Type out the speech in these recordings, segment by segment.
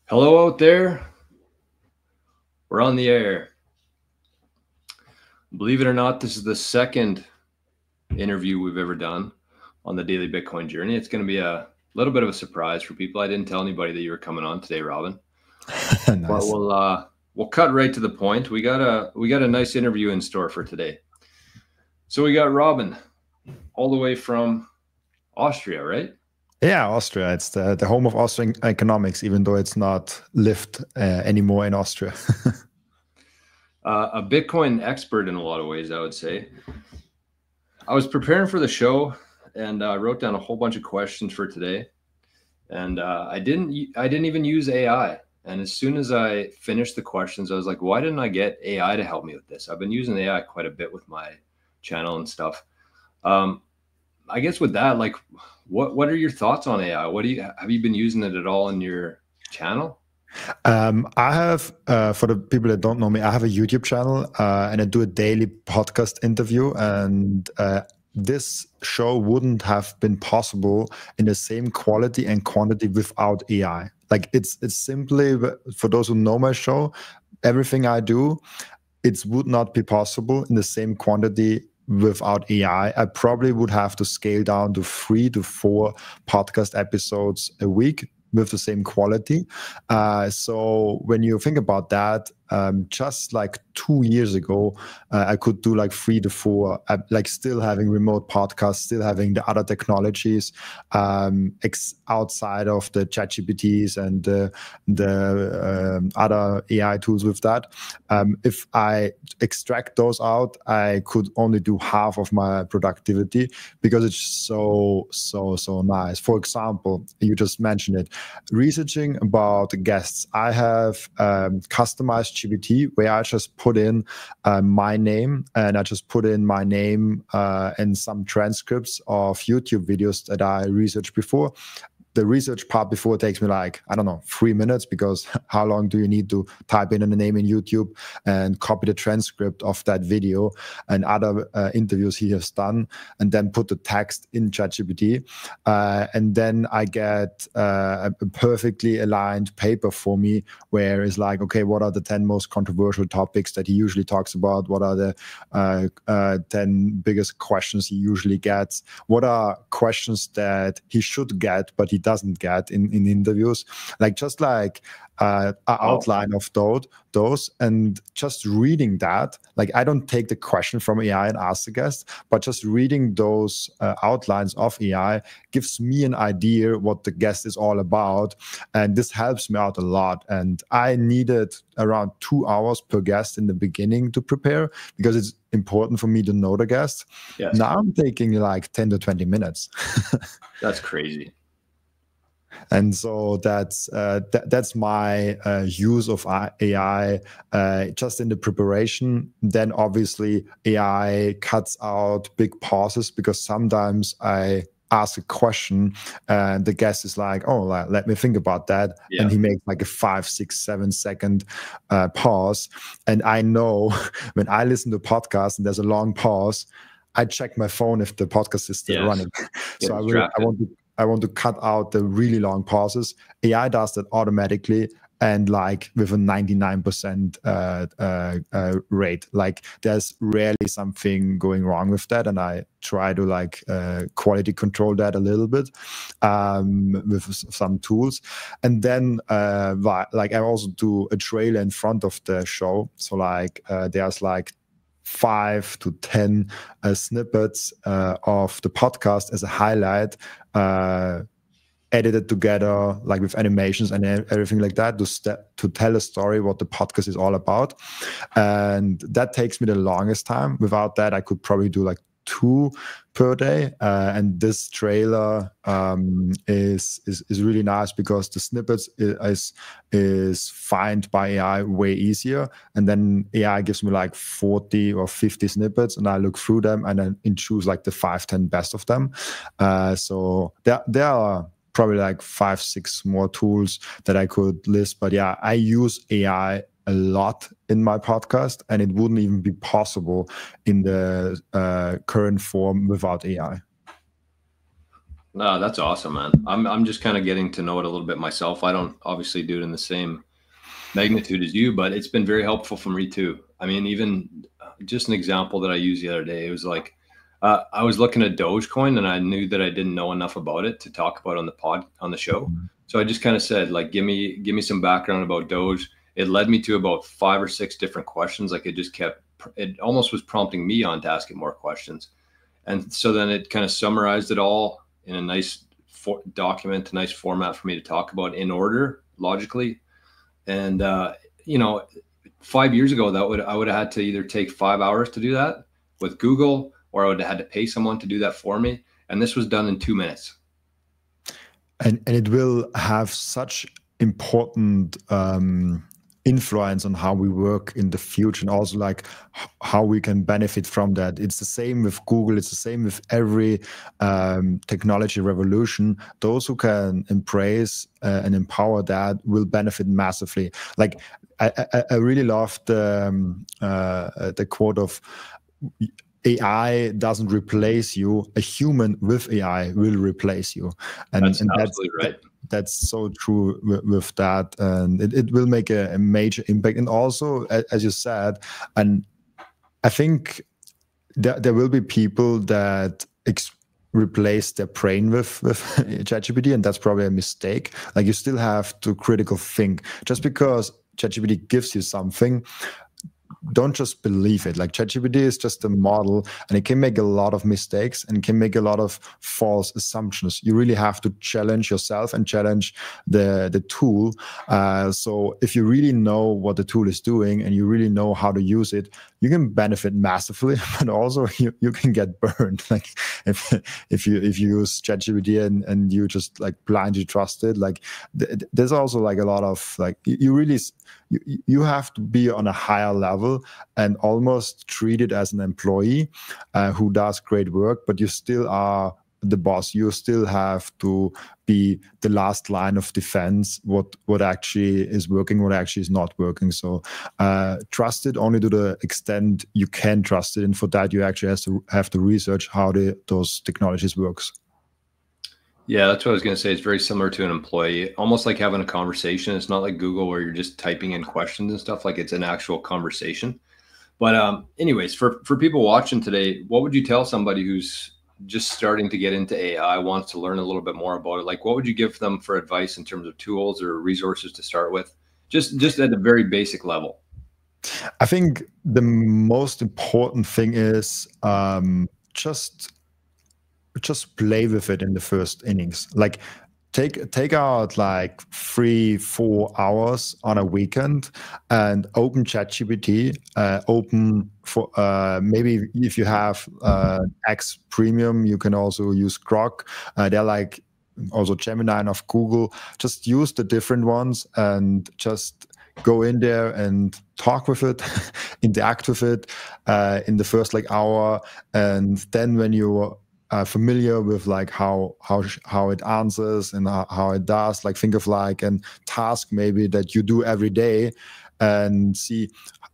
Hello out there. We're on the air. Believe it or not, this is the second interview we've ever done on the Daily Bitcoin Journey. It's going to be a little bit of a surprise for people. I didn't tell anybody that you were coming on today, Robin. Nice. But we'll cut right to the point. We got a nice interview in store for today. So we got Robin, all the way from Austria, right? Yeah, Austria. It's the home of Austrian economics, even though it's not lived anymore in Austria. A Bitcoin expert in a lot of ways, I would say. I was preparing for the show and I wrote down a whole bunch of questions for today. And I didn't even use AI. And as soon as I finished the questions, I was like, why didn't I get AI to help me with this? I've been using AI quite a bit with my channel and stuff. I guess with that, like, what are your thoughts on AI? Have you been using it at all in your channel? I have, for the people that don't know me, I have a YouTube channel and I do a daily podcast interview. And this show wouldn't have been possible in the same quality and quantity without AI. Like it's simply, for those who know my show, everything I do, it would not be possible in the same quantity without AI. I probably would have to scale down to 3 to 4 podcast episodes a week with the same quality. So when you think about that, just like 2 years ago, I could do like 3 to 4, like still having remote podcasts, still having the other technologies outside of the ChatGPTs and the other AI tools with that. If I extract those out, I could only do half of my productivity because it's so nice. For example, you just mentioned it, researching about guests. I have customized GPT where I just put in my name, and I just put in my name and some transcripts of YouTube videos that I researched before. The research part before takes me like, I don't know, 3 minutes, because how long do you need to type in a name in YouTube and copy the transcript of that video and other interviews he has done, and then put the text in ChatGPT. And then I get a perfectly aligned paper for me where it's like, okay, what are the 10 most controversial topics that he usually talks about? What are the 10 biggest questions he usually gets? What are questions that he should get, but he doesn't get in interviews? Like just like an outline of those, and just reading that. Like I don't take the question from AI and ask the guest, but just reading those outlines of AI gives me an idea what the guest is all about, and this helps me out a lot. And I needed around 2 hours per guest in the beginning to prepare, because it's important for me to know the guest. Yes. Now I'm taking like 10 to 20 minutes. That's crazy. And so that's my use of AI just in the preparation. Then obviously AI cuts out big pauses, because sometimes I ask a question and the guest is like, oh, let me think about that. Yeah. And he makes like a 5, 6, 7 second pause. And I know when I listen to a podcast and there's a long pause, I check my phone if the podcast is still running. So I want to cut out the really long pauses. AI does that automatically, and like with a 99% rate. Like there's rarely something going wrong with that, and I try to like quality control that a little bit with some tools. And then like I also do a trailer in front of the show. So like there's like 5 to 10 snippets of the podcast as a highlight, edited together, like with animations and everything like that, to tell a story what the podcast is all about. And that takes me the longest time. Without that, I could probably do like 2 per day. And this trailer is really nice, because the snippets is found by AI way easier. And then AI gives me like 40 or 50 snippets, and I look through them and then choose like the 5, 10 best of them. So there are probably like 5, 6 more tools that I could list. But yeah, I use AI a lot in my podcast, and it wouldn't even be possible in the current form without AI. No, that's awesome, man. I'm just kind of getting to know it a little bit myself. I don't obviously do it in the same magnitude as you, but it's been very helpful for me too. I mean, even just an example that I used the other day, it was like I was looking at Dogecoin and I knew that I didn't know enough about it to talk about on the show. So I just kind of said, like, give me some background about Doge. It led me to about 5 or 6 different questions. Like it almost was prompting me on to ask it more questions. And so then it kind of summarized it all in a nice document, a nice format for me to talk about in order, logically. And, you know, 5 years ago, I would have had to either take 5 hours to do that with Google, or I would have had to pay someone to do that for me. And this was done in 2 minutes. And it will have such important influence on how we work in the future, and also like how we can benefit from that. It's the same with Google. It's the same with every technology revolution. Those who can embrace and empower that will benefit massively. Like I really love the quote of AI doesn't replace you. A human with AI will replace you. And that's absolutely right. That's so true with that. And it will make a major impact. And also, as you said, and I think there will be people that replace their brain with ChatGPT, and that's probably a mistake. Like, you still have to critical think. Just because ChatGPT gives you something, don't just believe it. Like, ChatGPT is just a model, and it can make a lot of mistakes and can make a lot of false assumptions. You really have to challenge yourself and challenge the tool. So if you really know what the tool is doing and you really know how to use it, you can benefit massively, but also you can get burned. Like, if you use ChatGPT and you just like blindly trust it, like there's also like a lot of like you have to be on a higher level and almost treat it as an employee who does great work, but you still are the boss. You still have to be the last line of defense, what actually is working, what actually is not working. So trust it only to the extent you can trust it. And for that, you actually have to research how those technologies works. Yeah, that's what I was going to say. It's very similar to an employee, almost like having a conversation. It's not like Google where you're just typing in questions and stuff. Like, it's an actual conversation. But anyways, for people watching today, what would you tell somebody who's just starting to get into AI, wants to learn a little bit more about it? Like, what would you give them for advice in terms of tools or resources to start with? Just at a very basic level. I think the most important thing is just play with it in the first innings. Like, take out like 3-4 hours on a weekend and open ChatGPT. Open for maybe if you have X Premium, you can also use Grok. They're like also Gemini of Google. Just use the different ones and just go in there and talk with it, interact with it in the first like hour, and then when you familiar with like how it answers and how it does, like think of like a task maybe that you do every day, and see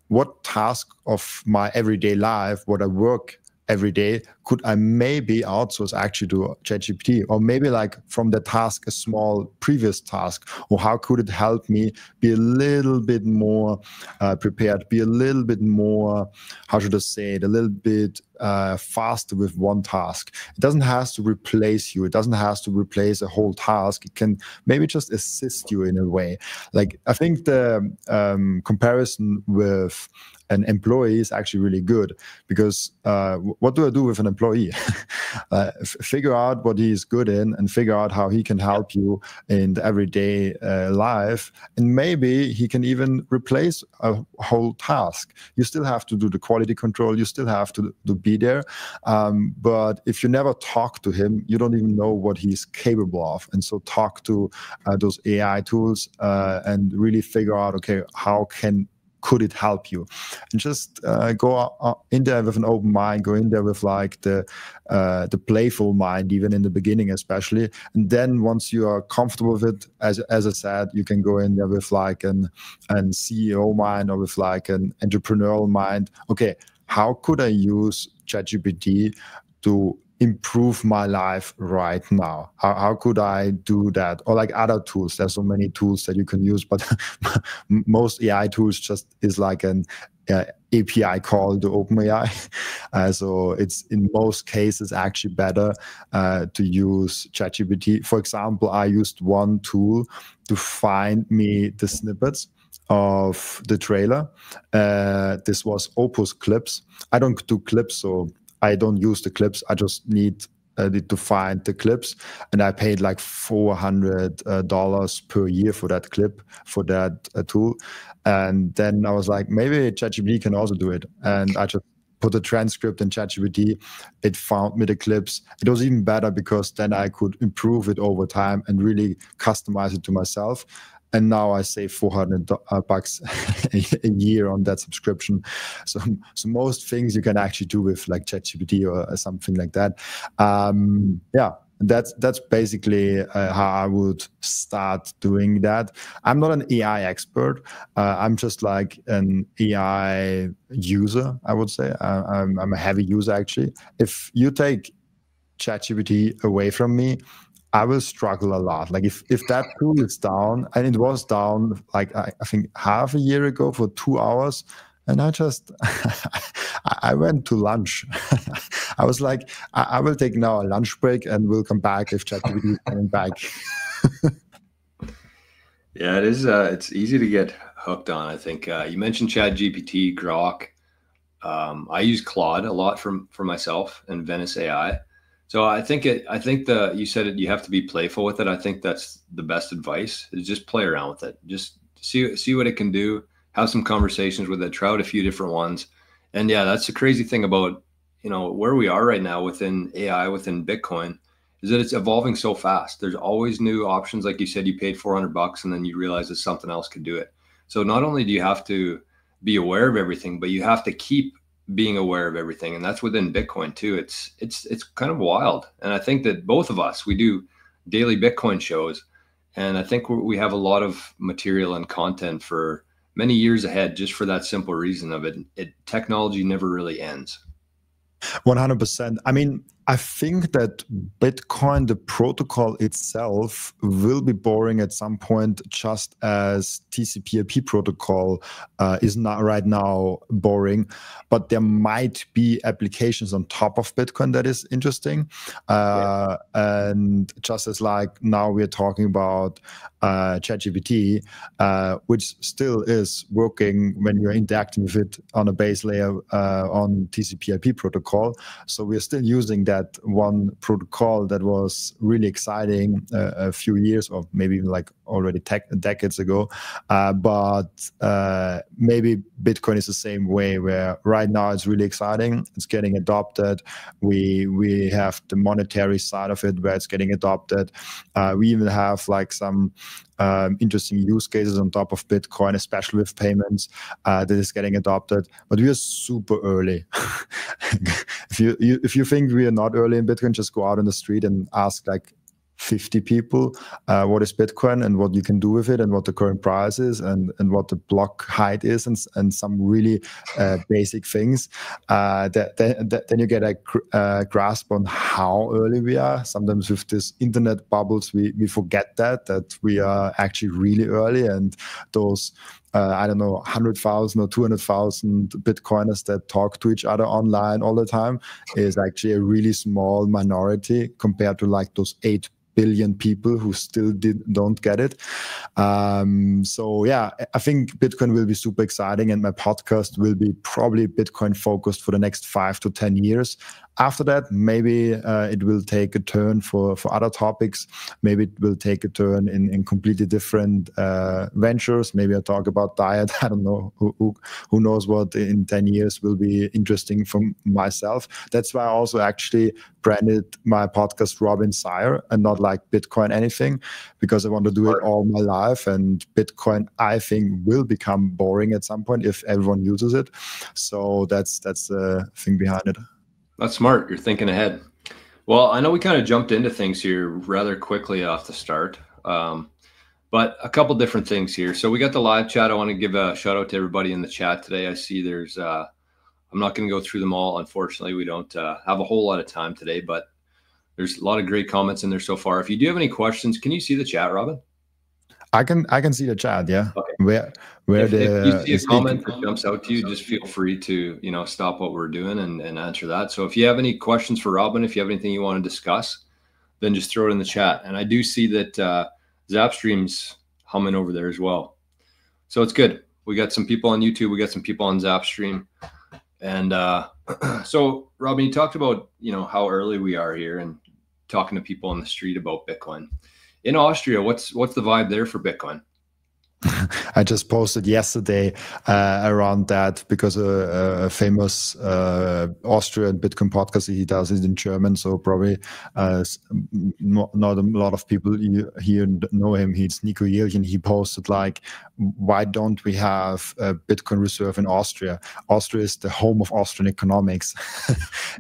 what task of my everyday life, what I work every day, could I maybe outsource actually to ChatGPT, or maybe like from the task a small previous task, or how could it help me be a little bit more prepared, be a little bit more, how should I say it, a little bit faster with one task. It doesn't have to replace you. It doesn't have to replace a whole task. It can maybe just assist you in a way. Like, I think the comparison with an employee is actually really good, because what do I do with an employee? Figure out what he is good in and figure out how he can help you in the everyday life. And maybe he can even replace a whole task. You still have to do the quality control. You still have to be there. But if you never talk to him, you don't even know what he's capable of. And so talk to those AI tools and really figure out, okay, how could it help you? And just go in there with an open mind, go in there with like the playful mind, even in the beginning especially. And then once you are comfortable with it, as I said, you can go in there with like an CEO mind, or with like an entrepreneurial mind. Okay, how could I use ChatGPT to improve my life right now? How could I do that? Or like other tools, there's so many tools that you can use, but most AI tools just is like an API call to OpenAI. So it's in most cases actually better to use ChatGPT. For example, I used one tool to find me the snippets of the trailer. This was Opus clips. I don't do clips, so I don't use the clips. I just need to find the clips, and I paid like $400 per year for that clip, for that tool. And then I was like, maybe ChatGPT can also do it. And I just put a transcript in ChatGPT. It found me the clips. It was even better because then I could improve it over time and really customize it to myself. And now I save $400 a year on that subscription. So most things you can actually do with like ChatGPT or something like that. Yeah, that's basically how I would start doing that. I'm not an AI expert. I'm just like an AI user, I would say. I'm a heavy user, actually. If you take ChatGPT away from me, I will struggle a lot. Like if that tool is down, and it was down like I think half a year ago for 2 hours, and I just I went to lunch. I was like, I will take now a lunch break and we'll come back if ChatGPT is coming back. Yeah, it is. It's easy to get hooked on. I think you mentioned ChatGPT, Grok. I use Claude a lot for myself and Venice AI. So I think you said it, you have to be playful with it. I think that's the best advice, is just play around with it. Just see what it can do, have some conversations with it, try out a few different ones. And yeah, that's the crazy thing about, where we are right now within AI, within Bitcoin, is that it's evolving so fast. There's always new options. Like you said, you paid $400 and then you realize that something else could do it. So not only do you have to be aware of everything, but you have to keep being aware of everything, and that's within Bitcoin too. It's kind of wild, and I think that both of us, we do daily Bitcoin shows, and I think we have a lot of material and content for many years ahead, just for that simple reason of it. Technology never really ends. 100%. I mean, I think that Bitcoin, the protocol itself, will be boring at some point, just as TCP/IP protocol is not right now boring. But there might be applications on top of Bitcoin that is interesting. And just as like now we're talking about ChatGPT, which still is working when you're interacting with it on a base layer on TCP/IP protocol. So we're still using that one protocol that was really exciting a few years, or maybe even like already decades ago. But maybe Bitcoin is the same way, where right now it's really exciting. It's getting adopted. We have the monetary side of it where it's getting adopted. We even have like some interesting use cases on top of Bitcoin, especially with payments, that is getting adopted. But we are super early. If you think we are not early in Bitcoin, just go out on the street and ask like 50 people what is Bitcoin and what you can do with it and what the current price is and what the block height is and some really basic things. Then you get a grasp on how early we are. Sometimes with this internet bubbles, we forget that we are actually really early, and those I don't know, 100,000 or 200,000 Bitcoiners that talk to each other online all the time is actually a really small minority compared to like those 8 billion people who still don't get it. So yeah, I think Bitcoin will be super exciting, and my podcast will be probably Bitcoin focused for the next 5 to 10 years. After that, maybe it will take a turn for other topics. Maybe it will take a turn in completely different ventures. Maybe I talk about diet. I don't know. Who knows what in 10 years will be interesting for myself. That's why I also actually branded my podcast Robin Sire and not like Bitcoin anything, because I want to do it all my life. And Bitcoin, I think, will become boring at some point if everyone uses it. So that's the thing behind it. That's smart. You're thinking ahead. Well, I know we kind of jumped into things here rather quickly off the start, but a couple different things here. So we got the live chat. I want to give a shout out to everybody in the chat today. I see there's I'm not going to go through them all. Unfortunately, we don't have a whole lot of time today, but there's a lot of great comments in there so far. If you do have any questions, can you see the chat, Robin? I can see the chat. Yeah. Okay. Where if you see a comment that jumps out to you, just feel free to, you know, stop what we're doing and answer that. So if you have any questions for Robin, if you have anything you want to discuss, then just throw it in the chat. And I do see that Zapstream's humming over there as well. So it's good. We got some people on YouTube. We got some people on Zapstream. And so Robin, you talked about, you know, how early we are here and talking to people on the street about Bitcoin. In Austria, what's the vibe there for Bitcoin? I just posted yesterday around that because a famous Austrian Bitcoin podcast, he does it in German, so probably not a lot of people here know him. He's Nico Jelchen. He posted like, why don't we have a Bitcoin reserve in Austria? Austria is the home of Austrian economics.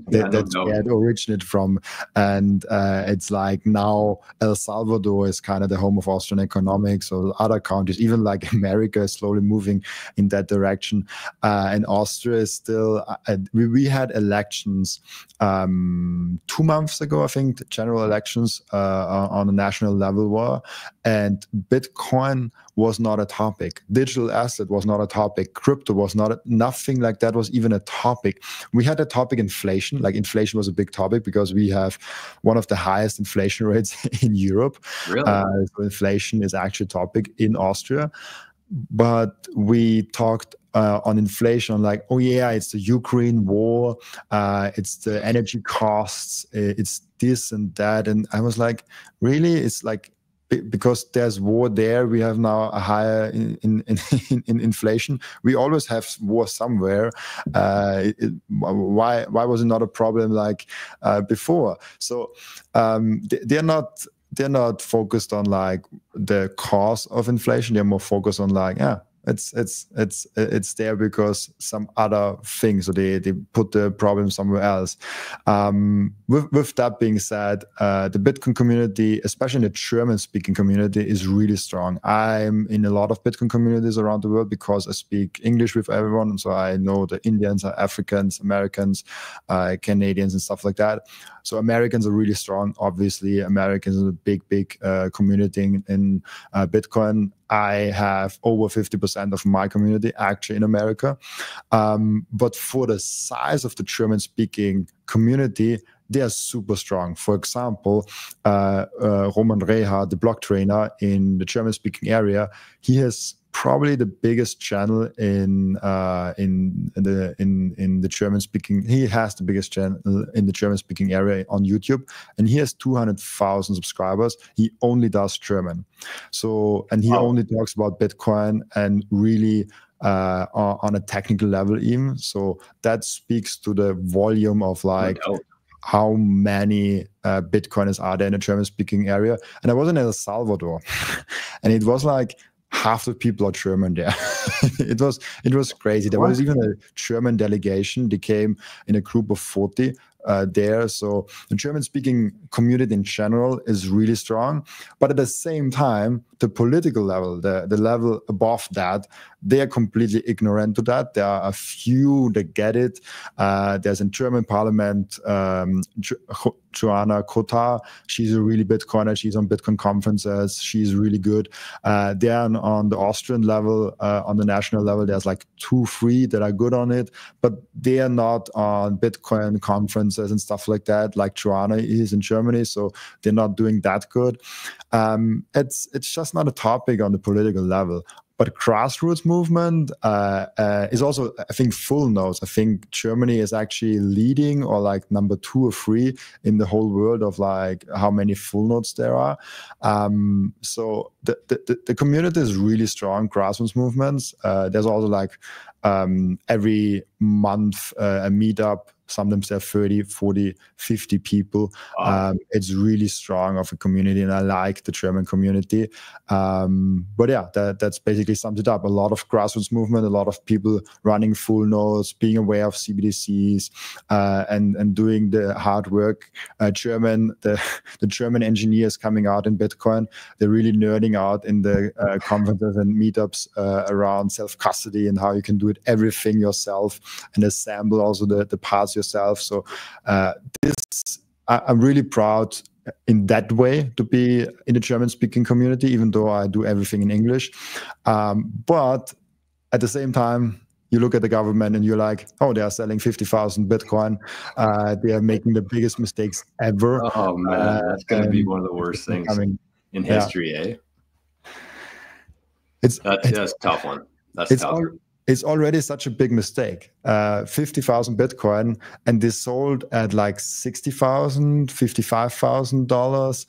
That's where it originated from. And it's like now El Salvador is kind of the home of Austrian economics, or other countries, even like America is slowly moving in that direction. And Austria is still, we had elections 2 months ago, I think, the general elections on a national level were, and Bitcoin was not a topic. Digital asset was not a topic. Crypto was not, nothing like that was even a topic. We had a topic inflation, like inflation was a big topic because we have one of the highest inflation rates in Europe. Really? So inflation is actually a topic in Austria. But we talked on inflation, on like, oh yeah, it's the Ukraine war, it's the energy costs, it's this and that. And I was like, really? It's like, because there's war there, we have now a higher in inflation. We always have war somewhere. Why was it not a problem like before? So they're not focused on like the cause of inflation. They're more focused on like, yeah, it's there because some other thing. So they put the problem somewhere else. With that being said, the Bitcoin community, especially the German-speaking community, is really strong. I'm in a lot of Bitcoin communities around the world because I speak English with everyone, and so I know the Indians, Africans, Americans, Canadians, and stuff like that. So Americans are really strong. Obviously, Americans are a big community in Bitcoin. I have over 50% of my community actually in America. But for the size of the German-speaking community, they are super strong. For example, Roman Reha, the block trainer in the German-speaking area, he has probably the biggest channel in the German-speaking. He has the biggest channel in the German-speaking area on YouTube, and he has 200,000 subscribers. He only does German, so and he only talks about Bitcoin and really on a technical level even. So that speaks to the volume of like how many Bitcoiners are there in the German-speaking area. And I was in El Salvador, and it was like half the people are German there. It was crazy. There was even a German delegation. They came in a group of 40 there. So the German-speaking community in general is really strong. But at the same time, the political level, the level above that, they are completely ignorant to that. There are a few that get it. There's in German parliament, Joanna Kotar. She's a really Bitcoiner. She's on Bitcoin conferences. She's really good. Then on the Austrian level, on the national level, there's like 2-3 that are good on it, but they are not on Bitcoin conferences and stuff like that, like Joanna is in Germany. So they're not doing that good. It's just not a topic on the political level. But grassroots movement is also, I think, full nodes. I think Germany is actually leading, or like number 2 or 3 in the whole world of like how many full nodes there are. So the community is really strong. Grassroots movements. There's also like every month a meetup sometimes there are 30, 40, 50 people. Wow. It's really strong of a community, and I like the German community. But yeah, that's basically sums it up. A lot of grassroots movement, a lot of people running full nodes, being aware of CBDCs, and doing the hard work. The German engineers coming out in Bitcoin, they're really nerding out in the conferences and meetups around self-custody and how you can do it everything yourself and assemble also the parts yourself. So I'm really proud in that way to be in the German-speaking community, even though I do everything in English. But at the same time, you look at the government and you're like, oh, they are selling 50,000 Bitcoin. They are making the biggest mistakes ever. Oh man, that's going to be one of the worst things in history, eh? That's a tough one. That's tough. It's already such a big mistake. 50,000 Bitcoin, and they sold at like $60,000, $55,000.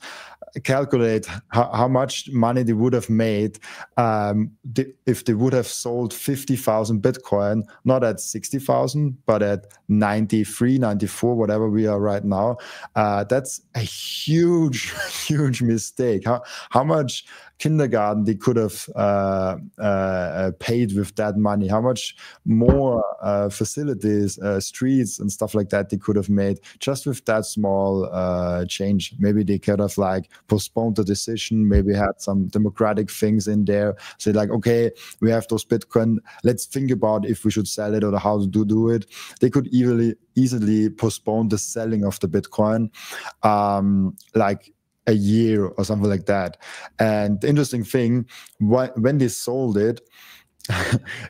Calculate how much money they would have made if they would have sold 50,000 Bitcoin, not at 60,000, but at 93, 94, whatever we are right now. That's a huge, huge mistake. How much kindergarten they could have paid with that money, how much more facilities, streets and stuff like that they could have made just with that small change. Maybe they could have like postponed the decision, maybe had some democratic things in there, say like, okay, we have those Bitcoin, let's think about if we should sell it or how to do it. They could easily postpone the selling of the Bitcoin like a year or something like that. And the interesting thing, when they sold it,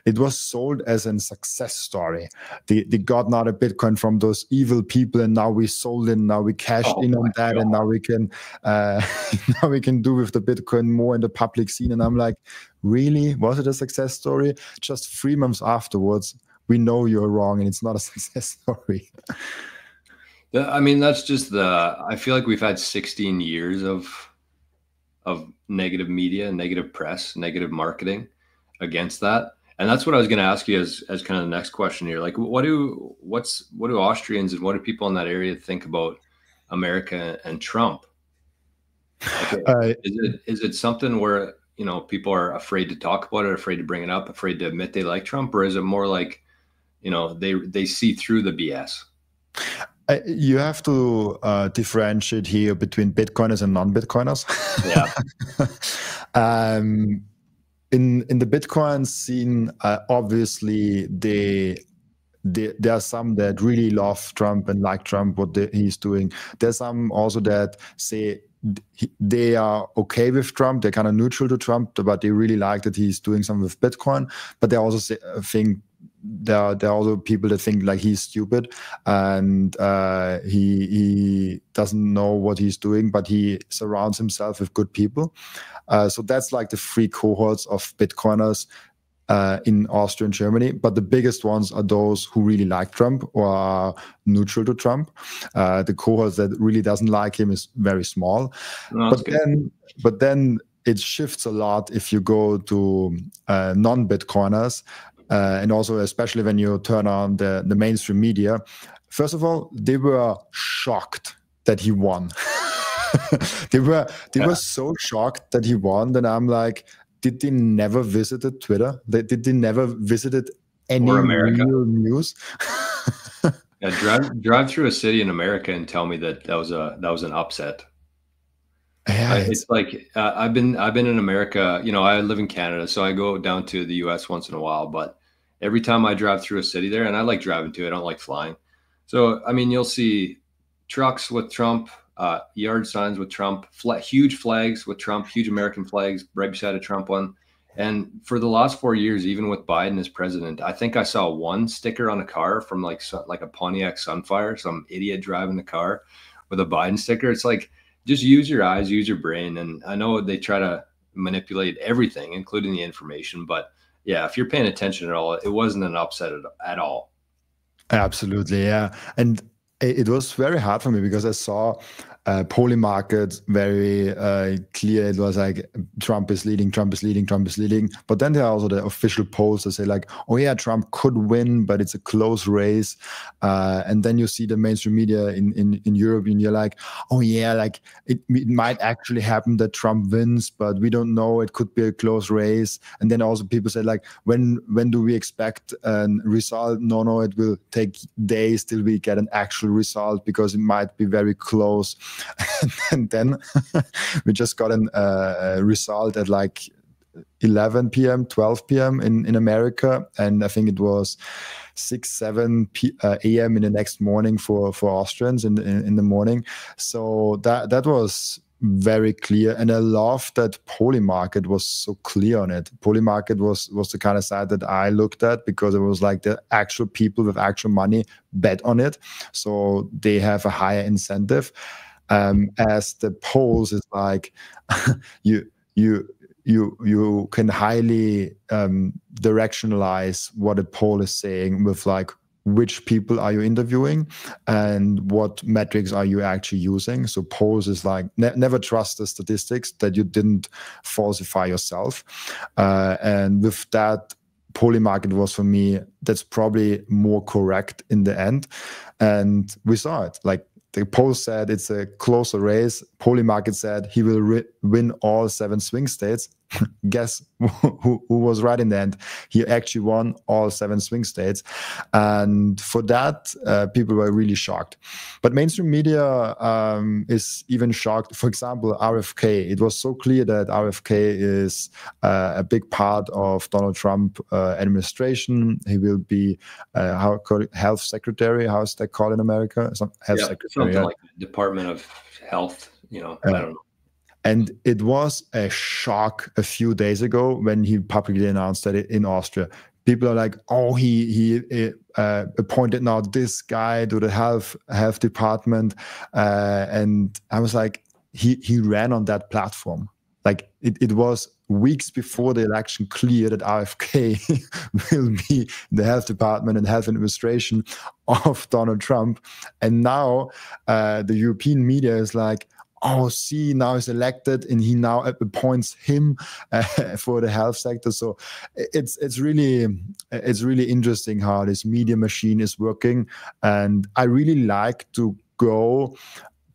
it was sold as a success story. They got now a Bitcoin from those evil people, and now we sold it, and now we cashed in on that, and now we can do with the Bitcoin more in the public scene. And I'm like, really? Was it a success story? Just 3 months afterwards, we know you're wrong, and it's not a success story. I mean, that's just I feel like we've had 16 years of negative media, negative press, negative marketing against that. And that's what I was going to ask you as kind of the next question here. Like, what do Austrians and what do people in that area think about America and Trump? Like, is it something where, you know, people are afraid to talk about it, afraid to bring it up, afraid to admit they like Trump? Or is it more like, you know, they see through the BS? You have to differentiate here between Bitcoiners and non-Bitcoiners. Yeah. In the Bitcoin scene, obviously there are some that really love Trump and like Trump, what he's doing. There's some also that say they are okay with Trump, they're kind of neutral to Trump, but they really like that he's doing something with Bitcoin. But they also think there are also people that think like he's stupid and he doesn't know what he's doing, but he surrounds himself with good people. So that's like the 3 cohorts of Bitcoiners in Austria and Germany. But the biggest ones are those who really like Trump or are neutral to Trump. The cohorts that really doesn't like him is very small. No, but then it shifts a lot if you go to non-Bitcoiners. And also, especially when you turn on the mainstream media, first of all, they were shocked that he won. they were so shocked that he won that I'm like, did they never visited Twitter? Did they never visited any real news? Yeah, drive through a city in America and tell me that was an upset. Yeah, it's like I've been in America. You know, I live in Canada, so I go down to the US once in a while. But every time I drive through a city there, and I like driving too, I don't like flying. So I mean, you'll see trucks with Trump, yard signs with Trump, huge flags with Trump, huge American flags right beside a Trump one. And for the last 4 years, even with Biden as president, I think I saw one sticker on a car from like a Pontiac Sunfire, some idiot driving the car with a Biden sticker. It's like, just use your eyes, use your brain. And I know they try to manipulate everything, including the information. But yeah, if you're paying attention at all, it wasn't an upset at all. Absolutely, yeah. And it was very hard for me because I saw Polymarket, very clear. It was like Trump is leading, Trump is leading, Trump is leading. But then there are also the official polls that say like, oh yeah, Trump could win, but it's a close race. And then you see the mainstream media in Europe, and you're like, oh yeah, like it might actually happen that Trump wins, but we don't know. It could be a close race. And then also people say like, when do we expect a result? No, it will take days till we get an actual result because it might be very close. And then we just got a result at like 11 p.m., 12 p.m. in America. And I think it was 6, 7 a.m. in the next morning for Austrians in the morning. So that was very clear. And I love that Polymarket was so clear on it. Polymarket was the kind of site that I looked at because it was like the actual people with actual money bet on it. So they have a higher incentive. As the polls is like you can highly directionalize what a poll is saying with like which people are you interviewing and what metrics are you actually using. So polls is like never trust the statistics that you didn't falsify yourself. And with that, Polymarket was for me, that's probably more correct in the end. And we saw it. Like the poll said it's a closer race. Polymarket said he will win all 7 swing states. Guess who was right in the end? He actually won all 7 swing states. And for that, people were really shocked. But mainstream media is even shocked. For example, RFK. It was so clear that RFK is a big part of Donald Trump administration. He will be health secretary. How is that called in America? Health secretary. Something like the Department of Health, I don't know. And it was a shock a few days ago when he publicly announced that in Austria. People are like, oh, he appointed now this guy to the health department. And I was like, he ran on that platform. Like it was weeks before the election clear that RFK will be the health department and health administration of Donald Trump. And now the European media is like, oh, see, now he's elected and he now appoints him for the health sector. So it's really interesting how this media machine is working. And I really like to go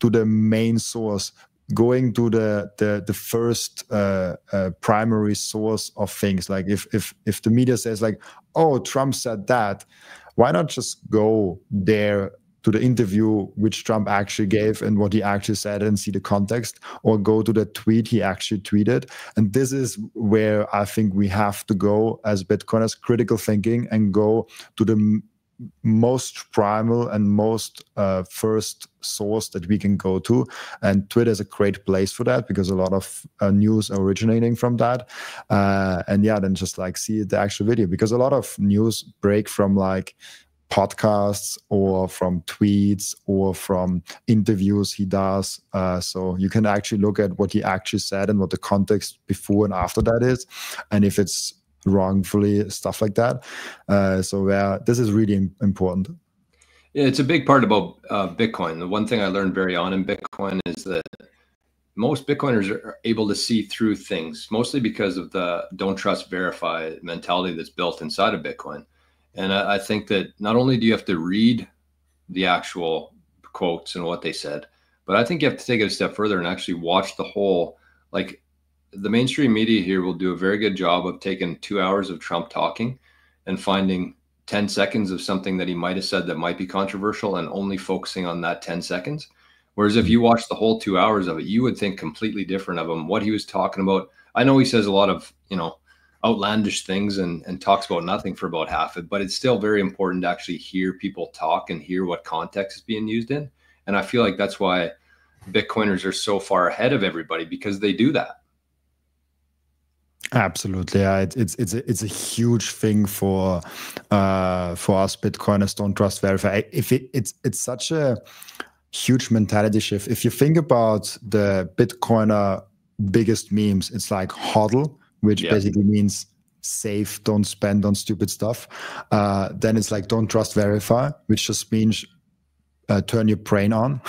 to the main source, going to the first primary source of things. Like if the media says like, oh, Trump said that, why not just go there to the interview which Trump actually gave and what he actually said and see the context, or go to the tweet he actually tweeted. And this is where I think we have to go as Bitcoiners, critical thinking, and go to the most primal and most first source that we can go to. And Twitter is a great place for that because a lot of news are originating from that. And yeah, then just like see the actual video, because a lot of news break from like podcasts or from tweets or from interviews he does. So you can actually look at what he actually said and what the context before and after that is, and if it's wrongfully, stuff like that. So this is really important. Yeah, it's a big part about Bitcoin. The one thing I learned very on in Bitcoin is that most Bitcoiners are able to see through things, mostly because of the don't trust, verify mentality that's built inside of Bitcoin. And I think that not only do you have to read the actual quotes and what they said, but I think you have to take it a step further and actually watch the whole, like the mainstream media here will do a very good job of taking 2 hours of Trump talking and finding 10 seconds of something that he might have said that might be controversial and only focusing on that 10 seconds. Whereas if you watch the whole 2 hours of it, you would think completely different of him, what he was talking about. I know he says a lot of, outlandish things and talks about nothing for about half it, but it's still very important to actually hear people talk and hear what context is being used in. And I feel like that's why Bitcoiners are so far ahead of everybody, because they do that. Absolutely, yeah. It's a huge thing for us Bitcoiners. Don't trust, verify. It's such a huge mentality shift. If you think about the Bitcoiner biggest memes, it's like HODL, which basically means save, don't spend on stupid stuff. Then it's like don't trust, verify, which just means turn your brain on.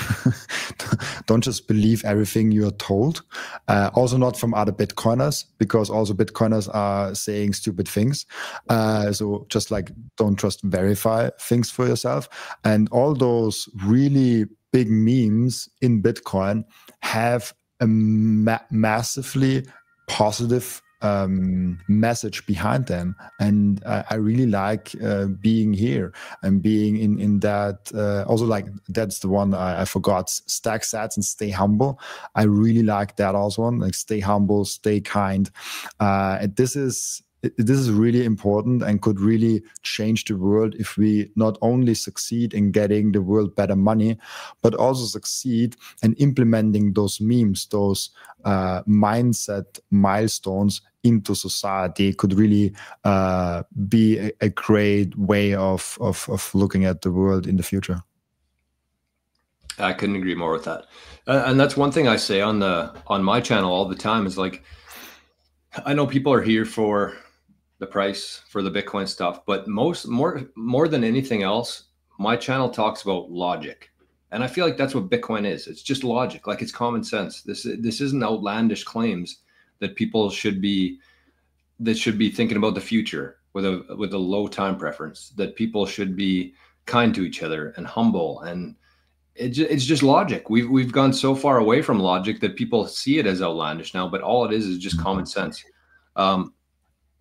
Don't just believe everything you're told. Also not from other Bitcoiners, because also Bitcoiners are saying stupid things. So just like, don't just verify things for yourself. And all those really big memes in Bitcoin have a massively positive message behind them, and I really like being here and being in that. Also, like, that's the one I forgot. Stack sats and stay humble. I really like that also one. Like, stay humble, stay kind. This is really important and could really change the world if we not only succeed in getting the world better money, but also succeed in implementing those memes, those mindset milestones into society. Could really be a great way of looking at the world in the future. I couldn't agree more with that. And that's one thing I say on my channel all the time is, like, I know people are here for the price, for the Bitcoin stuff, but more than anything else, my channel talks about logic. And I feel like that's what Bitcoin is. It's just logic. Like, it's common sense. This isn't outlandish claims that people should be thinking about the future with a low time preference, that people should be kind to each other and humble. And it's just logic. We've gone so far away from logic that people see it as outlandish now, but all it is just common sense.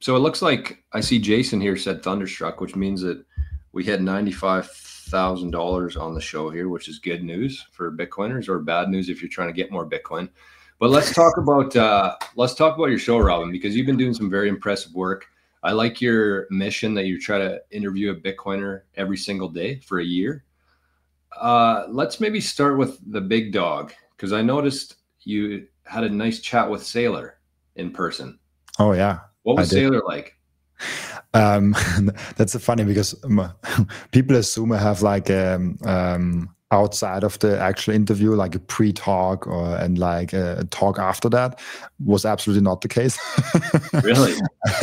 So it looks like I see Jason here said Thunderstruck, which means that we had $95,000 on the show here, which is good news for Bitcoiners, or bad news if you're trying to get more Bitcoin. But let's talk about your show, Robin, because you've been doing some very impressive work. I like your mission that you try to interview a Bitcoiner every single day for a year. Let's maybe start with the big dog, because I noticed you had a nice chat with Saylor in person. Oh yeah. What was Saylor like? That's funny, because people assume I have like outside of the actual interview, like a pre-talk and like a talk after that. Was absolutely not the case. Really?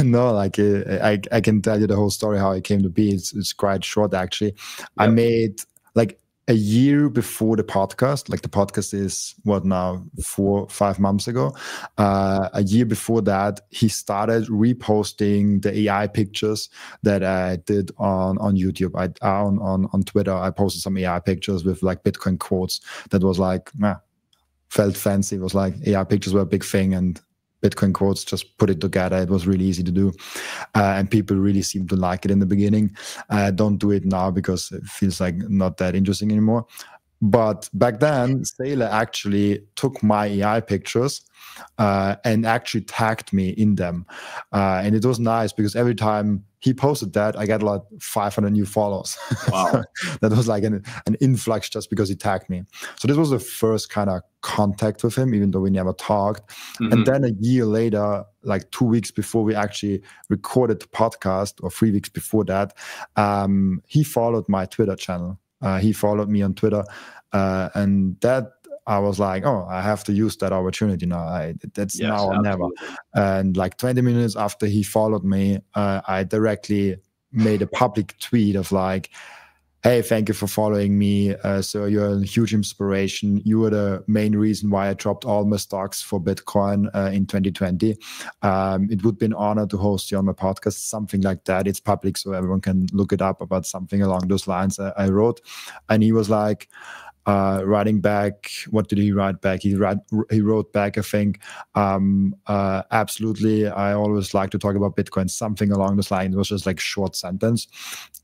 No, like I can tell you the whole story how it came to be. It's quite short actually. Yep. I made, like, a year before the podcast, like the podcast is what now, 4 or 5 months ago. A year before that, he started reposting the AI pictures that I did on YouTube. On Twitter, I posted some AI pictures with like Bitcoin quotes. That was like, felt fancy. It was like AI pictures were a big thing, and Bitcoin quotes, just put it together. It was really easy to do. And people really seemed to like it in the beginning. Don't do it now because it feels like not that interesting anymore. But back then, Saylor actually took my AI pictures and actually tagged me in them. And it was nice because every time he posted that, I got like 500 new followers. Wow. So that was like an influx just because he tagged me. So this was the first kind of contact with him, even though we never talked. Mm-hmm. And then a year later, like 2 weeks before we actually recorded the podcast, or 3 weeks before that, he followed my Twitter channel. He followed me on Twitter, and that I was like, oh, I have to use that opportunity now. That's yes, now or never. And like 20 minutes after he followed me, I directly made a public tweet of like, hey, thank you for following me. So you're a huge inspiration. You were the main reason why I dropped all my stocks for Bitcoin in 2020. It would be an honor to host you on my podcast, something like that. It's public, so everyone can look it up, about something along those lines I wrote. And he was like, writing back, what did he write back? He wrote back, I think, absolutely, I always like to talk about Bitcoin, something along this line. It was just like short sentence.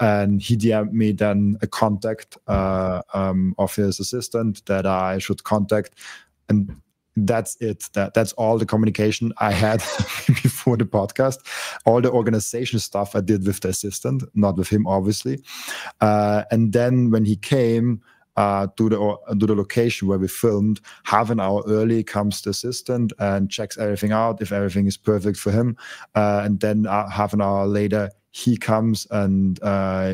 And he DM'd me then a contact of his assistant that I should contact. And that's it. That's all the communication I had before the podcast. All the organization stuff I did with the assistant, not with him, obviously. And then when he came to the location where we filmed, half an hour early comes the assistant and checks everything out, if everything is perfect for him. And then half an hour later, he comes and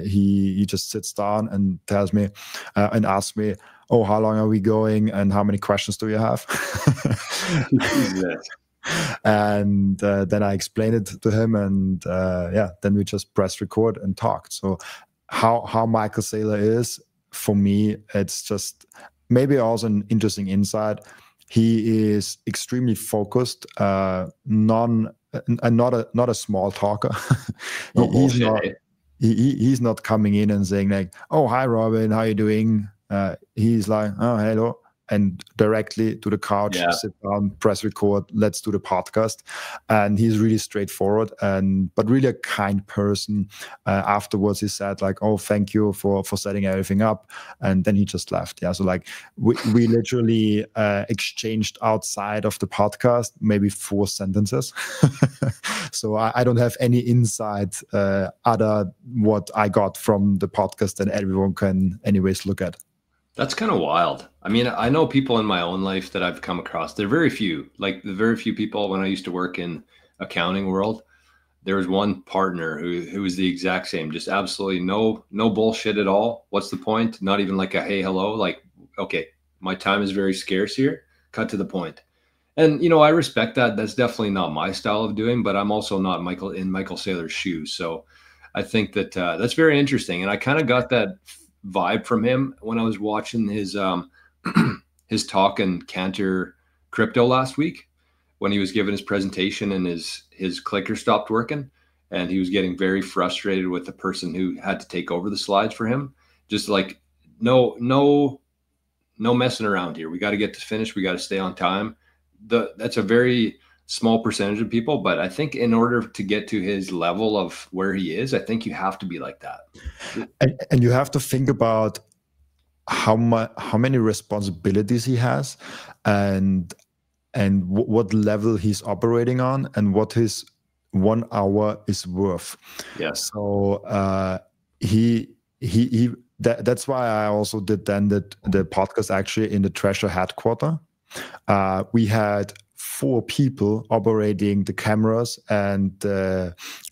he just sits down and tells me and asks me, oh, how long are we going and how many questions do you have? And then I explained it to him, and then we just pressed record and talked. So how Michael Saylor is, for me, it's just maybe also an interesting insight. He is extremely focused, not a small talker. No bullshit. He's not coming in and saying like, "Oh, hi Robin, how you doing?" He's like, "Oh, hello," and directly to the couch, sit down, press record, let's do the podcast. And he's really straightforward, but really a kind person. Afterwards, he said like, "Oh, thank you for setting everything up," and then he just left. Yeah, so like we literally exchanged outside of the podcast maybe 4 sentences. So I don't have any insight other what I got from the podcast that everyone can anyways look at. That's kind of wild. I mean, I know people in my own life that I've come across. They're very few, like the very few people when I used to work in accounting world. There was one partner who was the exact same, just absolutely no bullshit at all. What's the point? Not even like a hey, hello. Like, okay, my time is very scarce here. Cut to the point. And, you know, I respect that. That's definitely not my style of doing, but I'm also not Michael Saylor's shoes. So I think that that's very interesting. And I kind of got that vibe from him when I was watching his his talk in Cantor Crypto last week, when he was giving his presentation and his clicker stopped working, and he was getting very frustrated with the person who had to take over the slides for him. Just like, no messing around here. We got to get this finished. We got to stay on time. That's a very small percentage of people, but I think in order to get to his level of where he is, I think you have to be like that. And you have to think about how many responsibilities he has, and what level he's operating on, and what his 1 hour is worth. Yes. So that's why I also did then the podcast actually in the Treasure headquarters. We had 4 people operating the cameras and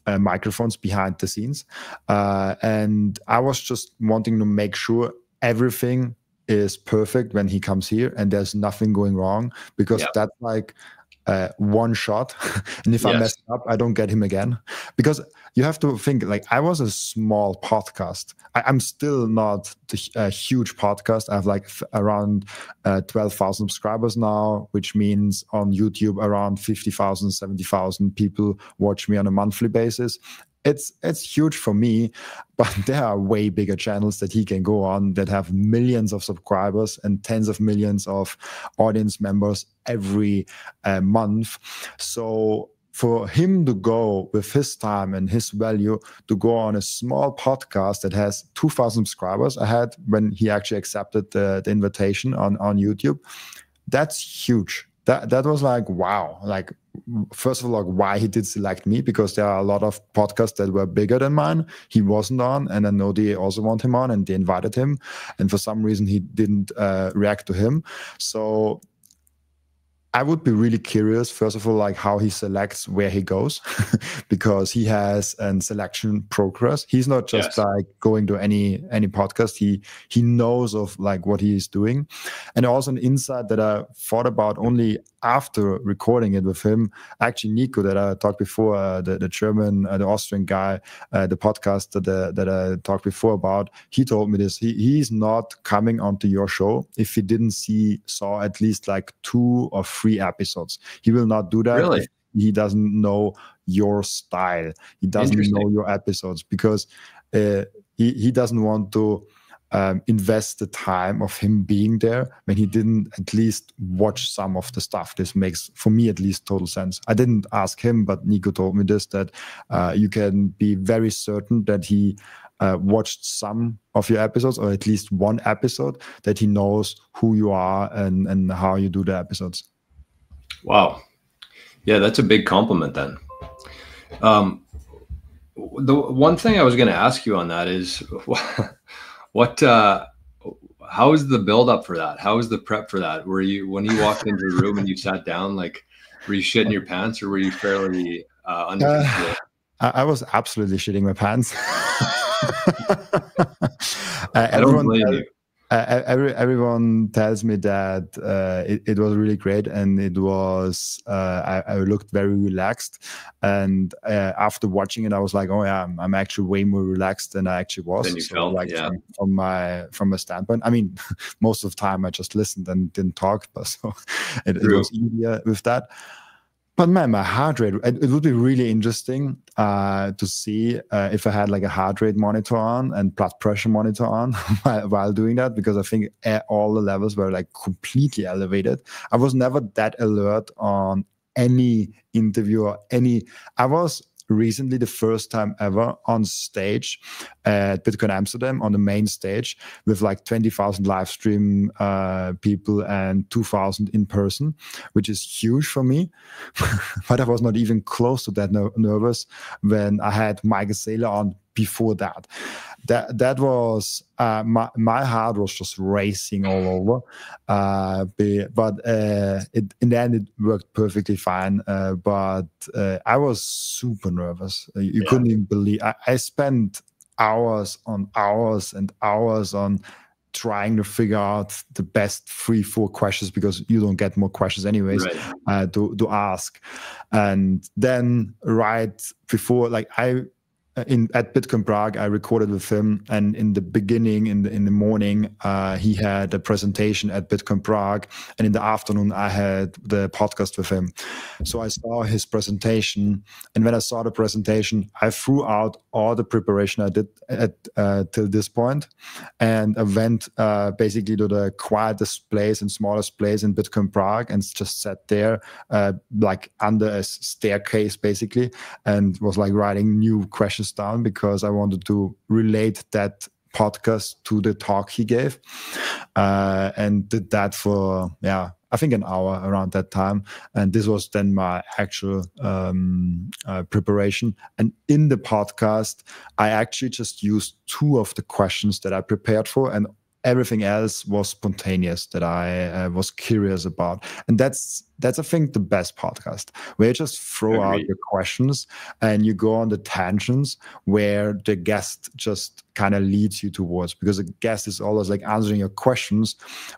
microphones behind the scenes. And I was just wanting to make sure everything is perfect when he comes here and there's nothing going wrong, because that's like one shot. And if I mess up, I don't get him again. Because you have to think, like, I was a small podcast. I'm still not a huge podcast. I have like around 12,000 subscribers now, which means on YouTube around 50,000, 70,000 people watch me on a monthly basis. It's huge for me, but there are way bigger channels that he can go on that have millions of subscribers and tens of millions of audience members every month. So for him to go with his time and his value to go on a small podcast that has 2,000 subscribers, I had when he actually accepted the invitation on YouTube, that's huge. That was like, wow. Like, first of all, like, why he did select me, because there are a lot of podcasts that were bigger than mine. He wasn't on, and I know they also want him on, and they invited him, and for some reason he didn't react to him. So I would be really curious, first of all, like how he selects where he goes, because he has a selection progress. He's not just like going to any podcast. He knows of like what he is doing. And also an insight that I thought about only after recording it with him, actually Nico, that I talked before, the German, the Austrian guy, the podcast that I talked before about, he told me this. He's not coming onto your show if he didn't saw at least like 2 or 3 episodes. He will not do that. Really? If he doesn't know your style. He doesn't know your episodes, because he doesn't want to invest the time of him being there when he didn't at least watch some of the stuff. This makes, for me at least, total sense. I didn't ask him, but Nico told me this, that you can be very certain that he watched some of your episodes, or at least one episode, that he knows who you are and how you do the episodes. Wow. Yeah, that's a big compliment then. The one thing I was going to ask you on that is how is the build up for that? How is the prep for that? Were you, when you walked into the room and you sat down, like, were you shitting your pants, or were you fairly under control? I was absolutely shitting my pants. I don't blame you. everyone tells me that it was really great, and it was I looked very relaxed, and after watching it I was like, oh yeah, I'm actually way more relaxed than I actually was. Then you So felt, like yeah. from my standpoint, I mean, most of the time I just listened and didn't talk, but so it was easier with that. But man, my heart rate, it would be really interesting to see if I had like a heart rate monitor on and blood pressure monitor on while doing that, because I think all the levels were like completely elevated. I was never that alert on any interview or I was recently the first time ever on stage at Bitcoin Amsterdam on the main stage with like 20,000 live stream people and 2,000 in person, which is huge for me. But I was not even close to that nervous when I had Michael Saylor on before that. That was my heart was just racing all over, but in the end it worked perfectly fine. But I was super nervous. You couldn't even believe. I spent hours on hours and hours on trying to figure out the best 3-4 questions, because you don't get more questions anyways, to ask. And then right before, like at Bitcoin Prague, I recorded with him, and in the beginning, in the morning, he had a presentation at Bitcoin Prague, and in the afternoon, I had the podcast with him. So I saw his presentation, and when I saw the presentation, I threw out all the preparation I did till this point, and I went basically to the quietest place and smallest place in Bitcoin Prague, and just sat there like under a staircase basically, and was like writing new questions down, because I wanted to relate that podcast to the talk he gave, and did that for I think an hour around that time. And this was then my actual preparation. And in the podcast, I actually just used 2 of the questions that I prepared for, and everything else was spontaneous that I was curious about. And that's I think the best podcast, where you just throw out your questions and you go on the tangents where the guest just kind of leads you towards, because the guest is always like answering your questions,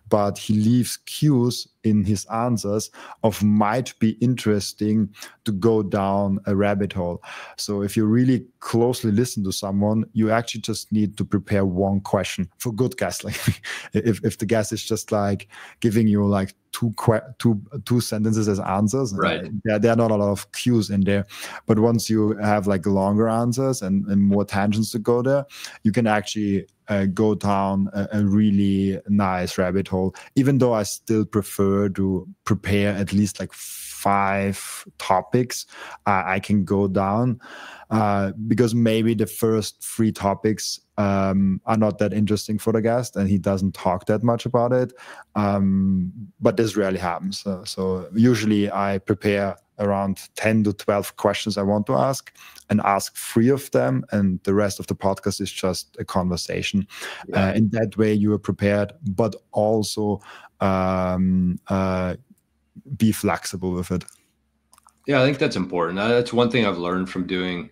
but he leaves cues in his answers of might be interesting to go down a rabbit hole. So if you really closely listen to someone, you actually just need to prepare 1 question for good guests. Like if the guest is just like giving you like two sentences as answers, there are not a lot of cues in there. But once you have like longer answers and more tangents to go there, you can actually go down a really nice rabbit hole, even though I still prefer to prepare at least like 5 topics I can go down, because maybe the first 3 topics are not that interesting for the guest, and he doesn't talk that much about it. But this rarely happens. So usually I prepare around 10 to 12 questions I want to ask, and ask 3 of them, and the rest of the podcast is just a conversation. In that way you are prepared, but also be flexible with it. Yeah, I think that's important. That's one thing I've learned from doing,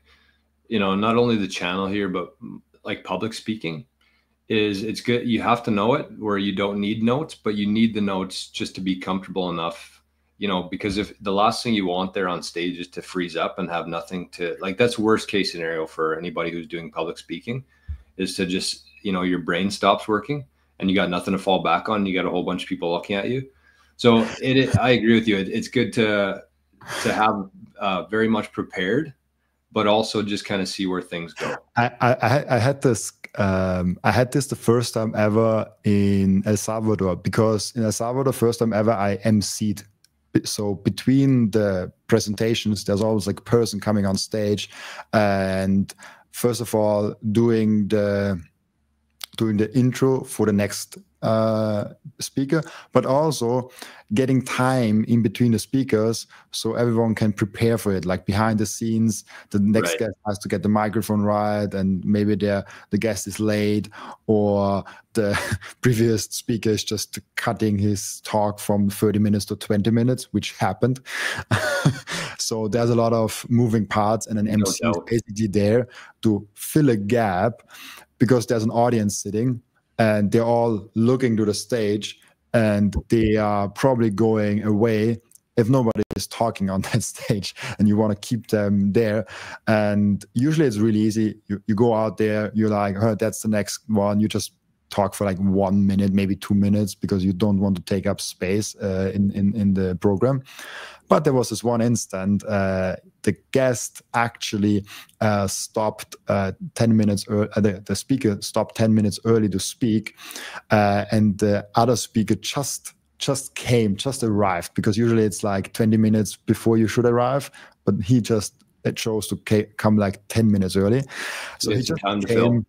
not only the channel here, but like public speaking, is it's good. You have to know it, where you don't need notes, but you need the notes just to be comfortable enough, because if the last thing you want there on stage is to freeze up and have nothing to, like, that's worst case scenario for anybody who's doing public speaking, is to just, your brain stops working and you got nothing to fall back on. You got a whole bunch of people looking at you. So I agree with you. It's good to have very much prepared, but also just kind of see where things go. I had this the first time ever in El Salvador, because in El Salvador, first time ever I emceed. So between the presentations, there's always like a person coming on stage, and first of all doing the intro for the next speaker, but also getting time in between the speakers so everyone can prepare for it. Like behind the scenes, the next guest has to get the microphone right, and maybe the guest is late, or the previous speaker is just cutting his talk from 30 minutes to 20 minutes, which happened. So there's a lot of moving parts, and an MC is basically there to fill a gap, because there's an audience sitting, and they're all looking to the stage, and they are probably going away if nobody is talking on that stage, and you want to keep them there. And usually it's really easy. You go out there, you're like, oh, that's the next one. You just talk for like 1 minute, maybe 2 minutes, because you don't want to take up space in the program. But there was this one instant, the guest actually stopped 10 minutes early. The speaker stopped 10 minutes early to speak, and the other speaker just arrived, because usually it's like 20 minutes before you should arrive, but it chose to come like 10 minutes early. So he just came.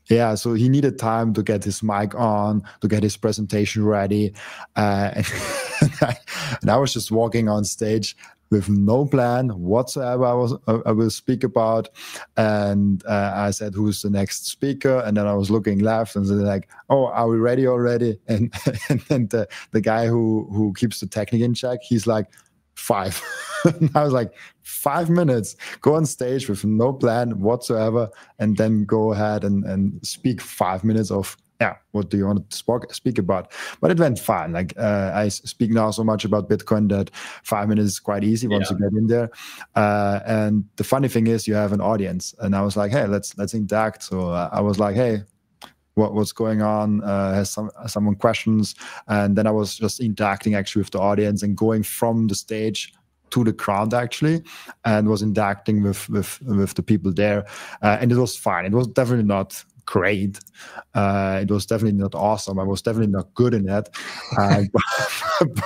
Yeah, so he needed time to get his mic on, to get his presentation ready. And I was just walking on stage with no plan whatsoever I will speak about. And I said, who's the next speaker? And then I was looking left, and they're like, oh, are we ready already? And then the guy who keeps the technique in check, he's like, 5. And I was like, 5 minutes, go on stage with no plan whatsoever, and then go ahead and speak 5 minutes of, what do you want to speak about? But it went fine. Like I speak now so much about Bitcoin that 5 minutes is quite easy once you get in there. And the funny thing is, you have an audience. And I was like, hey, let's interact. So I was like, hey, what's going on? Has someone questions? And then I was just interacting actually with the audience and going from the stage to the crowd actually, and was interacting with the people there. And it was fine. It was definitely not great. It was definitely not awesome. I was definitely not good in that,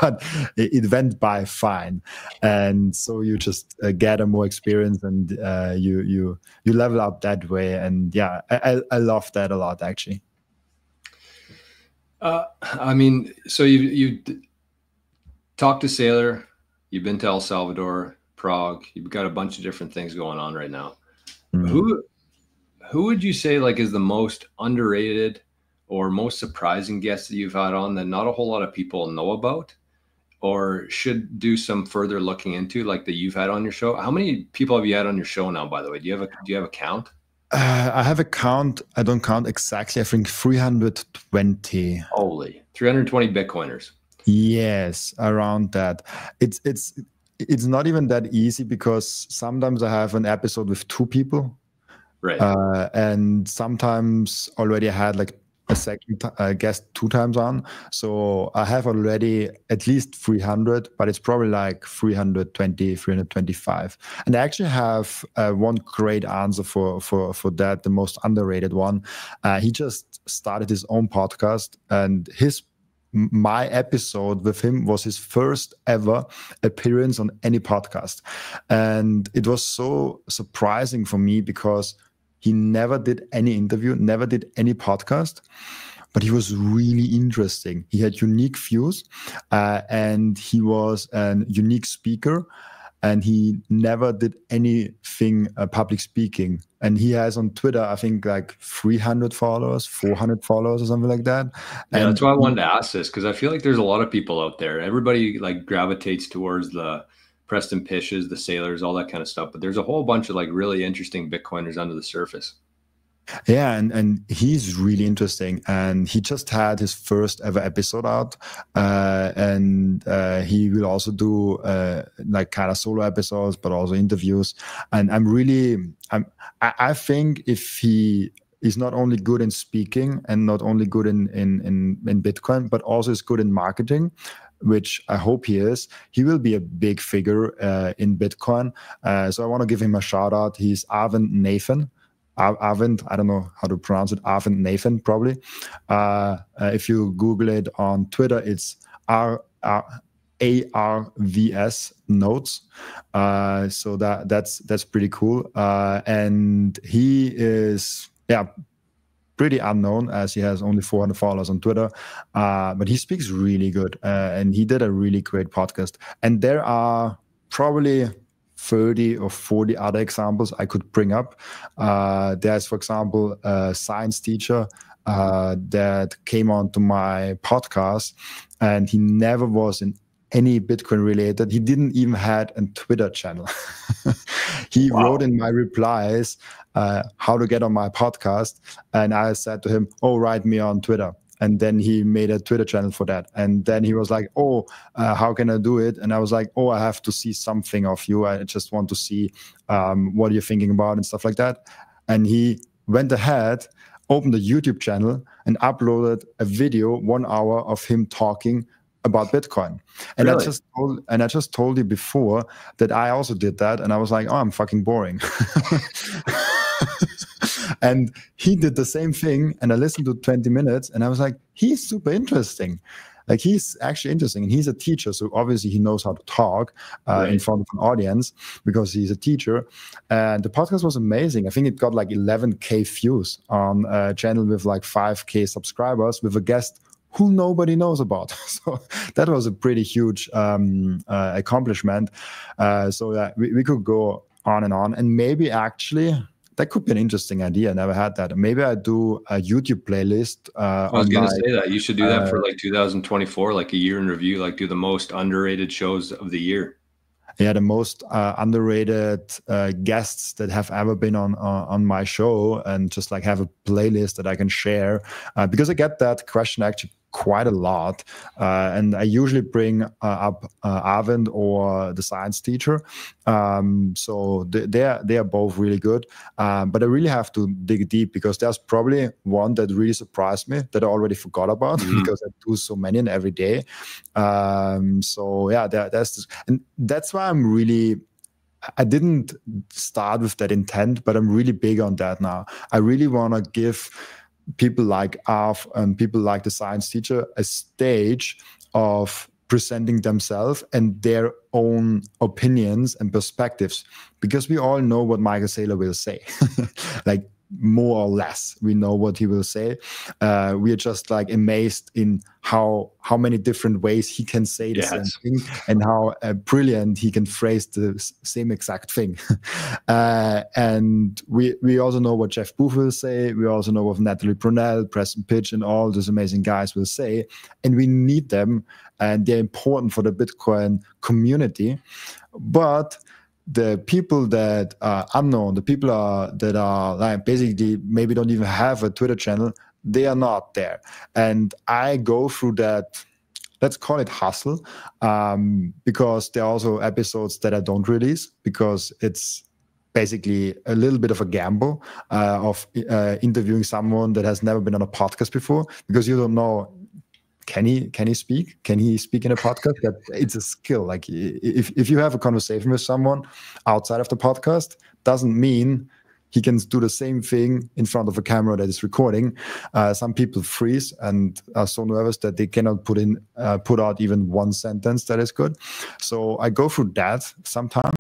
but it went by fine. And so you just gather more experience, and you level up that way. And yeah, I love that a lot actually. I mean, so you talked to Saylor, you've been to El Salvador, Prague, you've got a bunch of different things going on right now. Mm-hmm. Who would you say like is the most underrated or most surprising guest that you've had on that not a whole lot of people know about, or should do some further looking into, like that you've had on your show? How many people have you had on your show now, by the way? Do you have a count? I have a count. I don't count exactly. I think 320. Holy, 320 Bitcoiners. Yes, around that. It's not even that easy, because sometimes I have an episode with 2 people. Right. And sometimes already I had like a second guest 2 times on. So I have already at least 300, but it's probably like 320, 325. And I actually have one great answer for that, the most underrated one. He just started his own podcast, and my episode with him was his first ever appearance on any podcast. And it was so surprising for me, because he never did any interview, never did any podcast, but he was really interesting. He had unique views, and he was a unique speaker, and he never did anything public speaking. And he has on Twitter, I think, like 300 followers, 400 followers or something like that. Yeah, and that's why I wanted to ask this, because I feel like there's a lot of people out there. Everybody like gravitates towards the Preston Pishes, the Saylors, all that kind of stuff. But there's a whole bunch of like really interesting Bitcoiners under the surface. Yeah, and he's really interesting, and he just had his first ever episode out, and he will also do like kind of solo episodes, but also interviews. And I think if he is not only good in speaking and not only good in Bitcoin, but also is good in marketing, which I hope he is, he will be a big figure in Bitcoin. So I want to give him a shout out. He's Arvind Nathan. Arvind, I don't know how to pronounce it. Arvind Nathan, probably. If you Google it on Twitter, it's ARVS Notes. So that's pretty cool. And he is, pretty unknown, as he has only 400 followers on Twitter. But he speaks really good, and he did a really great podcast. And there are probably 30 or 40 other examples I could bring up. There's, for example, a science teacher that came onto my podcast, and he never was in any Bitcoin related. He didn't even had a Twitter channel. He wrote in my replies how to get on my podcast, and I said to him, "Oh, write me on Twitter." And then he made a Twitter channel for that. And then he was like, "Oh, how can I do it?" And I was like, "Oh, I have to see something of you. I just want to see what you're thinking about and stuff like that." And he went ahead, opened a YouTube channel, and uploaded a video, 1 hour of him talking about Bitcoin. And Really? I just told you before that I also did that, and I was like, "Oh, I'm fucking boring." And he did the same thing, and I listened to 20 minutes, and I was like, he's super interesting. Like, he's actually interesting, and he's a teacher, so obviously he knows how to talk in front of an audience because he's a teacher. And the podcast was amazing. I think it got like 11K views on a channel with like 5K subscribers with a guest who nobody knows about. So that was a pretty huge accomplishment. So that we could go on, and maybe actually that could be an interesting idea. I never had that. Maybe I do a YouTube playlist. I was going to say that you should do that for like 2024, like a year in review, like do the most underrated shows of the year. Yeah, the most underrated guests that have ever been on my show, and just like have a playlist that I can share, because I get that question actually quite a lot, and I usually bring up Arvind or the science teacher. So they are both really good, but I really have to dig deep, because there's probably one that really surprised me that I already forgot about because I do so many every day. So yeah, and that's why I didn't start with that intent, but I'm really big on that now. I really want to give people like Arv and people like the science teacher a stage of presenting themselves and their own opinions and perspectives, because we all know what Michael Saylor will say. Like, more or less, we know what he will say. We are just like amazed in how many different ways he can say the same thing, and how brilliant he can phrase the same exact thing. And we also know what Jeff Booth will say. We also know what Natalie Brunell, Preston Pitch, and all those amazing guys will say. And we need them, and they're important for the Bitcoin community. But the people that are unknown, the people that are like basically maybe don't even have a Twitter channel, they are not there. And I go through that, let's call it hustle, because there are also episodes that I don't release, because it's basically a little bit of a gamble of interviewing someone that has never been on a podcast before, because you don't know, can he speak? Can he speak in a podcast? It's a skill. Like, if you have a conversation with someone outside of the podcast, doesn't mean he can do the same thing in front of a camera that is recording. Some people freeze and are so nervous that they cannot put out even one sentence that is good. So I go through that sometimes,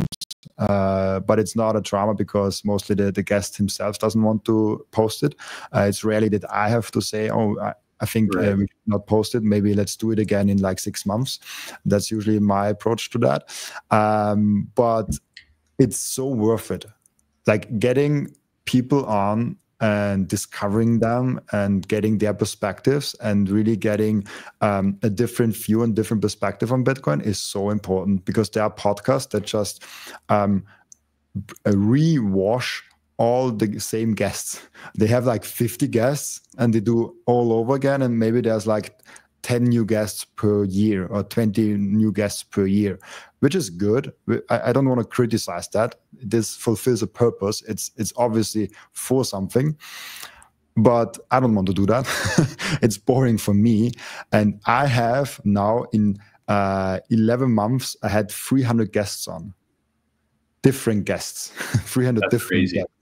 but it's not a drama, because mostly the guest himself doesn't want to post it. It's rarely that I have to say, "Oh, I think we should not post it. Maybe let's do it again in like 6 months." That's usually my approach to that. But it's so worth it. Like, getting people on and discovering them and getting their perspectives and really getting a different view and different perspective on Bitcoin is so important, because there are podcasts that just rewash all the same guests. They have like 50 guests and they do all over again, and maybe there's like 10 new guests per year or 20 new guests per year, which is good. I don't want to criticize that. This fulfills a purpose. It's obviously for something, but I don't want to do that. It's boring for me. And I have now in 11 months, I had 300 guests on. Different guests, 300 That's different crazy. guests.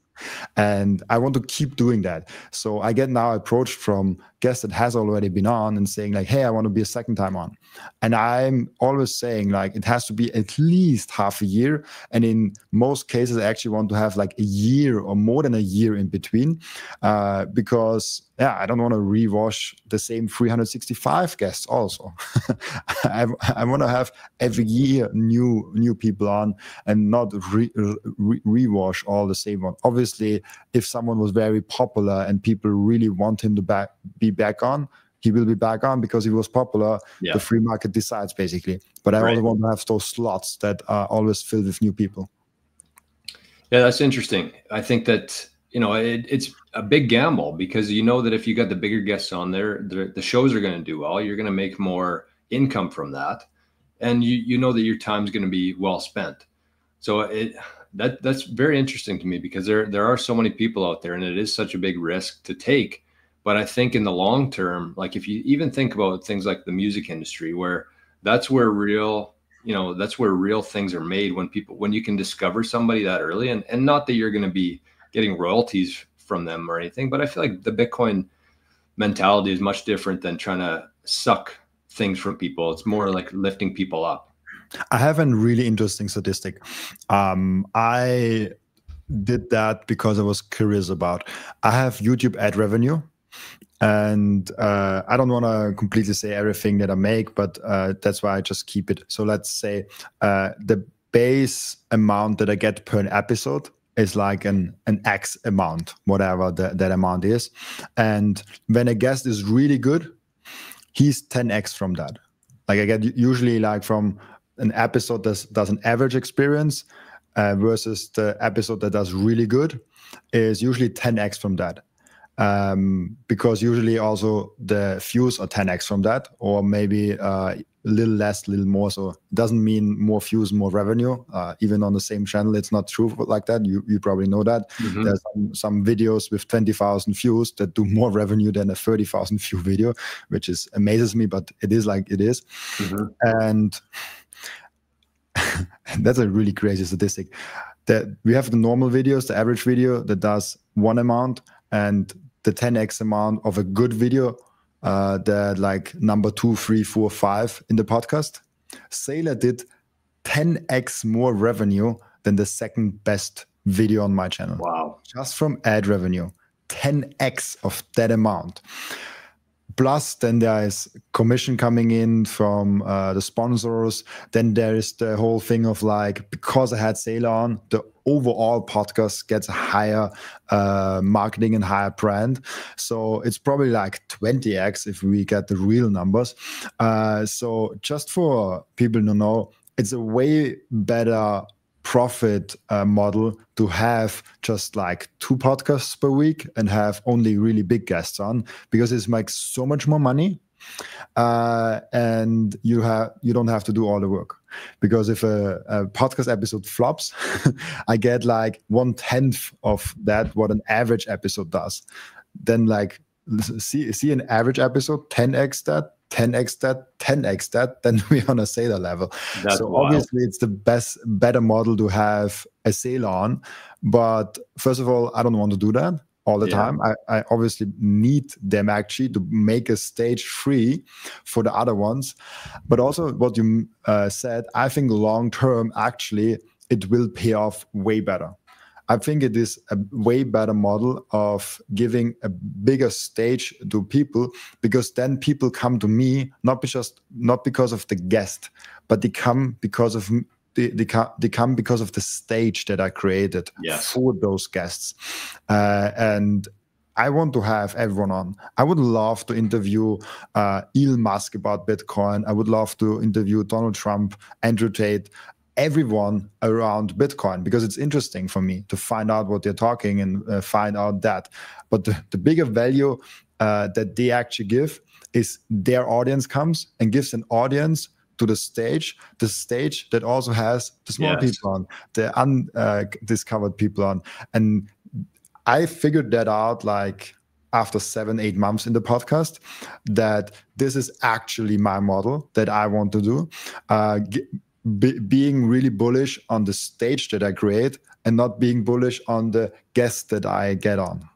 And I want to keep doing that. So I get now approached from guests that has already been on and saying like, "Hey, I want to be a second time on." And I'm always saying like, it has to be at least half a year. And in most cases, I actually want to have like a year or more than a year in between, because I don't want to rewash the same 365 guests also. I want to have every year new people on, and not rewash all the same one. Obviously, if someone was very popular and people really want him to be back on, he will be back on because he was popular. Yeah. The free market decides basically. But I also want to have those slots that are always filled with new people. Yeah, that's interesting. I think that, you know, it's a big gamble because you know that if you got the bigger guests on there, the shows are going to do well. You're going to make more income from that. And you know that your time's going to be well spent. So that's very interesting to me because there are so many people out there and it is such a big risk to take. But I think in the long term, like if you even think about things like the music industry, where that's where real things are made when you can discover somebody that early, and not that you're going to be getting royalties from them or anything, but I feel like the Bitcoin mentality is much different than trying to suck things from people. It's more like lifting people up. I have a really interesting statistic. I did that because I was curious about. I have YouTube ad revenue, and I don't want to completely say everything that I make, but that's why I just keep it. So let's say the base amount that I get per episode is like an X amount, whatever that amount is. And when a guest is really good, he's 10X from that. Like I get usually like from an episode that does an average experience versus the episode that does really good is usually 10X from that. Because usually also the views are 10X from that, or maybe a little less, little more. So it doesn't mean more views, more revenue. Even on the same channel, it's not true like that. You probably know that. Mm-hmm. There's some videos with 20,000 views that do more revenue than a 30,000 view video, which amazes me, but it is like it is. Mm-hmm. And that's a really crazy statistic. That we have the normal videos, the average video that does one amount, and the 10X amount of a good video, that like number 2, 3, 4, 5 in the podcast. Saylor did 10X more revenue than the second best video on my channel. Wow. Just from ad revenue, 10X of that amount. Plus, then there is commission coming in from the sponsors. Then there is the whole thing of like, because I had Saylor on, the overall podcast gets a higher marketing and higher brand. So it's probably like 20X if we get the real numbers. So just for people to know, it's a way better profit model to have just like 2 podcasts per week and have only really big guests on, because it makes so much more money, and you don't have to do all the work. Because if a podcast episode flops, I get like 1/10 of that what an average episode does. Then like see an average episode 10X that, 10X that, 10X that, then we're on a Saylor level. That's so wild. Obviously it's the better model to have a Saylor on. But first of all, I don't want to do that all the time. I obviously need them actually to make a stage free for the other ones. But also what you said, I think long term, actually, it will pay off way better. I think it is a way better model of giving a bigger stage to people, because then people come to me not because of the guest, but they come because of the stage that I created for those guests. And I want to have everyone on. I would love to interview Elon Musk about Bitcoin. I would love to interview Donald Trump, Andrew Tate, everyone around Bitcoin, because it's interesting for me to find out what they're talking and find out that. But the bigger value that they actually give is their audience comes and gives an audience to the stage that also has the small people on, the undiscovered people on. And I figured that out like after 7-8 months in the podcast, that this is actually my model that I want to do. Being really bullish on the stage that I create and not being bullish on the guests that I get on.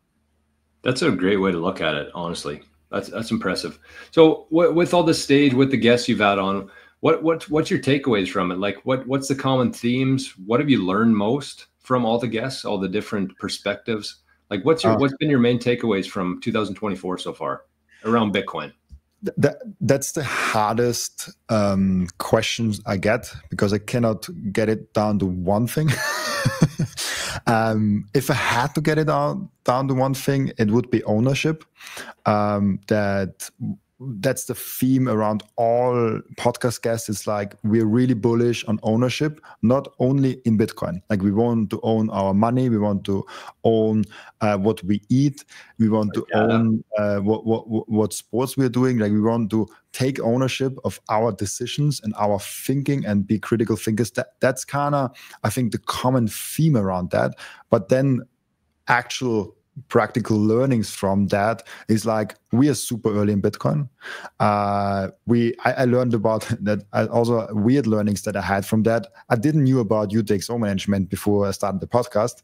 That's a great way to look at it, honestly. That's impressive. So with all the stage, with the guests you've had on, what's your takeaways from it? Like what's the common themes? What have you learned most from all the guests, all the different perspectives? Like what's been your main takeaways from 2024 so far around Bitcoin? That's the hardest questions I get, because I cannot get it down to one thing. If I had to get it down to one thing, it would be ownership. That that's the theme around all podcast guests. It's like we're really bullish on ownership, not only in Bitcoin. Like we want to own our money, we want to own what we eat, we want to own what sports we're doing. Like we want to take ownership of our decisions and our thinking and be critical thinkers. That's kind of, I think, the common theme around that. But then actual practical learnings from that is like we are super early in Bitcoin. I learned about that. Also weird learnings that I had from that. I didn't knew about UTXO management before I started the podcast.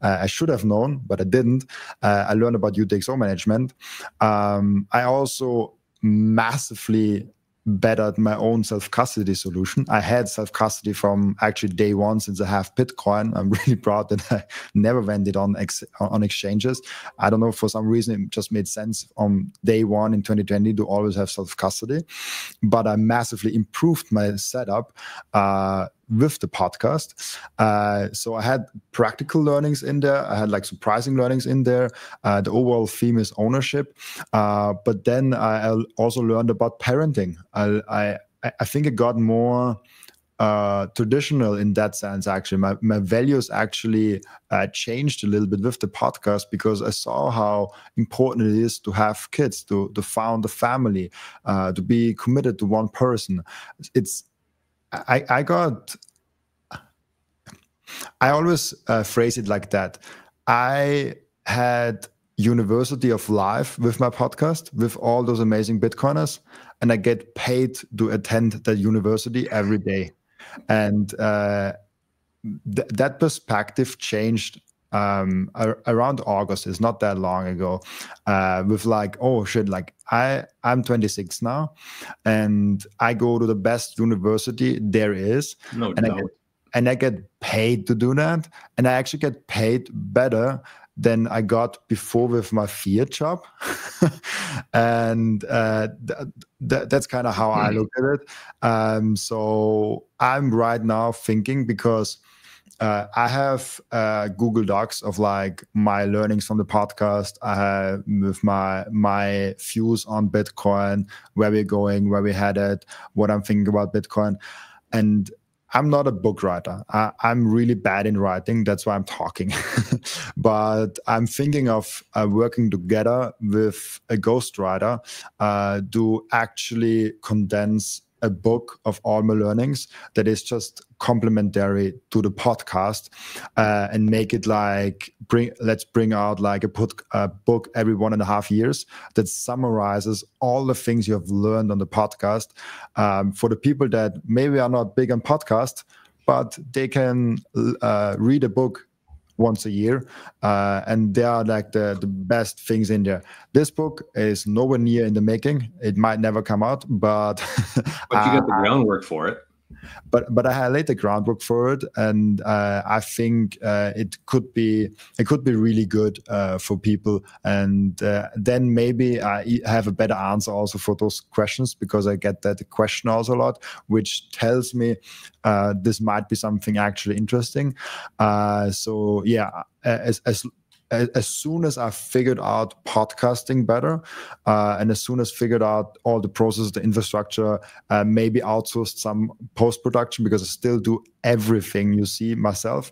I should have known, but I didn't. I learned about UTXO management. I also massively bettered my own self-custody solution. I had self-custody from actually day one since I have Bitcoin. I'm really proud that I never went it on exchanges. I don't know, for some reason it just made sense on day one in 2020 to always have self-custody. But I massively improved my setup with the podcast. So I had practical learnings in there. I had like surprising learnings in there. The overall theme is ownership. But then I also learned about parenting. I think it got more traditional in that sense. Actually, my values actually changed a little bit with the podcast because I saw how important it is to have kids, to found a family, to be committed to one person. I always phrase it like that. I had University of Life with my podcast, with all those amazing Bitcoiners, and I get paid to attend that university every day. And that perspective changed around August. It's not that long ago, with like, oh shit, like I'm 26 now and I go to the best university there is. No doubt. And I get paid to do that. And I actually get paid better than I got before with my fiat job. And that's kind of how I look at it. So I'm right now thinking, because I have Google Docs of like my learnings from the podcast. I have with my views on Bitcoin, where we're going, where we headed, what I'm thinking about Bitcoin. And I'm not a book writer. I'm really bad in writing. That's why I'm talking. But I'm thinking of working together with a ghostwriter to actually condense a book of all my learnings that is just complementary to the podcast, and make it like let's bring out like a book every 1.5 years that summarizes all the things you have learned on the podcast, for the people that maybe are not big on podcast, but they can read a book once a year, and they are like the best things in there. This book is nowhere near in the making. It might never come out, but but you got the groundwork for it. But I laid the groundwork for it, and I think it could be really good for people, and then maybe I have a better answer also for those questions, because I get that question also a lot, which tells me this might be something actually interesting. So yeah, as soon as I figured out podcasting better, and as soon as figured out all the processes, the infrastructure, maybe outsourced some post-production, because I still do everything you see myself.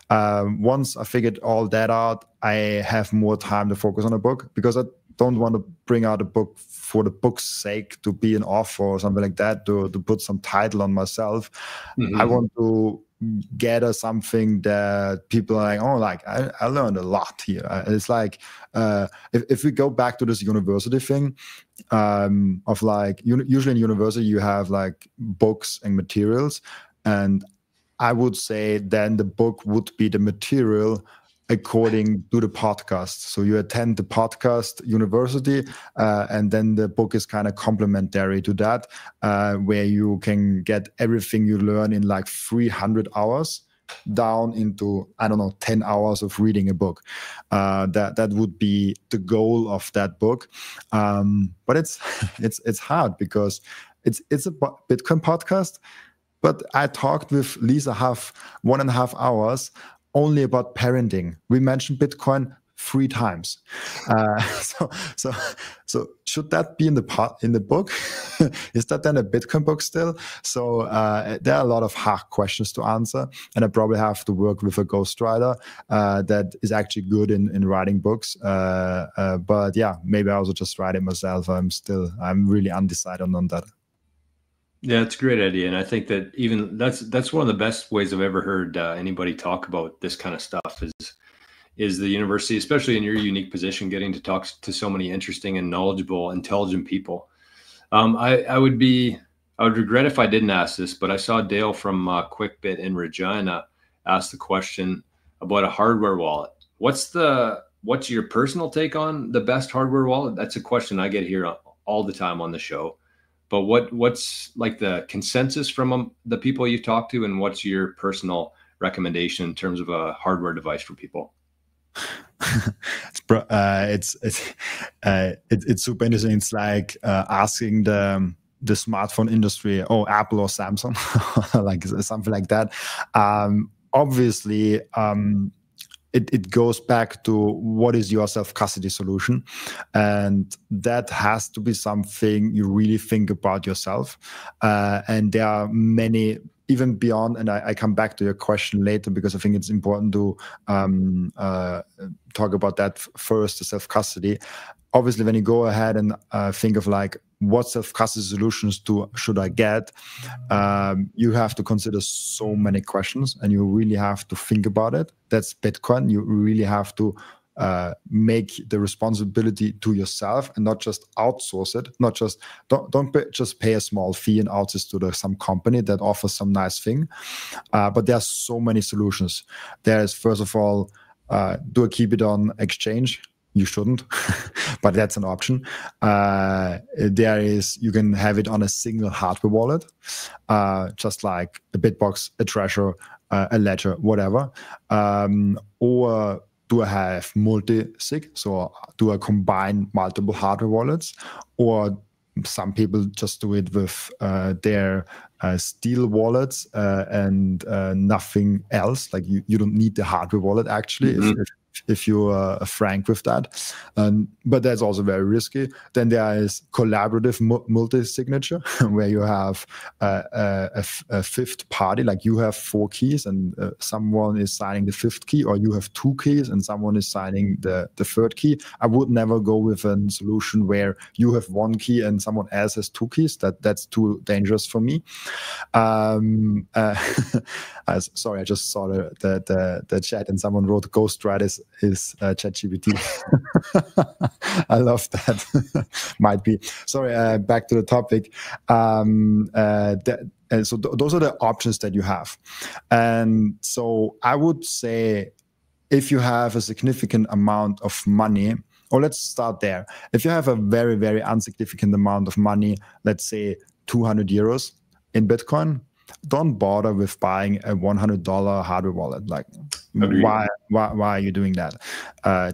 Once I figured all that out, I have more time to focus on a book, because I don't want to bring out a book for the book's sake, to be an author or something like that, to put some title on myself. I want to gather something that people are like, oh, like I learned a lot here. It's like, if we go back to this university thing, of like, usually in university you have like books and materials, and I would say then the book would be the material according to the podcast. So you attend the podcast university, and then the book is kind of complementary to that, where you can get everything you learn in like 300 hours down into, I don't know, 10 hours of reading a book. That would be the goal of that book. But it's hard, because it's a Bitcoin podcast, but I talked with Lisa 1.5 hours only about parenting. We mentioned Bitcoin 3 times. So should that be in the book? Is that then a Bitcoin book still? So there are a lot of hard questions to answer, and I probably have to work with a ghostwriter that is actually good in writing books. But yeah, maybe I also just write it myself. I'm really undecided on that. Yeah, it's a great idea, and I think that even that's one of the best ways I've ever heard anybody talk about this kind of stuff is the university, especially in your unique position, getting to talk to so many interesting and knowledgeable, intelligent people. I would regret if I didn't ask this, but I saw Dale from QuickBit in Regina ask the question about a hardware wallet. What's your personal take on the best hardware wallet? That's a question I get here all the time on the show. But what's like the consensus from the people you talk to, and what's your personal recommendation in terms of a hardware device for people? It's super interesting. It's like asking the smartphone industry, Apple or Samsung, like something like that. Obviously, it goes back to what is your self-custody solution, and that has to be something you really think about yourself. And there are many, even beyond, and I come back to your question later because I think it's important to talk about that first, the self-custody. Obviously, when you go ahead and think of like what self-custody solutions should I get, you have to consider so many questions, and you really have to think about it. That's Bitcoin. You really have to make the responsibility to yourself and not just outsource it. Not just don't just pay a small fee and outsource to some company that offers some nice thing. But there are so many solutions. There's first of all, do I keep it on exchange? You shouldn't, but that's an option. There is, you can have it on a single hardware wallet, just like a Bitbox, a Treasure, a Ledger, whatever. Or do I have multi-sig? So do I combine multiple hardware wallets? Or some people just do it with their steel wallets and nothing else. Like you don't need the hardware wallet actually. Mm-hmm. If you're frank with that, but that's also very risky. Then there is collaborative multi-signature, where you have a fifth party, like you have 4 keys and someone is signing the 5th key, or you have 2 keys and someone is signing the 3rd key. I would never go with a solution where you have 1 key and someone else has 2 keys. That's too dangerous for me. Sorry, I just saw the chat and someone wrote Ghostwriter is ChatGPT. I love that. Might be. Sorry, back to the topic. So those are the options that you have. And so I would say if you have a significant amount of money, or let's start there. If you have a very, very insignificant amount of money, let's say 200 euros in Bitcoin, don't bother with buying a $100 hardware wallet. Like, why are you doing that?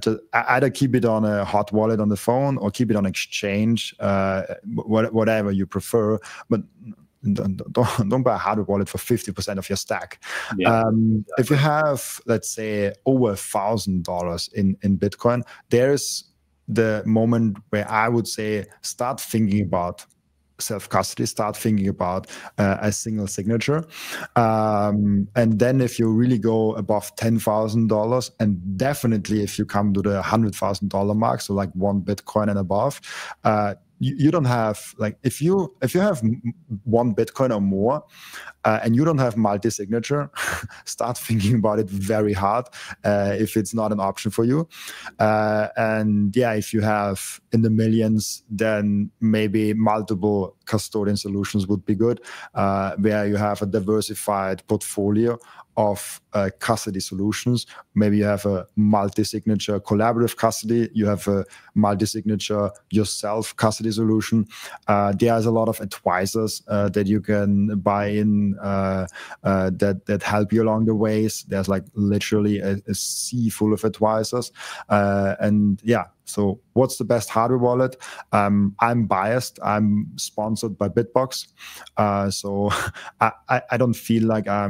Just either keep it on a hot wallet on the phone or keep it on exchange, whatever you prefer. But don't buy a hardware wallet for 50% of your stack. Yeah, exactly. If you have, let's say, over $1,000 in Bitcoin, there's the moment where I would say start thinking about self-custody, start thinking about a single signature. And then if you really go above $10,000, and definitely if you come to the $100,000 mark, so like 1 Bitcoin and above, you don't have, like, if you have 1 Bitcoin or more and you don't have multi-signature, start thinking about it very hard if it's not an option for you. And yeah, if you have in the millions, then maybe multiple custodian solutions would be good, where you have a diversified portfolio of custody solutions. Maybe you have a multi-signature collaborative custody, you have a multi-signature yourself custody solution. There's a lot of advisors that you can buy in that help you along the ways. There's like literally a sea full of advisors. And yeah, so what's the best hardware wallet? I'm biased. I'm sponsored by Bitbox. So I don't feel like I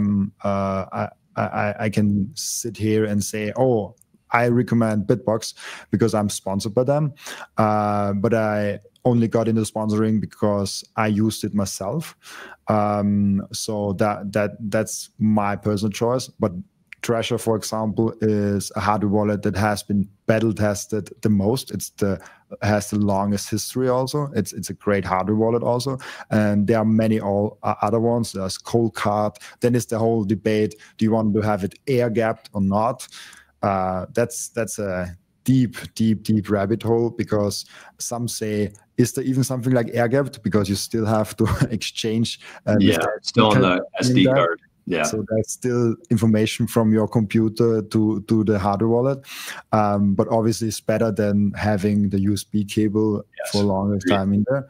can sit here and say, oh, I recommend Bitbox because I'm sponsored by them, but I only got into sponsoring because I used it myself. So that's my personal choice. But Treasure, for example, is a hardware wallet that has been battle tested the most. Has the longest history also. It's a great hardware wallet also. And there are many other ones. There's Coldcard. Then it's the whole debate: do you want to have it air gapped or not? That's a deep rabbit hole, because some say, is there even something like air gapped, because you still have to exchange still on the SD card. Yeah. So that's still information from your computer to the hardware wallet. But obviously it's better than having the USB cable for a longer time in there.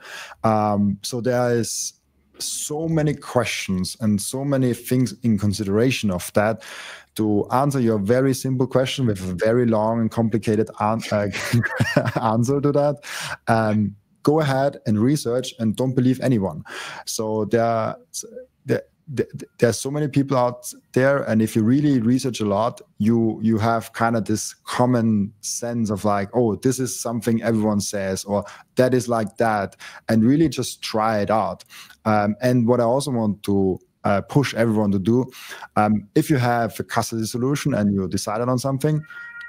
So there is so many questions and so many things in consideration of that. To answer your very simple question with a very long and complicated answer to that, go ahead and research and don't believe anyone. So there's so many people out there, and if you really research a lot, you have kind of this common sense of like, oh, this is something everyone says, or that is like that, and really just try it out. And what I also want to push everyone to do, if you have a custody solution and you decided on something,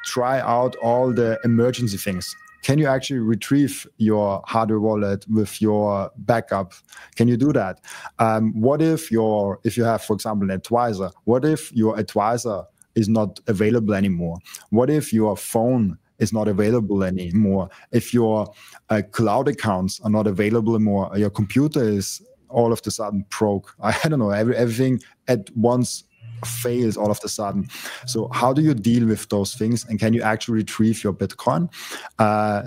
try out all the emergency things. Can you actually retrieve your hardware wallet with your backup? Can you do that? What if you have, for example, an advisor? What if your advisor is not available anymore? What if your phone is not available anymore? If your cloud accounts are not available anymore, your computer is all of a sudden broke. I don't know, everything at once fails all of a sudden. So how do you deal with those things, and can you actually retrieve your Bitcoin?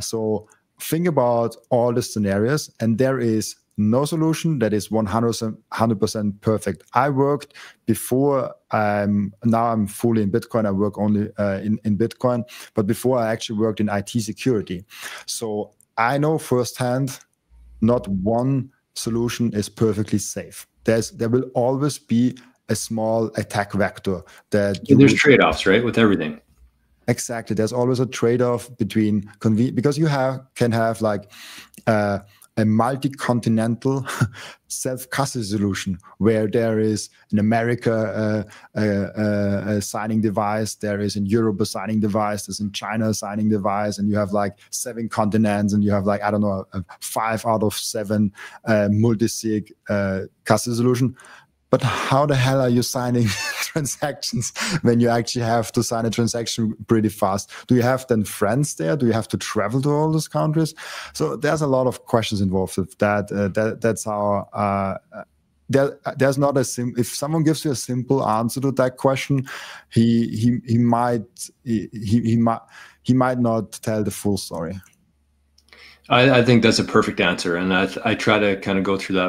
So think about all the scenarios, and there is no solution that is 100% perfect. I worked before, now I'm fully in Bitcoin. I work only in Bitcoin, but before I actually worked in IT security. So I know firsthand, not one solution is perfectly safe. There will always be a small attack vector that there's trade-offs, right, with everything. Exactly. There's always a trade-off between because you can have like a multi-continental self-custody solution where there is in America a signing device, there is in Europe a signing device, there's in China a signing device, and you have like 7 continents, and you have like, I don't know, 5 out of 7 multi-sig custody solution. But how the hell are you signing transactions when you actually have to sign a transaction pretty fast? Do you have then friends there? Do you have to travel to all those countries? So there's a lot of questions involved with that. That's how there's not if someone gives you a simple answer to that question, he might not tell the full story. I think that's a perfect answer, and I try to kind of go through that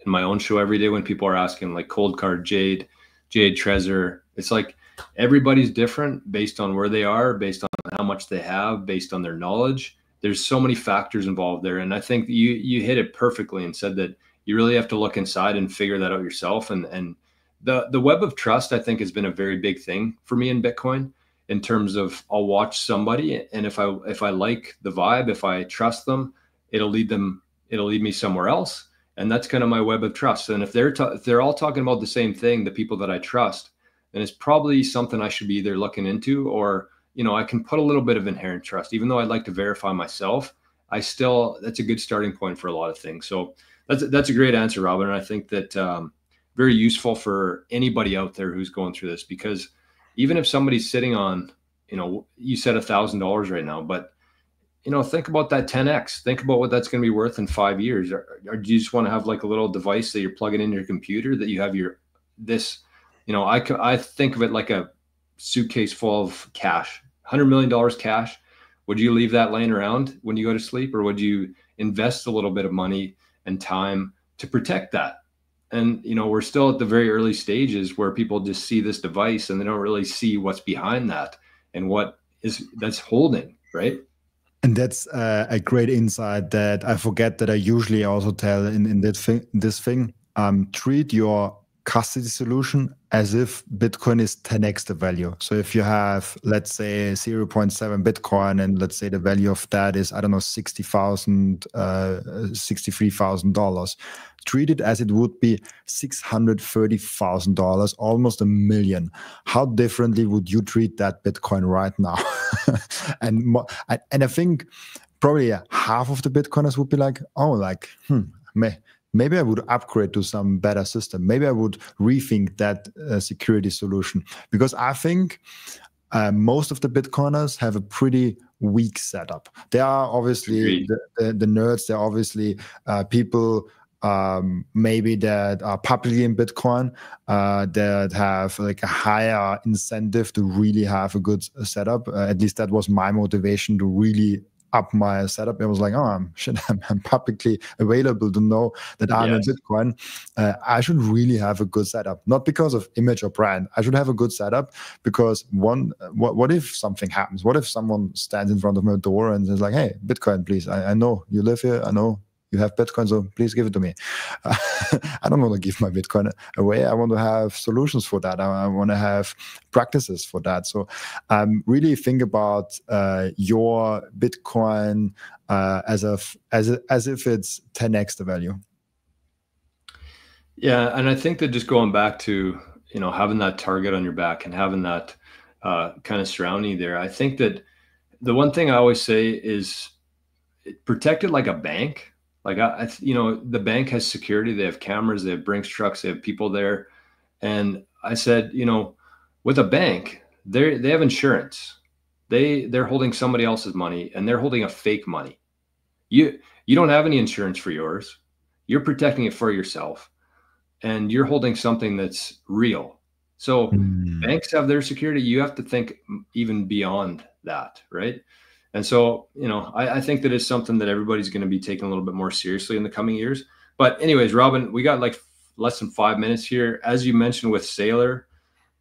in my own show every day when people are asking, like Coldcard, Jade, Trezor. It's like everybody's different based on where they are, based on how much they have, based on their knowledge. There's so many factors involved there, and I think you hit it perfectly and said that you really have to look inside and figure that out yourself. And the web of trust, I think, has been a very big thing for me in Bitcoin, in terms of I'll watch somebody, and if I like the vibe, if I trust them, it'll lead me somewhere else. And that's kind of my web of trust. And if they're all talking about the same thing, the people that I trust, then it's probably something I should be either looking into, or, I can put a little bit of inherent trust, even though I'd like to verify myself. That's a good starting point for a lot of things. So that's a great answer, Robin. And I think that very useful for anybody out there who's going through this, because even if somebody's sitting on, you said $1,000 right now, but think about that 10x. Think about what that's going to be worth in 5 years. Or do you just want to have like a little device that you're plugging into your computer that you have I think of it like a suitcase full of cash, $100 million cash. Would you leave that laying around when you go to sleep, or would you invest a little bit of money and time to protect that? And, we're still at the very early stages where people just see this device and they don't really see what's behind that and that's holding, right? And that's a great insight that I forget that I usually also tell in this thing. Treat your custody solution as if Bitcoin is 10x the value. So if you have, let's say, 0.7 Bitcoin, and let's say the value of that is, I don't know, $63,000, treat it as it would be $630,000, almost $1 million. How differently would you treat that Bitcoin right now? and I think probably half of the Bitcoiners would be like, oh, like, maybe I would upgrade to some better system. Maybe I would rethink that security solution, because I think most of the Bitcoiners have a pretty weak setup. There are obviously the nerds. There are obviously people maybe that are publicly in Bitcoin that have like a higher incentive to really have a good setup. At least that was my motivation to really up my setup. I was like, oh, I'm publicly available to know that I'm in Bitcoin. I should really have a good setup, not because of image or brand. I should have a good setup because what if something happens? What if someone stands in front of my door and is like, hey, Bitcoin, please. I know you live here. I know you have Bitcoin, so please give it to me. I don't want to give my Bitcoin away. I want to have solutions for that. I want to have practices for that. So really think about your Bitcoin as if it's 10x the value. Yeah, and I think that just going back to, you know, having that target on your back and having that kind of surrounding there, I think that the one thing I always say is protect it like a bank. Like, you know, the bank has security. They have cameras. They have Brinks trucks. They have people there. And I said, you know, with a bank, they have insurance. They're holding somebody else's money, and they're holding a fake money. You don't have any insurance for yours. You're protecting it for yourself, and you're holding something that's real. So banks have their security. You have to think even beyond that, right? And so, you know, I think that is something that everybody's going to be taking a little bit more seriously in the coming years. But anyways, Robin, we got like less than 5 minutes here. As you mentioned with Saylor,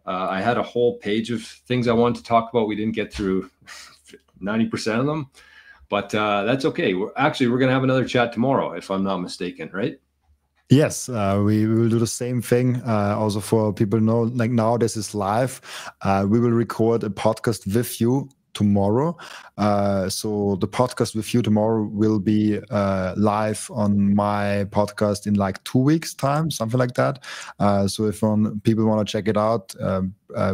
I had a whole page of things I wanted to talk about. We didn't get through 90% of them, but that's okay. We're going to have another chat tomorrow, if I'm not mistaken, right? Yes, we will do the same thing. Also, for people who know, like now this is live. We will record a podcast with you tomorrow. So the podcast with you tomorrow will be live on my podcast in like 2 weeks time, something like that. So if people want to check it out,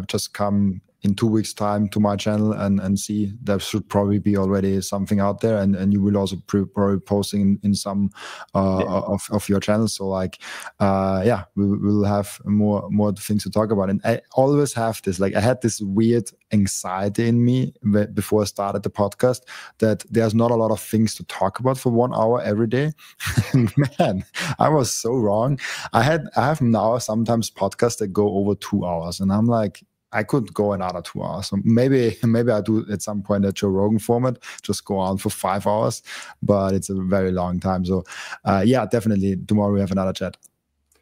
just come in 2 weeks time to my channel and see. There should probably be already something out there, and you will also probably posting in some of your channels. So like we will have more things to talk about. And I always have this, like I had this weird anxiety in me before I started the podcast that there's not a lot of things to talk about for 1 hour every day. Man, I was so wrong. I have now sometimes podcasts that go over 2 hours, and I'm like, I could go another 2 hours. So maybe I do at some point a Joe Rogan format, just go on for 5 hours, but it's a very long time. So definitely tomorrow we have another chat.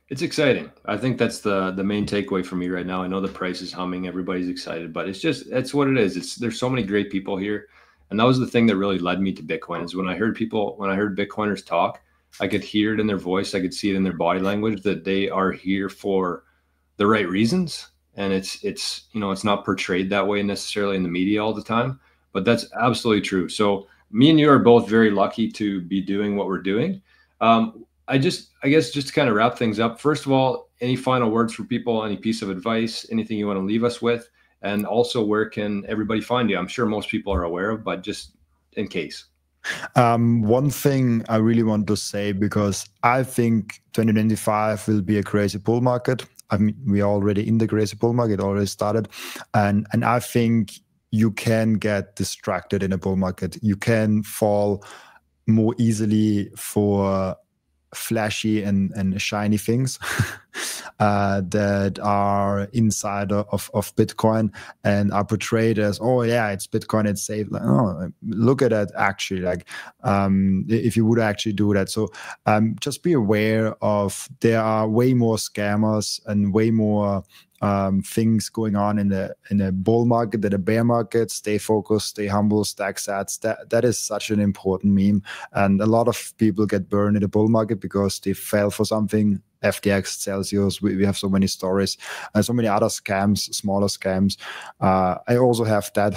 It's exciting. I think that's the main takeaway for me right now. I know the price is humming, everybody's excited, but it's what it is. There's so many great people here. And that was the thing that really led me to Bitcoin, is when I heard Bitcoiners talk, I could hear it in their voice. I could see it in their body language that they are here for the right reasons. And it's you know, it's not portrayed that way necessarily in the media all the time, but that's absolutely true. So me and you are both very lucky to be doing what we're doing. I guess just to kind of wrap things up, first of all, any final words for people, any piece of advice, anything you want to leave us with, and also where can everybody find you? I'm sure most people are aware of, but just in case. One thing I really want to say, because I think 2025 will be a crazy bull market. I mean, we are already in the crazy bull market, already started. And I think you can get distracted in a bull market. You can fall more easily for flashy and shiny things that are inside of Bitcoin and are portrayed as, oh yeah, it's Bitcoin, it's safe. Like, oh, look at that actually, like if you would actually do that. So just be aware of, there are way more scammers and way more things going on in a bull market than a bear market. Stay focused, stay humble, stack sats. That is such an important meme. And a lot of people get burned in the bull market because they fell for something FTX, Celsius. We have so many stories and so many other scams, smaller scams. I also have that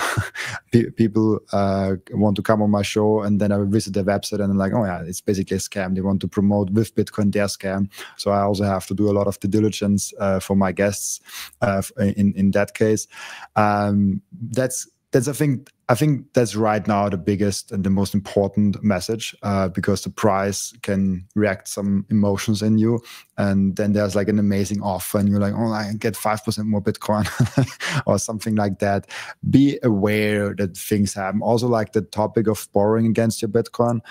people want to come on my show, and then I visit their website and I'm like, oh yeah, it's basically a scam. They want to promote with Bitcoin their scam. So I also have to do a lot of due diligence for my guests in that case. That's I think that's right now the biggest and the most important message, because the price can react some emotions in you, and then there's like an amazing offer and you're like, oh, I can get 5% more Bitcoin or something like that. Be aware that things happen. Also, like the topic of borrowing against your Bitcoin,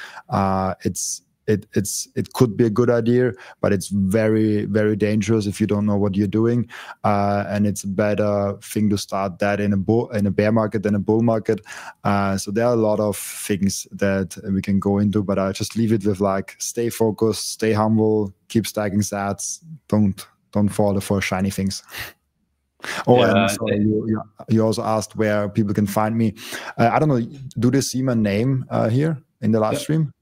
it could be a good idea, but it's very, very dangerous if you don't know what you're doing. And it's a better thing to start that in a bear market than a bull market. So there are a lot of things that we can go into, but I just leave it with like, stay focused, stay humble, keep stacking sats, don't fall for shiny things. Oh, yeah, and sorry, you also asked where people can find me. I don't know, do they see my name here in the live stream?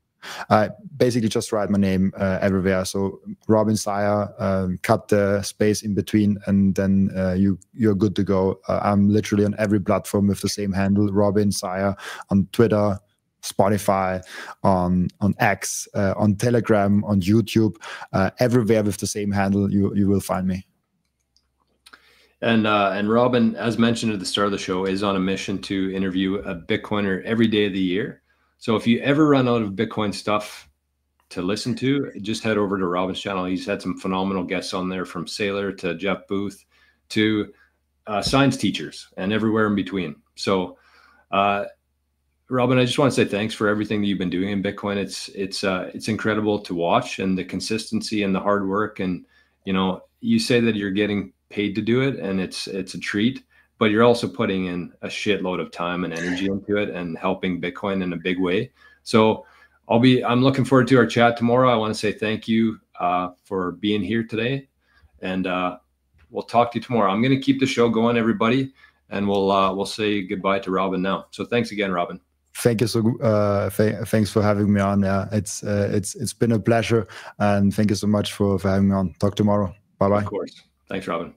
Basically just write my name everywhere. So Robin Sire, cut the space in between, and then you're good to go. I'm literally on every platform with the same handle, Robin Sire, on Twitter, Spotify, on X, on Telegram, on YouTube, everywhere with the same handle. You will find me. And Robin, as mentioned at the start of the show, is on a mission to interview a Bitcoiner every day of the year. So if you ever run out of Bitcoin stuff to listen to, just head over to Robin's channel. He's had some phenomenal guests on there, from Saylor to Jeff Booth to science teachers and everywhere in between. So Robin, I just want to say thanks for everything that you've been doing in Bitcoin. It's incredible to watch, and the consistency and the hard work. And, you know, you say that you're getting paid to do it, and it's a treat, but you're also putting in a shitload of time and energy into it and helping Bitcoin in a big way. So I'm looking forward to our chat tomorrow. I want to say thank you for being here today, and we'll talk to you tomorrow. I'm going to keep the show going, everybody, and we'll say goodbye to Robin now. So thanks again, Robin. Thank you. Thanks for having me on. Yeah, it's been a pleasure, and thank you so much for having me on. Talk tomorrow. Bye bye. Of course. Thanks, Robin.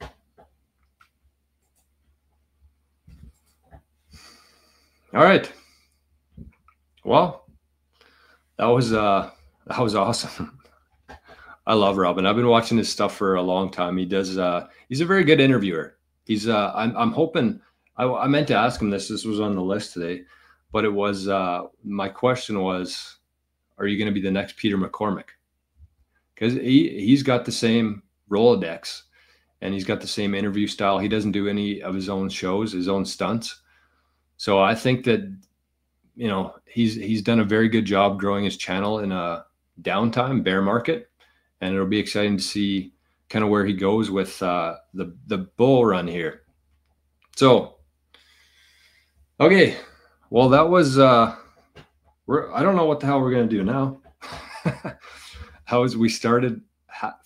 All right. Well, that was awesome. I love Robin. I've been watching his stuff for a long time. He's a very good interviewer. I'm hoping, I meant to ask him this was on the list today, but it was, my question was, are you going to be the next Peter McCormack? Because he's got the same Rolodex, and he's got the same interview style. He doesn't do any of his own shows, his own stunts. So I think that, you know, he's done a very good job growing his channel in a downtime bear market, and it'll be exciting to see kind of where he goes with the bull run here. So, okay, well, that was I don't know what the hell we're gonna do now. We started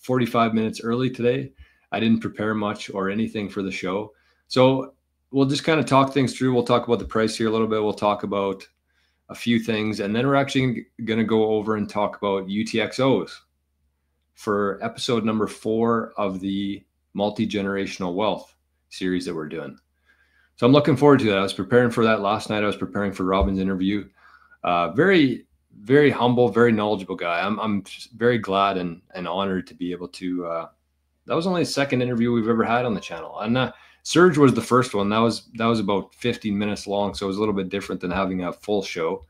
45 minutes early today. I didn't prepare much or anything for the show, so we'll just kind of talk things through. We'll talk about the price here a little bit. We'll talk about a few things, and then we're actually going to go over and talk about UTXOs for episode number 4 of the multi-generational wealth series that we're doing. So I'm looking forward to that. I was preparing for that last night. I was preparing for Robin's interview. Very, very humble, very knowledgeable guy. I'm very glad and honored to be able to. That was only the second interview we've ever had on the channel, and Serge was the first one. That was about 15 minutes long, so it was a little bit different than having a full show.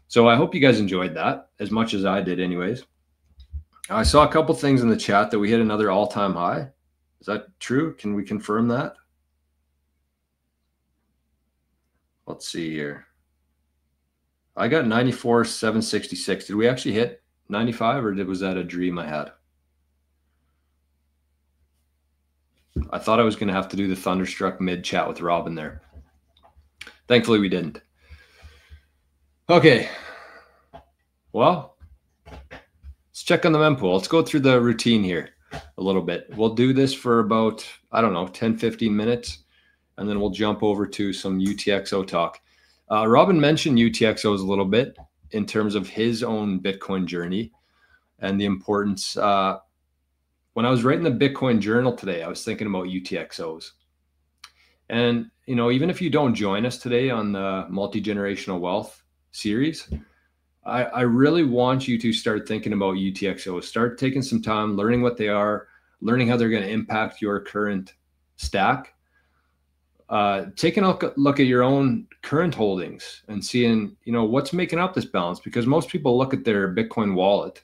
So I hope you guys enjoyed that as much as I did anyways. I saw a couple things in the chat that we hit another all-time high. Is that true? Can we confirm that? Let's see here. I got 94,766. Did we actually hit 95, or was that a dream I had? I thought I was going to have to do the Thunderstruck mid chat with Robin there. Thankfully, we didn't. Okay. Well, let's check on the mempool. Let's go through the routine here a little bit. We'll do this for about, I don't know, 10, 15 minutes, and then we'll jump over to some UTXO talk. Robin mentioned UTXOs a little bit in terms of his own Bitcoin journey and the importance. Well, when I was writing the Bitcoin journal today, I was thinking about UTXOs. And, you know, even if you don't join us today on the multi-generational wealth series, I really want you to start thinking about UTXOs. Start taking some time, learning what they are, learning how they're going to impact your current stack. Taking a look at your own current holdings and seeing, you know, what's making up this balance, because most people look at their Bitcoin wallet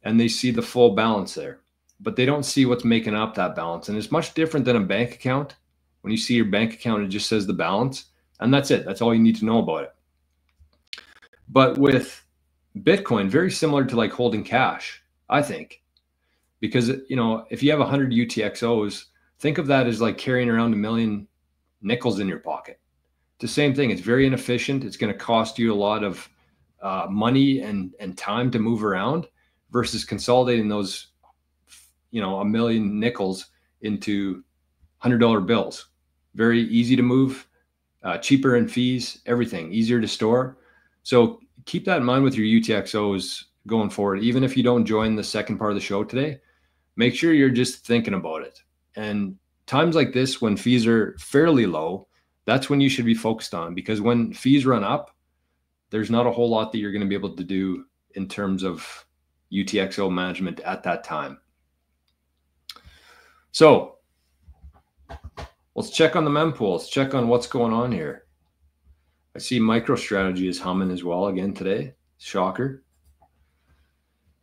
and they see the full balance there, but they don't see what's making up that balance. And it's much different than a bank account. When you see your bank account, it just says the balance, and that's it. That's all you need to know about it. But with Bitcoin, very similar to like holding cash, I think, because, you know, if you have 100 UTXOs, think of that as like carrying around 1 million nickels in your pocket. It's the same thing. It's very inefficient. It's going to cost you a lot of money and time to move around versus consolidating those, you know, 1 million nickels into $100 bills. Very easy to move, cheaper in fees, everything easier to store. So keep that in mind with your UTXOs going forward. Even if you don't join the second part of the show today, make sure you're just thinking about it. And times like this, when fees are fairly low, that's when you should be focused on, because when fees run up, there's not a whole lot that you're going to be able to do in terms of UTXO management at that time. So let's check on the mempool. Let's check on what's going on here. I see MicroStrategy is humming as well again today. Shocker.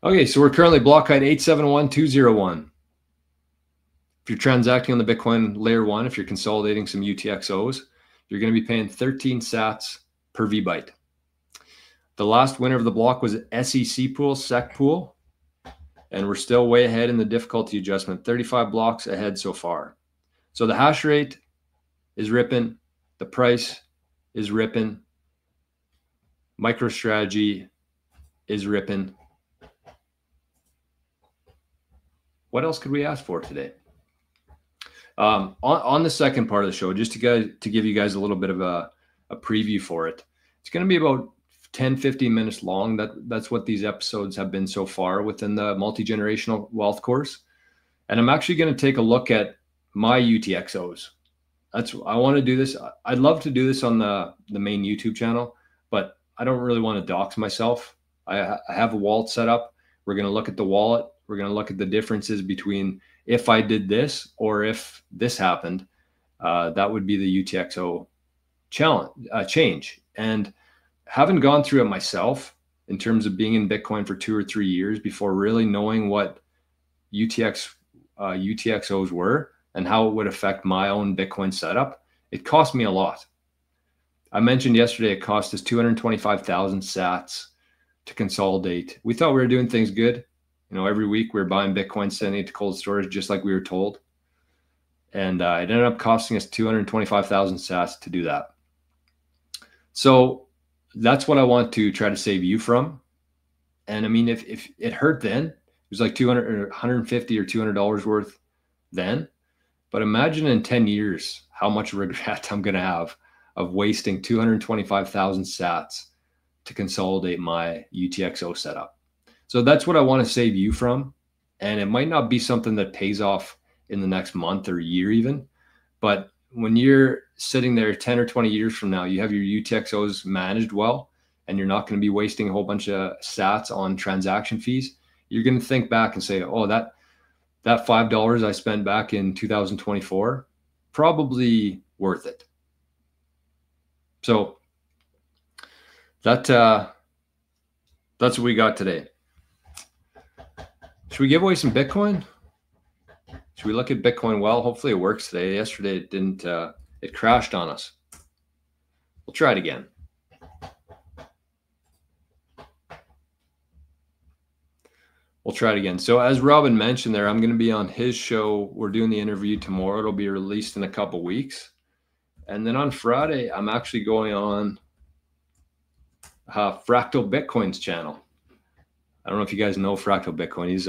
Okay, so we're currently block height 871201. If you're transacting on the Bitcoin layer 1, if you're consolidating some UTXOs, you're going to be paying 13 sats per VByte. The last winner of the block was SEC pool, SEC pool, and we're still way ahead in the difficulty adjustment, 35 blocks ahead so far. So the hash rate is ripping, the price is ripping, MicroStrategy is ripping. What else could we ask for today? On the second part of the show, just to give you guys a little bit of a preview for it, it's going to be about 10-15 minutes long. That's what these episodes have been so far within the multi-generational wealth course. And I'm actually going to take a look at my UTXOs. I want to do this. I'd love to do this on the main YouTube channel, but I don't really want to dox myself. I have a wallet set up. We're going to look at the wallet. We're going to look at the differences between if I did this or if this happened. That would be the UTXO change. And having gone through it myself in terms of being in Bitcoin for 2 or 3 years before really knowing what UTXOs were and how it would affect my own Bitcoin setup, it cost me a lot. I mentioned yesterday it cost us 225,000 sats to consolidate. We thought we were doing things good. You know, every week we were buying Bitcoin, sending it to cold storage, just like we were told. And it ended up costing us 225,000 sats to do that. So that's what I want to try to save you from. And I mean, if it hurt then, it was like 200 or 150 or $200 worth then. But imagine in 10 years how much regret I'm going to have of wasting 225,000 sats to consolidate my UTXO setup. So that's what I want to save you from. And it might not be something that pays off in the next month or year even. But when you're sitting there 10 or 20 years from now, you have your UTXOs managed well, and you're not going to be wasting a whole bunch of sats on transaction fees. You're going to think back and say, oh, that $5 I spent back in 2024, probably worth it. So that's what we got today. Should we give away some Bitcoin? Should we look at Bitcoin well? Hopefully it works today. Yesterday it didn't, it crashed on us. We'll try it again. We'll try it again. So as Robin mentioned there, I'm going to be on his show. We're doing the interview tomorrow. It'll be released in a couple weeks. And then on Friday, I'm actually going on Fractal Bitcoin's channel. I don't know if you guys know Fractal Bitcoin. He's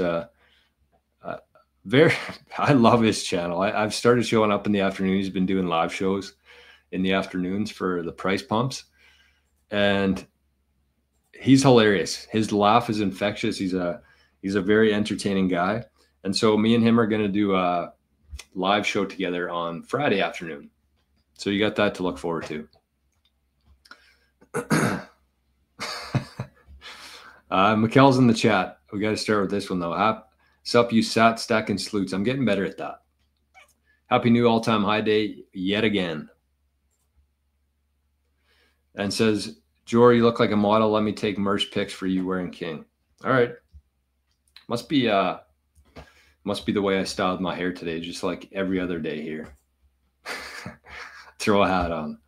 I love his channel. I've started showing up in the afternoon. He's been doing live shows in the afternoons for the price pumps. And he's hilarious. His laugh is infectious. He's a very entertaining guy. And so me and him are going to do a live show together on Friday afternoon. So you got that to look forward to. Mikkel's in the chat. We got to start with this one though. Sup, you SUBSTACK and salutes. I'm getting better at that. Happy new all-time high day yet again. And says, Jor, you look like a model. Let me take merch pics for you wearing King. All right. Must be the way I styled my hair today, just like every other day here. Throw a hat on.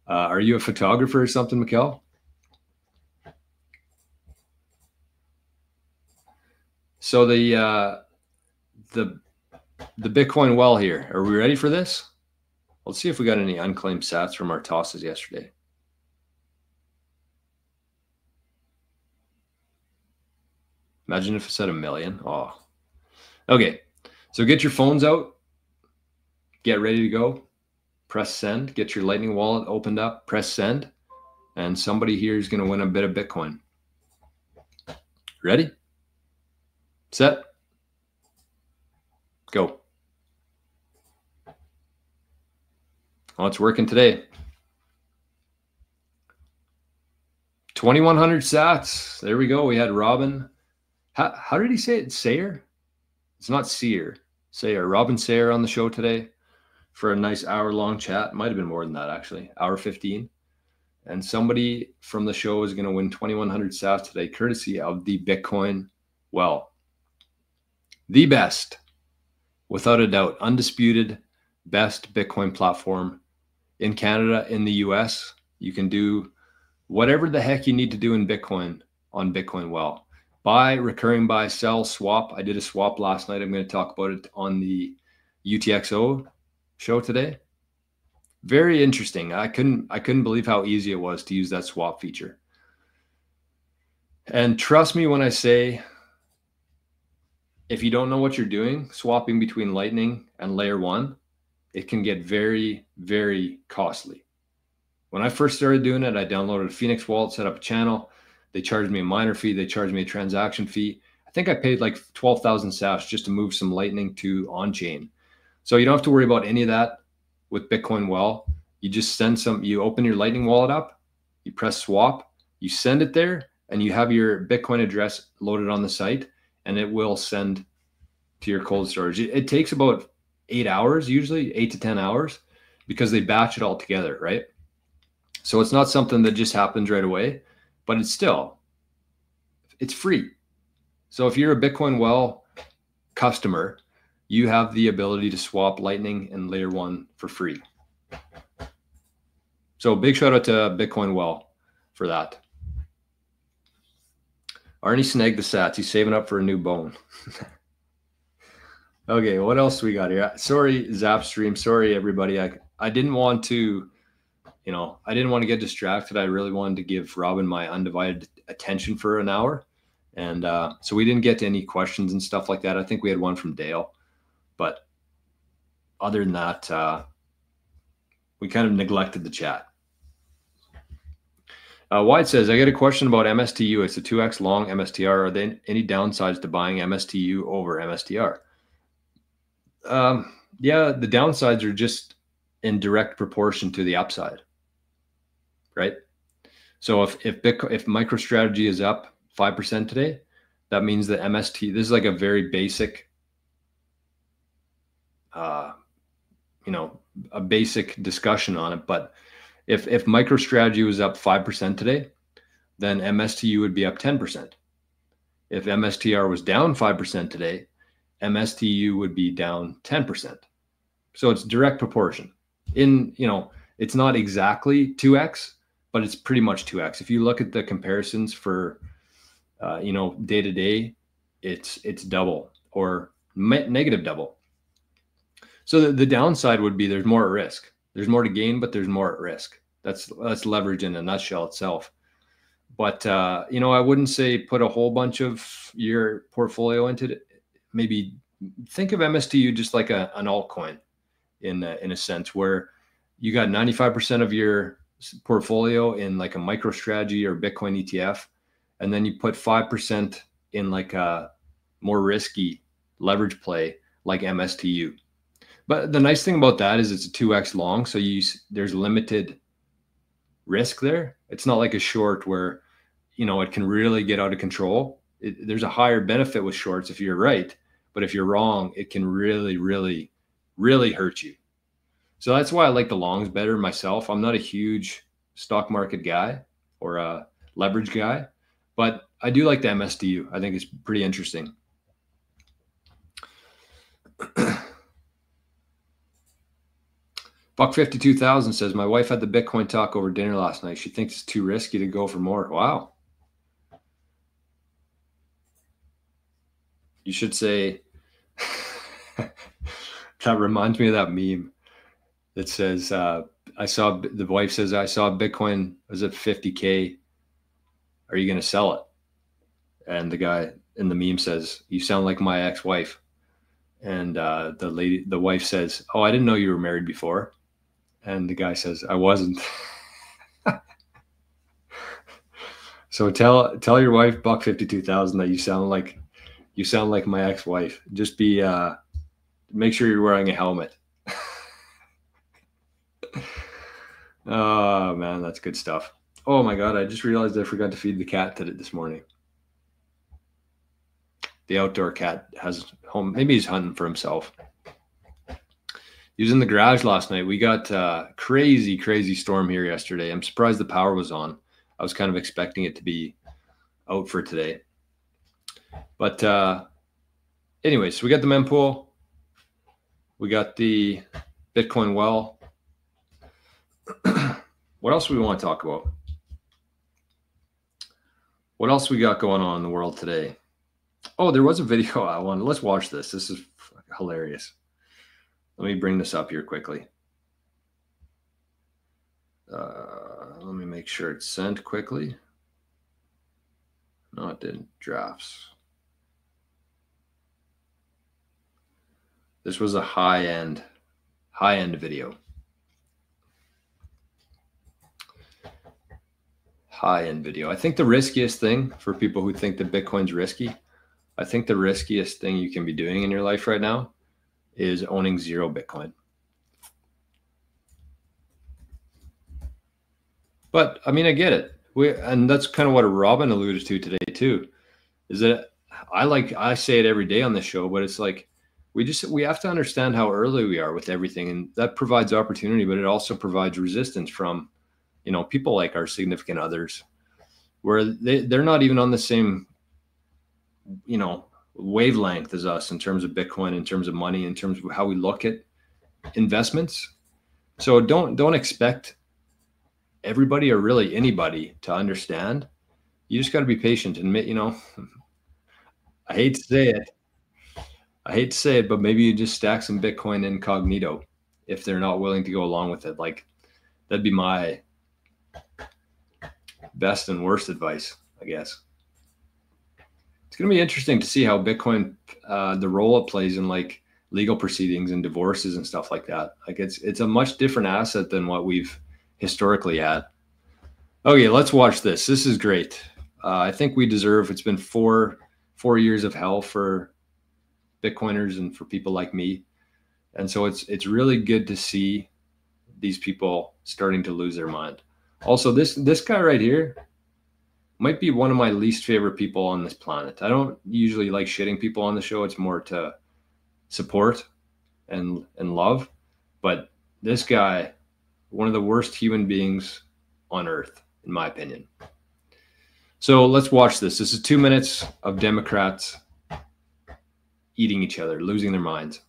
Are you a photographer or something, Mikkel? So the Bitcoin well here. Are we ready for this? Let's see if we got any unclaimed sats from our tosses yesterday. Imagine if it said 1 million. Oh, okay. So get your phones out. Get ready to go. Press send. Get your Lightning wallet opened up. Press send. And somebody here is going to win a bit of Bitcoin. Ready? Set. Go. Oh, it's working today. 2,100 sats. There we go. We had Robin. How did he say it? Sayer? It's not Seer. Sayer. Robin Sayer on the show today for a nice hour-long chat. Might have been more than that, actually. Hour 15. And somebody from the show is going to win 2,100 sats today, courtesy of the Bitcoin well. The best, without a doubt, undisputed best Bitcoin platform in Canada, in the US. You can do whatever the heck you need to do in Bitcoin on Bitcoin well. Buy, recurring buy, sell, swap. I did a swap last night. I'm going to talk about it on the UTXO show today. Very interesting. I couldn't believe how easy it was to use that swap feature. And trust me when I say, if you don't know what you're doing, swapping between Lightning and Layer 1, it can get very, very costly. When I first started doing it, I downloaded a Phoenix wallet, set up a channel. They charged me a miner fee. They charged me a transaction fee. I think I paid like 12,000 sats just to move some Lightning to on-chain. So you don't have to worry about any of that with Bitcoin well. You just send some, you open your Lightning wallet up, you press swap, you send it there, and you have your Bitcoin address loaded on the site, and it will send to your cold storage. It takes about 8 hours, usually 8 to 10 hours, because they batch it all together, right? So it's not something that just happens right away, but it's free. So if you're a Bitcoin well customer, you have the ability to swap Lightning and Layer 1 for free. So big shout out to Bitcoin well for that. Arnie snagged the sats. He's saving up for a new bone. Okay, what else we got here? Sorry, Zap stream. Sorry, everybody. I didn't want to, I didn't want to get distracted. I really wanted to give Robin my undivided attention for an hour. And so we didn't get to any questions and stuff like that. I think we had one from Dale. But other than that, we kind of neglected the chat. Wyatt says, I get a question about MSTU. It's a 2x long MSTR. Are there any downsides to buying MSTU over MSTR? Yeah, the downsides are just in direct proportion to the upside, right? So if MicroStrategy is up 5% today, that means that MST, this is like a very basic, a basic discussion on it. But if MicroStrategy was up 5% today, then MSTU would be up 10%. If MSTR was down 5% today, MSTU would be down 10%. So it's direct proportion. It's not exactly 2x, but it's pretty much 2x. If you look at the comparisons for, day to day, it's double or negative double. So the downside would be there's more at risk. There's more to gain, but there's more at risk. That's leverage in a nutshell itself. But, I wouldn't say put a whole bunch of your portfolio into it. Maybe think of MSTU just like an altcoin in a sense, where you got 95% of your portfolio in like a MicroStrategy or Bitcoin ETF, and then you put 5% in like a more risky leverage play like MSTU. But the nice thing about that is it's a 2x long, so there's limited risk there. It's not like a short where, you know, it can really get out of control. There's a higher benefit with shorts if you're right, but if you're wrong, it can really, really, really hurt you. So that's why I like the longs better myself. I'm not a huge stock market guy or a leverage guy, but I do like the MSTU. I think it's pretty interesting. Buck 52,000 says, my wife had the Bitcoin talk over dinner last night. She thinks it's too risky to go for more. Wow. You should say, that reminds me of that meme that says, the wife says, I saw Bitcoin was at 50K. Are you going to sell it? And the guy in the meme says, you sound like my ex-wife. And the wife says, oh, I didn't know you were married before. And the guy says, I wasn't. So tell your wife, Buck 52,000, that you sound like my ex-wife. Just make sure you're wearing a helmet. Oh man, that's good stuff. Oh my God, I just realized I forgot to feed the cat this morning. The outdoor cat has home. Maybe he's hunting for himself. He was in the garage last night. We got a crazy storm here yesterday. I'm surprised the power was on. I was kind of expecting it to be out for today. But anyways, so we got the mempool. We got the Bitcoin well. What else do we want to talk about? What else we got going on in the world today? Oh, there was a video I wanted. Let's watch this. This is hilarious. Let me bring this up here quickly. Let me make sure it's sent quickly. No, it didn't. Drafts. This was a high-end video. High-end video. I think the riskiest thing for people who think that Bitcoin's risky, I think the riskiest thing you can be doing in your life right now is owning 0 Bitcoin. But I mean, I get it. And that's kind of what Robin alluded to today too, is that I say it every day on this show, but it's like, we have to understand how early we are with everything. And that provides opportunity, but it also provides resistance from, you know, people like our significant others, where they're not even on the same, you know, wavelength as us in terms of Bitcoin, in terms of money, in terms of how we look at investments. So don't expect everybody or really anybody to understand. You just got to be patient and, you know, I hate to say it, but maybe you just stack some Bitcoin incognito if they're not willing to go along with it. Like, that'd be my best and worst advice, I guess. It's going to be interesting to see how Bitcoin, the role it plays in like legal proceedings and divorces and stuff like that. Like it's a much different asset than what we've historically had. Okay, let's watch this. This is great. I think we deserve, it's been four years of hell for Bitcoiners and for people like me. And so it's really good to see these people starting to lose their mind. Also, this guy right here might be one of my least favorite people on this planet. I don't usually like shitting people on the show. It's more to support and love. But this guy, one of the worst human beings on earth, in my opinion. So let's watch this. This is 2 minutes of Democrats eating each other, losing their minds.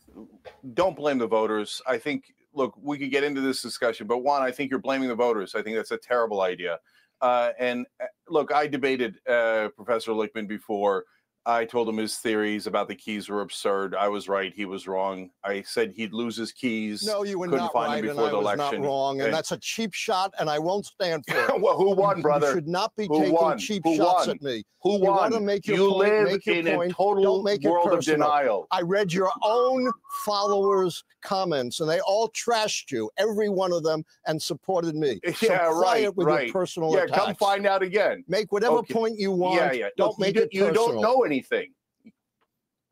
Don't blame the voters. I think, look, we could get into this discussion, but one, I think you're blaming the voters. I think that's a terrible idea. And look, I debated Professor Lichtman before. I told him his theories about the keys were absurd. I was right. He was wrong. I said he'd lose his keys. No, you were Couldn't not find right, him before and I the was election. not wrong. And that's a cheap shot, and I won't stand for it. Well, who won, brother? You should not be Who taking won? cheap Who shots won? at me. Who You won? want to make your You point, live make your in point. a total Don't make it world of personal. denial. I read your own followers' comments, and they all trashed you, every one of them, and supported me. Yeah, so quiet with your personal attacks. Come find out again. Make whatever point you want. Yeah. Don't make it personal. You don't know anything.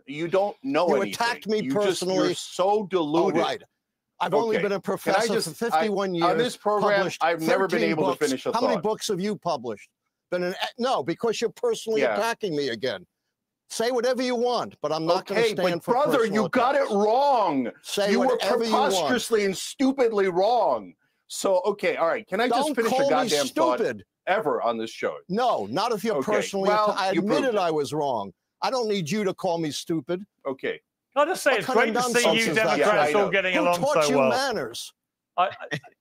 You don't know You anything. attacked me You're personally. so deluded. Oh, right. I've only been a professor for 51 years. On this program, I've never been able books. to finish a How thought. many books have you published? No, because you're personally attacking me again. Say whatever you want, but I'm not going to stand for brother, personal you got it wrong. Say you were whatever preposterously and stupidly wrong. So, okay, all right. Can I just finish a goddamn thought ever on this show? No, not if you're personally. I admitted I was wrong. I don't need you to call me stupid. Okay. I'll just say it's great to see you Democrats all getting along so well. Who taught you manners?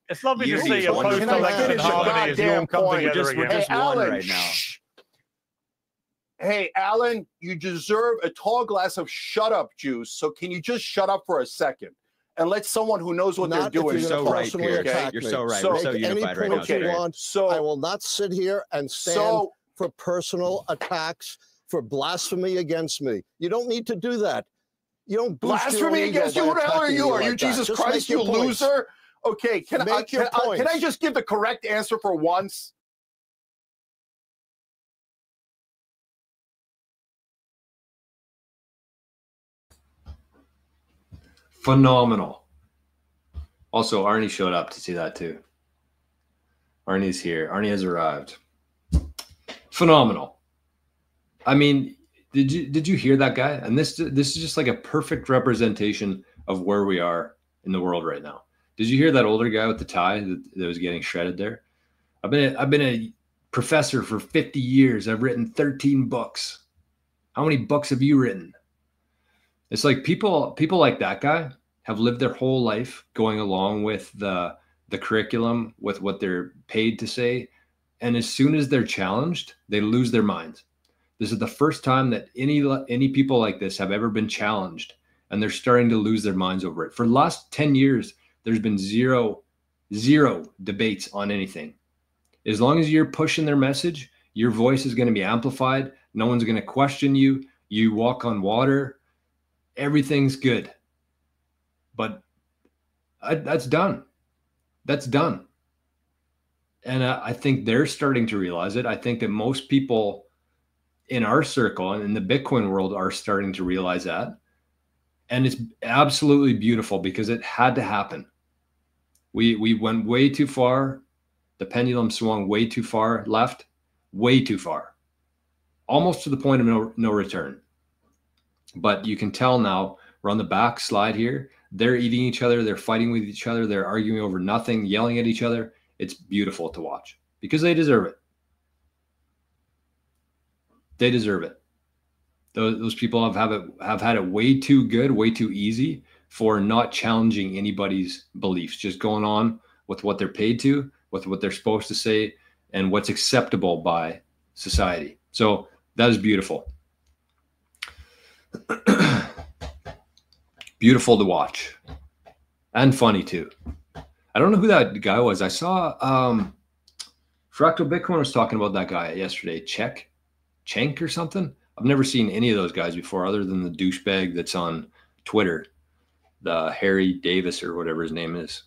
It's lovely to see a post-election harmony as you all come together again. We're just one right now. Hey, Alan, you deserve a tall glass of shut up juice. So can you just shut up for a second and let someone who knows what they're doing? You're so right, Pierre. Okay? You're so right. We're so unified right now. You want, so I will not sit here and stand for personal attacks, for blasphemy against me. You don't need to do that. You don't blasphemy against you. Who the hell are you? Are you Jesus Christ, you loser? Okay, can I just give the correct answer for once? Phenomenal. Also, Arnie showed up to see that too. Arnie's here. Arnie has arrived. Phenomenal. I mean, did you hear that guy? And this is just like a perfect representation of where we are in the world right now. Did you hear that older guy with the tie that was getting shredded there? I've been a professor for 50 years. I've written 13 books. How many books have you written? It's like people like that guy have lived their whole life going along with the curriculum, with what they're paid to say. And as soon as they're challenged, they lose their minds. This is the first time that any people like this have ever been challenged, and they're starting to lose their minds over it. For the last 10 years, there's been zero debates on anything. As long as you're pushing their message, your voice is going to be amplified. No one's going to question you. You walk on water. Everything's good. But that's done. That's done. And I think they're starting to realize it. I think that most people in our circle and in the Bitcoin world are starting to realize that. And it's absolutely beautiful because it had to happen. We went way too far. The pendulum swung way too far left, way too far, almost to the point of no return. But you can tell now we're on the back slide here. They're eating each other. They're fighting with each other. They're arguing over nothing, yelling at each other. It's beautiful to watch because they deserve it. They deserve it. Those people have had it way too good, way too easy for not challenging anybody's beliefs, just going on with what they're paid to, with what they're supposed to say, and what's acceptable by society. So that is beautiful. Beautiful to watch and funny too. I don't know who that guy was. I saw Fractal Bitcoin was talking about that guy yesterday, Cenk or something. I've never seen any of those guys before other than the douchebag that's on Twitter, the Harry Davis or whatever his name is.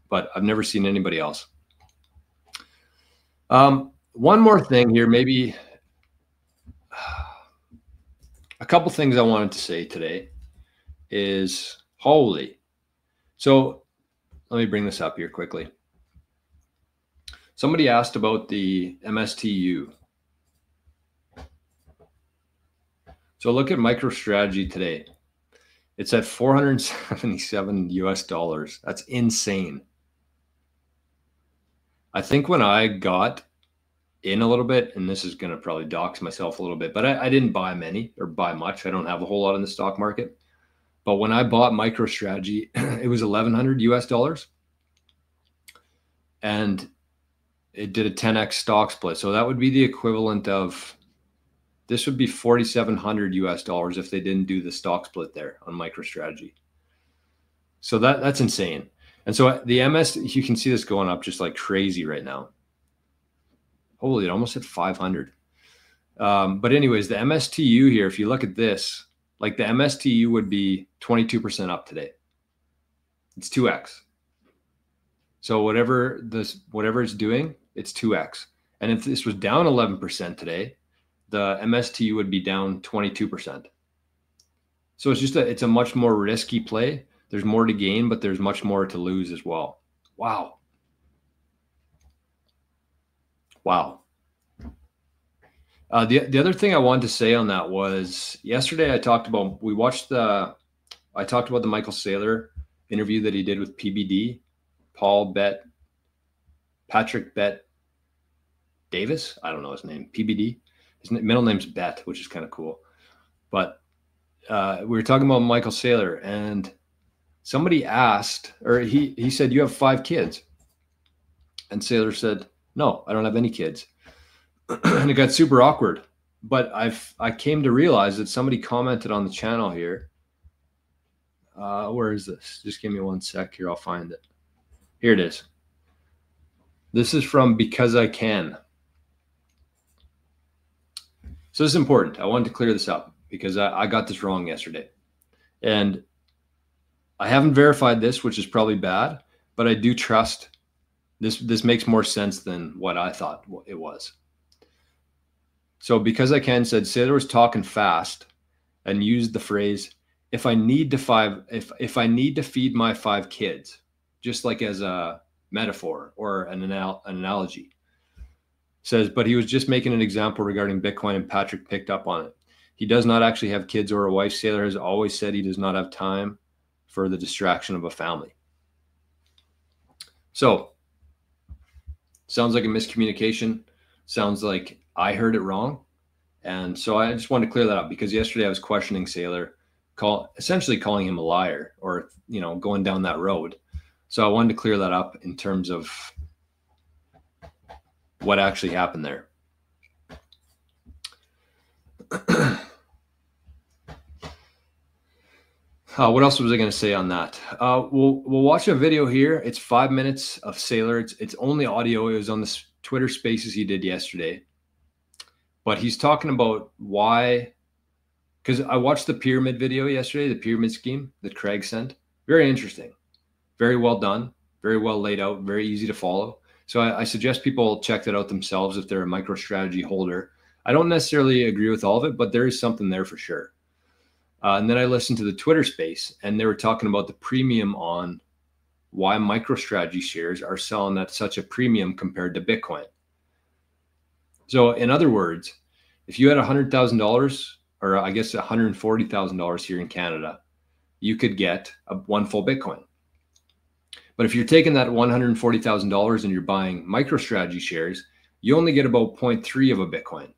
But I've never seen anybody else. One more thing here, maybe a couple things I wanted to say today is holy. So let me bring this up here quickly. Somebody asked about the MSTU. So look at MicroStrategy today. It's at $477 US. That's insane. I think when I got in a little bit, and this is going to probably dox myself a little bit, but I didn't buy many or buy much. I don't have a whole lot in the stock market. But when I bought MicroStrategy, it was $1,100 US. And it did a 10x stock split. So that would be the equivalent of, this would be $4,700 US if they didn't do the stock split there on MicroStrategy. So that's insane. And so the MS, you can see this going up just like crazy right now. Holy, it almost hit 500. But anyways, the MSTU here, if you look at this, like the MSTU would be 22% up today. It's 2x. So whatever it's doing, it's 2x. And if this was down 11% today, the MSTU would be down 22%. So it's a much more risky play. There's more to gain, but there's much more to lose as well. Wow. Wow. The other thing I wanted to say on that was yesterday I talked about the Michael Saylor interview that he did with PBD, Patrick Bet Davis. I don't know his name. PBD. His middle name's Bet, which is kind of cool. But we were talking about Michael Saylor, and somebody asked, or he said, "You have 5 kids," and Saylor said, "No, I don't have any kids." And it got super awkward. But I came to realize that somebody commented on the channel here. Where is this? Just give me one sec here. I'll find it. Here it is. This is from Because I Can. So this is important. I wanted to clear this up because I got this wrong yesterday. And I haven't verified this, which is probably bad, but I do trust this makes more sense than what I thought it was. So Because I Can said Saylor was talking fast and used the phrase, if I need to feed my 5 kids, just like as a metaphor or an analogy. Says, but he was just making an example regarding Bitcoin, and Patrick picked up on it. He does not actually have kids or a wife. Saylor has always said he does not have time for the distraction of a family. So sounds like a miscommunication. Sounds like I heard it wrong. And so I just wanted to clear that up because yesterday I was questioning Saylor, essentially calling him a liar or, going down that road. So I wanted to clear that up in terms of what actually happened there. What else was I going to say on that? We'll watch a video here. It's 5 minutes of Saylor. It's only audio. It was on the Twitter Spaces he did yesterday. But he's talking about why, because I watched the pyramid video yesterday, the pyramid scheme that Craig sent. Very interesting. Very well done. Very well laid out. Very easy to follow. So I suggest people check that out themselves if they're a MicroStrategy holder. I don't necessarily agree with all of it, but there is something there for sure. And then I listened to the Twitter space, and they were talking about the premium on why MicroStrategy shares are selling at such a premium compared to Bitcoin. So in other words, if you had $100,000, or I guess $140,000 here in Canada, you could get one full Bitcoin. But if you're taking that $140,000 and you're buying MicroStrategy shares, you only get about 0.3 of a Bitcoin.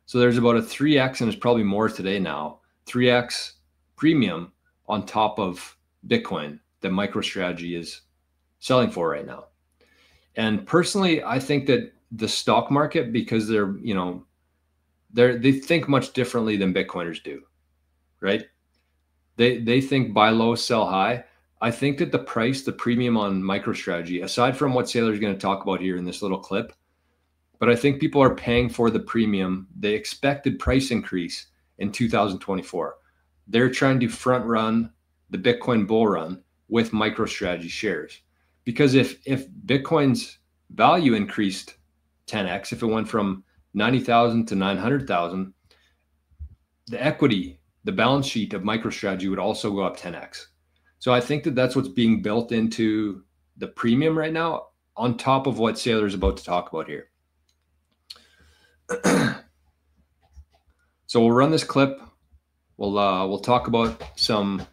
So there's about a 3x, and it's probably more today now, 3x premium on top of Bitcoin that MicroStrategy is selling for right now. And personally, I think that the stock market, because they think much differently than Bitcoiners do, right? They think buy low, sell high. I think that the premium on MicroStrategy, aside from what Saylor is going to talk about here in this little clip, but I think people are paying for the premium, the expected price increase in 2024. They're trying to front run the Bitcoin bull run with MicroStrategy shares. Because if Bitcoin's value increased 10x, if it went from 90,000 to 900,000, the equity, the balance sheet of MicroStrategy would also go up 10x. So I think that that's what's being built into the premium right now, on top of what Saylor is about to talk about here. So we'll run this clip. We'll talk about some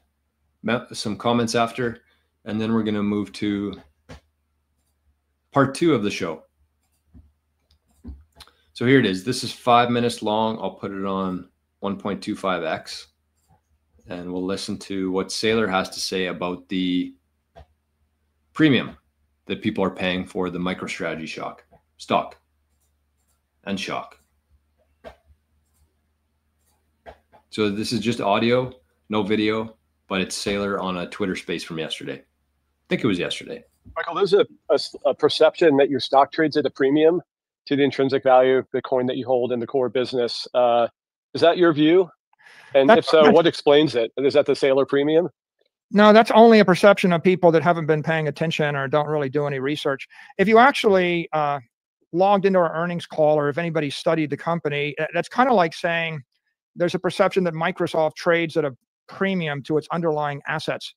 comments after, and then we're going to move to part 2 of the show. So here it is. This is 5 minutes long. I'll put it on 1.25x, and we'll listen to what Saylor has to say about the premium that people are paying for the MicroStrategy stock and shock. So this is just audio, no video, but it's Saylor on a Twitter space from yesterday. I think it was yesterday. Michael, there's a perception that your stock trades at a premium to the intrinsic value of Bitcoin that you hold in the core business. Is that your view? And if so, what explains it? Is that the Saylor premium? No, that's only a perception of people that haven't been paying attention or don't really do any research. If you actually logged into our earnings call, or if anybody studied the company, that's kind of like saying there's a perception that Microsoft trades at a premium to its underlying assets.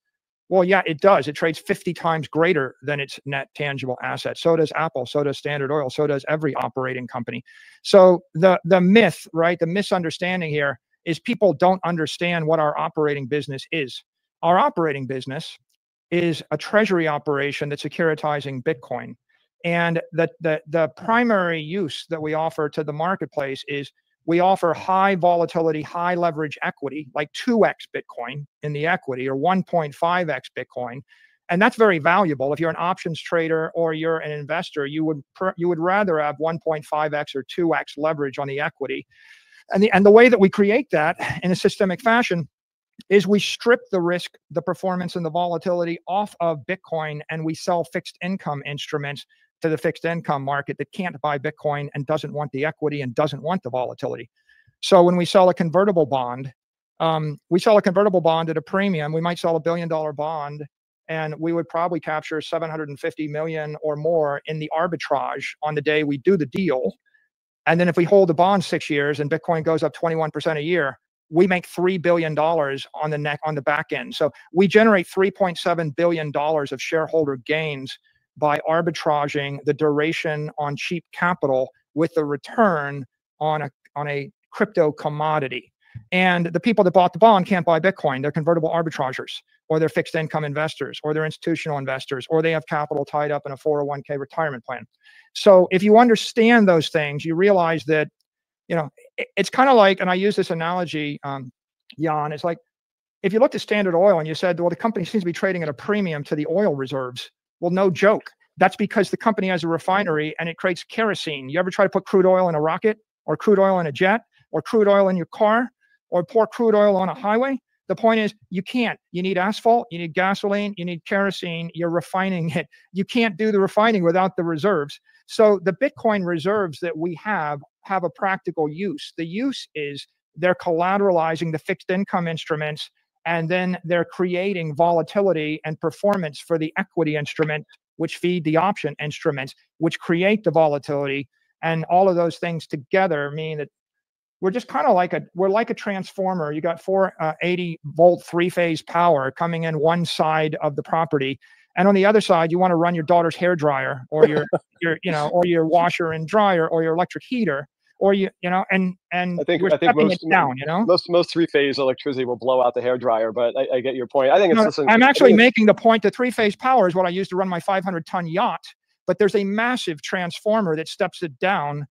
Well, yeah, it does. It trades 50 times greater than its net tangible assets. So does Apple, so does Standard Oil, so does every operating company. So the myth, right, the misunderstanding here is people don't understand what our operating business is. Our operating business is a treasury operation that's securitizing Bitcoin. And the primary use that we offer to the marketplace is we offer high volatility, high leverage equity, like 2x Bitcoin in the equity or 1.5x Bitcoin. And that's very valuable. If you're an options trader or you're an investor, you would rather have 1.5x or 2x leverage on the equity. And the way that we create that in a systemic fashion is we strip the risk, the performance, and the volatility off of Bitcoin, and we sell fixed income instruments to the fixed income market that can't buy Bitcoin and doesn't want the equity and doesn't want the volatility. So when we sell a convertible bond, at a premium. We might sell $1 billion bond, and we would probably capture 750 million or more in the arbitrage on the day we do the deal. And then if we hold the bond 6 years and Bitcoin goes up 21% a year, we make $3 billion on the back end. So we generate $3.7 billion of shareholder gains by arbitraging the duration on cheap capital with the return on a crypto commodity. And the people that bought the bond can't buy Bitcoin. They're convertible arbitragers, or they're fixed income investors, or they're institutional investors, or they have capital tied up in a 401k retirement plan. So if you understand those things, you realize that, you know, it's kind of like, and I use this analogy, Jan, it's like if you looked at Standard Oil and you said, well, the company seems to be trading at a premium to the oil reserves. Well, no joke. That's because the company has a refinery and it creates kerosene. You ever try to put crude oil in a rocket, or crude oil in a jet, or crude oil in your car, or pour crude oil on a highway? The point is, you can't. You need asphalt, you need gasoline, you need kerosene, you're refining it. You can't do the refining without the reserves. So the Bitcoin reserves that we have a practical use. The use is they're collateralizing the fixed income instruments, and then they're creating volatility and performance for the equity instrument, which feed the option instruments, which create the volatility. And all of those things together mean that we're just kind of like a transformer. You got 480 volt 3-phase power coming in one side of the property, and on the other side, you want to run your daughter's hair dryer, or your or your washer and dryer, or your electric heater, or and I think most, it down, most 3-phase electricity will blow out the hair dryer, but I get your point. I think it's I'm actually making the point that 3-phase power is what I use to run my 500-ton yacht, but there's a massive transformer that steps it down,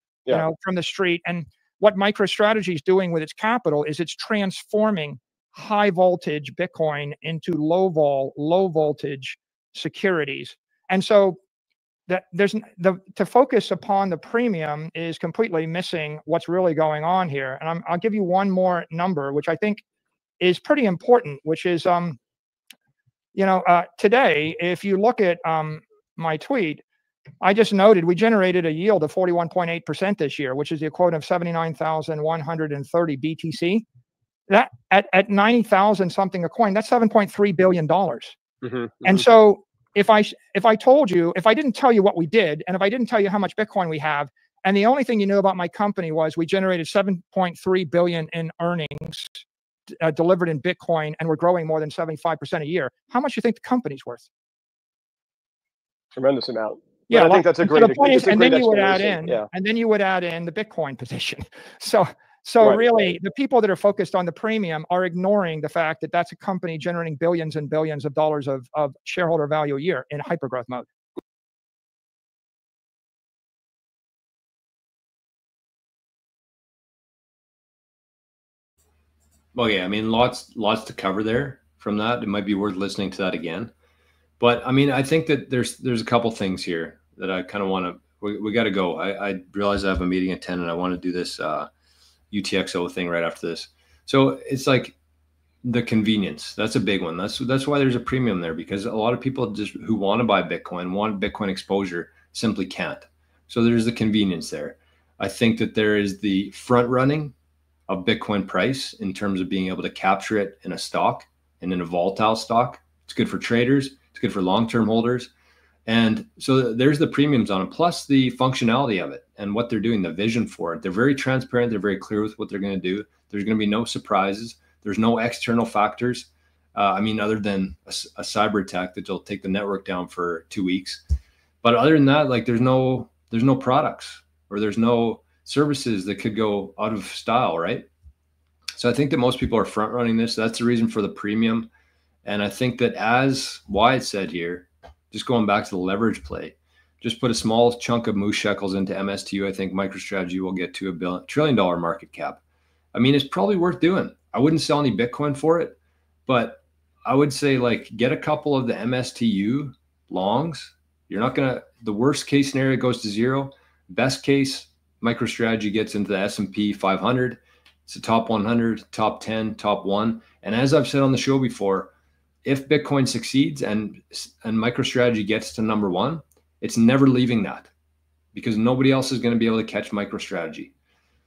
from the street. And what MicroStrategy is doing with its capital is it's transforming high voltage Bitcoin into low voltage securities. And so that to focus upon the premium is completely missing what's really going on here. And I'll give you one more number, which I think is pretty important, which is today, if you look at my tweet, I just noted we generated a yield of 41.8% this year, which is the equivalent of 79,130 BTC. That at 90,000 something a coin, that's $7.3 billion. Mm-hmm. And so if I didn't tell you what we did, and if I didn't tell you how much Bitcoin we have, and the only thing you knew about my company was we generated 7.3 billion in earnings delivered in Bitcoin, and we're growing more than 75% a year, how much do you think the company's worth? Tremendous amount. Yeah, I think that's a great. And then you would add in, the Bitcoin position. So right. Really, the people that are focused on the premium are ignoring the fact that that's a company generating billions and billions of dollars of shareholder value a year in hypergrowth mode. Well, yeah, I mean, lots to cover there from that. It might be worth listening to that again. But I mean, I think that there's a couple things here that I kind of want to. We got to go. I realize I have a meeting at 10, and I want to do this UTXO thing right after this. So it's like the convenience. That's a big one. That's why there's a premium there, because a lot of people just who want to buy Bitcoin, want Bitcoin exposure, simply can't. So there's the convenience there. I think that there is the front running of Bitcoin price in terms of being able to capture it in a stock and in a volatile stock. It's good for traders. It's good for long-term holders. And so there's the premiums on it, plus the functionality of it and what they're doing, the vision for it. They're very transparent. They're very clear with what they're going to do. There's going to be no surprises. There's no external factors. I mean, other than a cyber attack that will take the network down for 2 weeks. But other than that, like there's no products or there's no services that could go out of style, right? So I think that most people are front running this. That's the reason for the premium. And I think that, as Wyatt said here, just going back to the leverage play, just put a small chunk of moose shekels into MSTU. I think MicroStrategy will get to $1 trillion market cap. I mean, it's probably worth doing. I wouldn't sell any Bitcoin for it, but I would say like get a couple of the MSTU longs. You're not going to, the worst case scenario goes to zero. Best case, MicroStrategy gets into the S&P 500. It's the top 100, top 10, top 1. And as I've said on the show before, if Bitcoin succeeds and MicroStrategy gets to number 1, it's never leaving that, because nobody else is going to be able to catch MicroStrategy.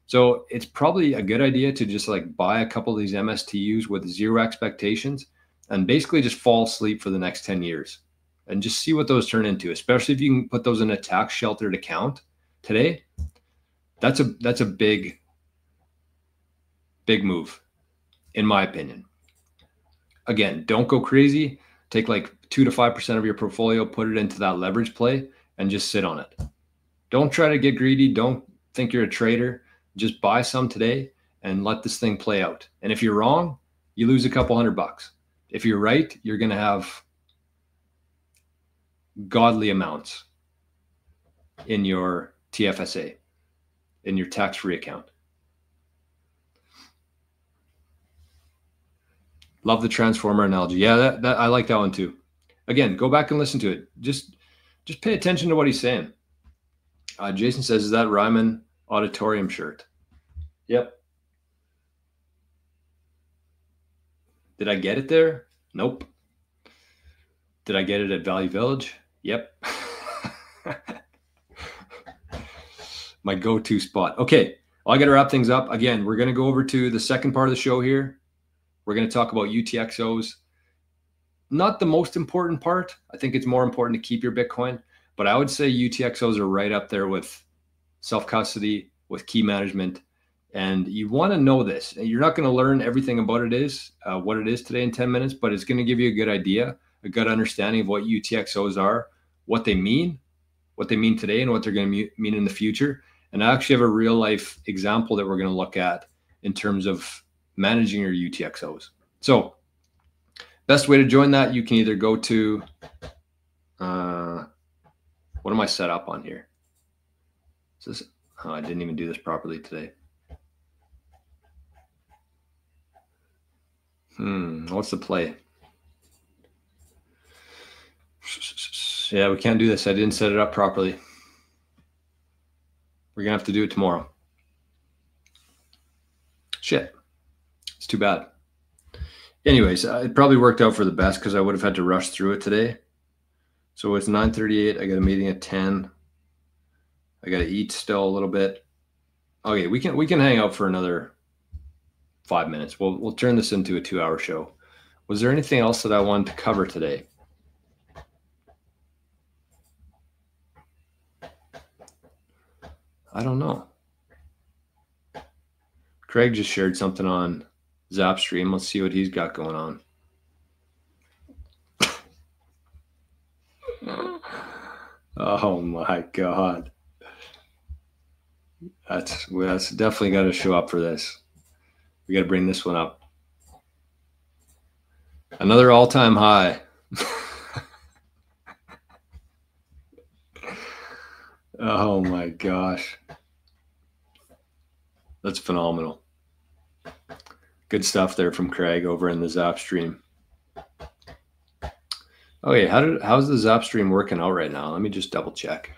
So it's probably a good idea to just like buy a couple of these MSTUs with zero expectations and basically just fall asleep for the next 10 years and just see what those turn into, especially if you can put those in a tax sheltered account today. That's a big move, in my opinion. Again, don't go crazy. Take like 2 to 5% of your portfolio, put it into that leverage play, and just sit on it. Don't try to get greedy. Don't think you're a trader. Just buy some today and let this thing play out. And if you're wrong, you lose a couple $100. If you're right, you're going to have godly amounts in your TFSA, in your tax-free account. Love the transformer analogy. Yeah, that I like that one too. Again, go back and listen to it. Just pay attention to what he's saying. Jason says, is that Ryman Auditorium shirt? Yep. Did I get it there? Nope. Did I get it at Value Village? Yep. My go-to spot. Okay, well, I got to wrap things up. Again, we're going to go over to the second part of the show here. We're going to talk about UTXOs. Not the most important part. I think it's more important to keep your Bitcoin, but I would say UTXOs are right up there with self-custody, with key management. And you want to know this. You're not going to learn everything about what it is today in 10 minutes, but it's going to give you a good idea, a good understanding of what UTXOs are, what they mean today, and what they're going to mean in the future. And I actually have a real life example that we're going to look at in terms of managing your UTXOs. So best way to join that, you can either go to, what am I set up on here? Is this, oh, I didn't even do this properly today. What's the play? Yeah, we can't do this. I didn't set it up properly. We're gonna have to do it tomorrow. Shit. It's too bad. Anyways, it probably worked out for the best because I would have had to rush through it today. So it's 9:38. I got a meeting at 10. I got to eat still a little bit. Okay, we can hang out for another 5 minutes. We'll turn this into a 2-hour show. Was there anything else that I wanted to cover today? I don't know. Craig just shared something on Zap stream. Let's see what he's got going on. Oh my God. That's definitely got to show up for this. We got to bring this one up. Another all-time high. Oh my gosh. That's phenomenal. Good stuff there from Craig over in the Zap stream. Okay, how's the Zap stream working out right now? Let me just double check.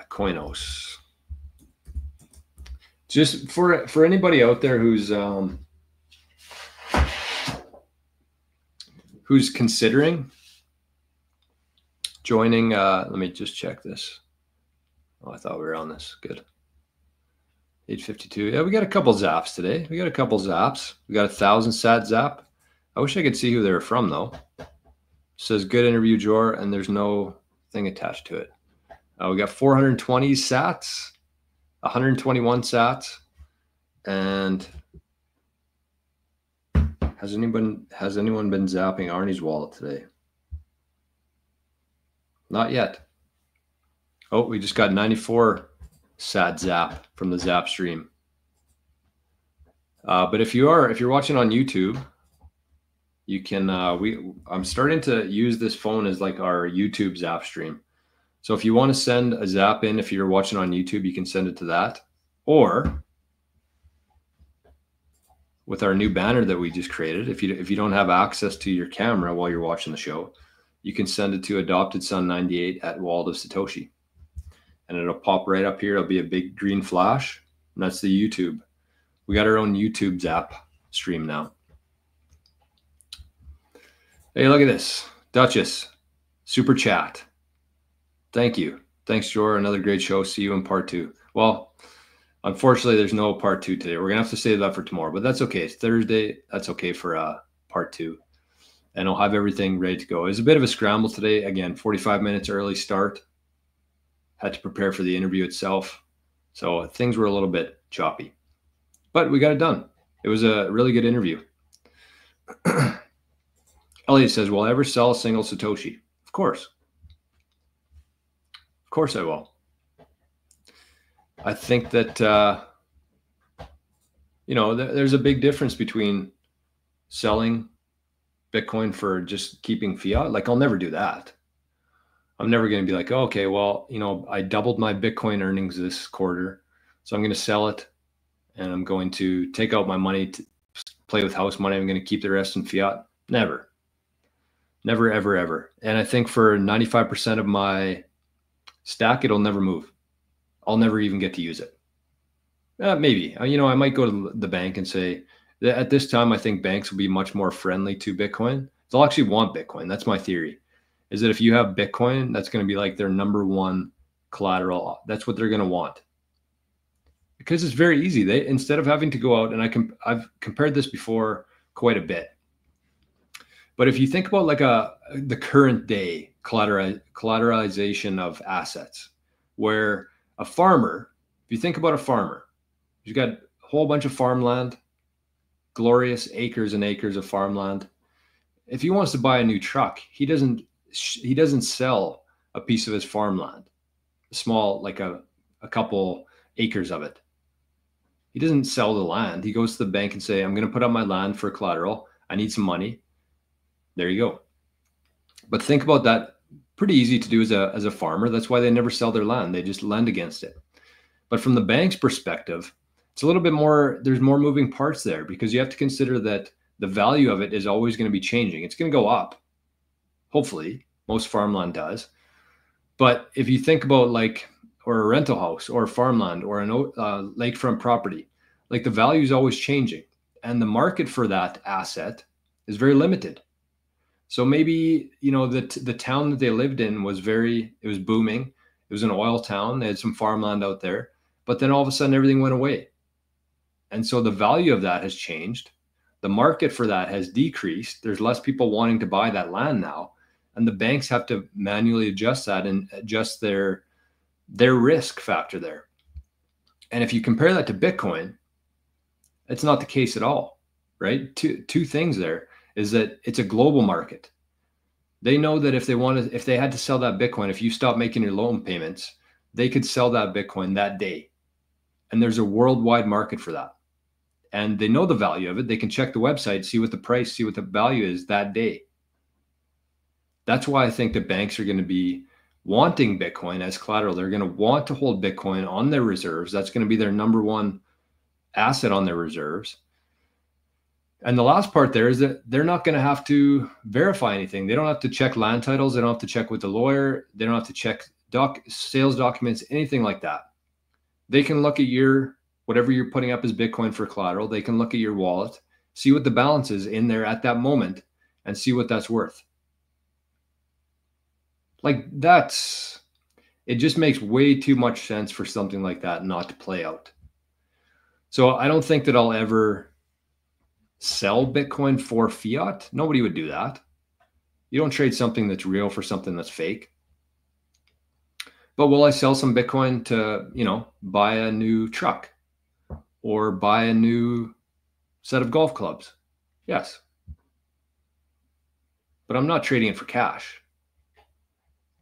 Coinos. Just for anybody out there who's considering joining, let me just check this. Oh, I thought we were on this. Good. 852. Yeah, we got a couple zaps today. We got a couple zaps. We got 1,000 sat zap. I wish I could see who they were from though. It says good interview, Jor, and there's no thing attached to it. We got 420 sats, 121 sats, and Has anyone been zapping Arnie's wallet today? Not yet. Oh, we just got 94 sad zap from the Zap stream. But if you're watching on YouTube, you can I'm starting to use this phone as like our YouTube Zap stream. So if you want to send a zap in, if you're watching on YouTube, you can send it to that, or with our new banner that we just created, if you don't have access to your camera while you're watching the show, you can send it to adoptedson98@walletofsatoshi, and it'll pop right up here. It'll be a big green flash, and that's the YouTube. We got our own YouTube Zap stream now. Hey, look at this. Duchess, super chat. Thank you. Thanks, Jor. Another great show. See you in part 2. Well, unfortunately, there's no part 2 today. We're going to have to save that for tomorrow, but that's okay. It's Thursday. That's okay for part 2. And I'll have everything ready to go. It was a bit of a scramble today. Again, 45 minutes early start. Had to prepare for the interview itself. So things were a little bit choppy, but we got it done. It was a really good interview. Elliot says, will I ever sell a single Satoshi? Of course. Of course I will. I think that, there's a big difference between selling Bitcoin for just keeping fiat. Like, I'll never do that. I'm never going to be like, oh, okay, well, I doubled my Bitcoin earnings this quarter, so I'm going to sell it, and I'm going to take out my money to play with house money. I'm going to keep the rest in fiat. Never. Never, ever, ever. And I think for 95% of my stack, it'll never move. I'll never even get to use it. Maybe. I might go to the bank and say, that at this time, I think banks will be much more friendly to Bitcoin. They'll actually want Bitcoin. That's my theory, is that if you have Bitcoin, that's going to be like their number one collateral. That's what they're going to want. Because it's very easy. They, instead of having to go out, and I've compared this before quite a bit. But if you think about like the current day collateralization of assets, where a farmer, if you think about a farmer, he's got a whole bunch of farmland, glorious acres and acres of farmland. If he wants to buy a new truck, he doesn't sell a piece of his farmland, small, like a couple acres of it. He doesn't sell the land. He goes to the bank and say, I'm going to put up my land for collateral. I need some money. There you go. But think about that. Pretty easy to do as a farmer. That's why they never sell their land. They just lend against it. But from the bank's perspective, it's a little bit more, there's more moving parts there, because you have to consider that the value of it is always going to be changing. It's going to go up. Hopefully, most farmland does. But if you think about or a rental house or farmland or a lakefront property, like the value is always changing. And the market for that asset is very limited. So maybe, the town that they lived in was it was booming. It was an oil town. They had some farmland out there, but then all of a sudden everything went away. And so the value of that has changed. The market for that has decreased. There's less people wanting to buy that land now. And the banks have to manually adjust that and adjust their risk factor there. And if you compare that to Bitcoin, it's not the case at all, right? Two things there is that it's a global market. They know that if they had to sell that Bitcoin, if you stop making your loan payments, they could sell that Bitcoin that day. And there's a worldwide market for that. And they know the value of it. They can check the website, see what the price, see what the value is that day. That's why I think the banks are going to be wanting Bitcoin as collateral. They're going to want to hold Bitcoin on their reserves. That's going to be their number one asset on their reserves. And the last part there is that they're not going to have to verify anything. They don't have to check land titles. They don't have to check with the lawyer. They don't have to check sales documents, anything like that. They can look at whatever you're putting up as Bitcoin for collateral. They can look at your wallet, see what the balance is in there at that moment, and see what that's worth. It just makes way too much sense for something like that not to play out. So I don't think that I'll ever sell Bitcoin for fiat. Nobody would do that. You don't trade something that's real for something that's fake. But will I sell some Bitcoin to, buy a new truck or buy a new set of golf clubs? Yes, but I'm not trading it for cash.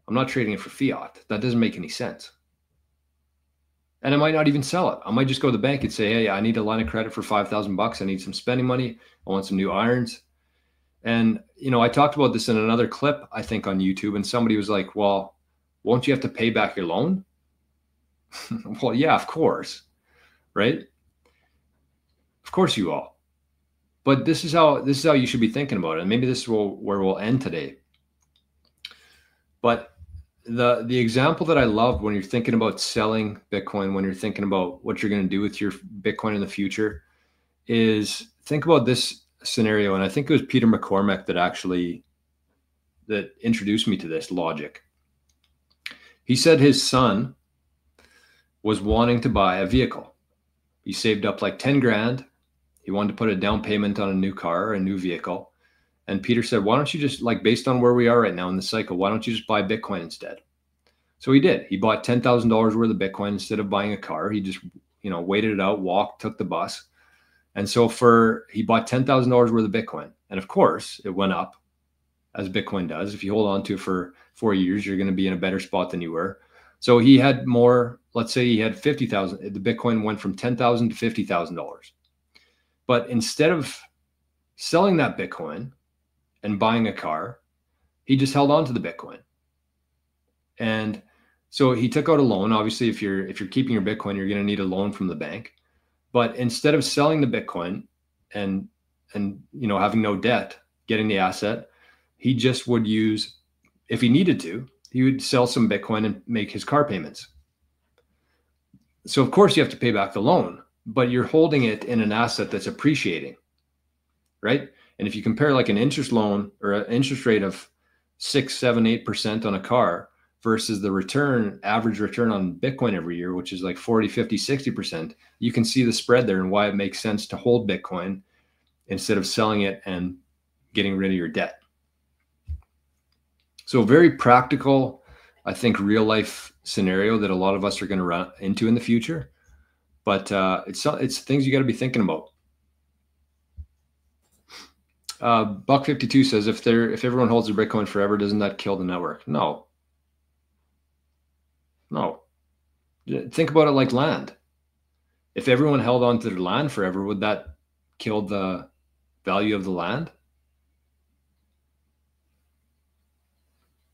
I'm not trading it for fiat. That doesn't make any sense. And I might not even sell it. I might just go to the bank and say, hey, I need a line of credit for $5,000. I need some spending money. I want some new irons. And, you know, I talked about this in another clip, I think on YouTube, and somebody was like, well, won't you have to pay back your loan? Well, yeah, of course. Right? Of course you will. But this is how you should be thinking about it. And maybe this is where we'll end today. But the example that I love when you're thinking about selling Bitcoin, when you're thinking about what you're going to do with your Bitcoin in the future, is think about this scenario. And I think it was Peter McCormack that introduced me to this logic. He said his son was wanting to buy a vehicle. He saved up like 10 grand. He wanted to put a down payment on a new car or a new vehicle. And Peter said, why don't you just, like, based on where we are right now in the cycle, why don't you just buy Bitcoin instead? So he did. He bought $10,000 worth of Bitcoin instead of buying a car. He just, you know, waited it out, walked, took the bus. And so he bought $10,000 worth of Bitcoin. And of course, it went up, as Bitcoin does. If you hold on to it for 4 years, you're going to be in a better spot than you were. So he had more, let's say he had 50,000. The Bitcoin went from $10,000 to $50,000. But instead of selling that Bitcoin and buying a car, he just held on to the Bitcoin. And so he took out a loan. Obviously, if you're keeping your Bitcoin, you're going to need a loan from the bank. But instead of selling the Bitcoin and you know, having no debt, getting the asset, he just would use, if he needed to, he would sell some Bitcoin and make his car payments. So of course you have to pay back the loan, but you're holding it in an asset that's appreciating, right? And if you compare like an interest loan or an interest rate of 6, 7, 8% on a car versus the average return on Bitcoin every year, which is like 40, 50, 60%, you can see the spread there and why it makes sense to hold Bitcoin instead of selling it and getting rid of your debt. So very practical, I think, real life scenario that a lot of us are going to run into in the future. But it's things you got to be thinking about. Buck52 says, if everyone holds their Bitcoin forever, doesn't that kill the network? No. Think about it like land. If everyone held on to their land forever, would that kill the value of the land?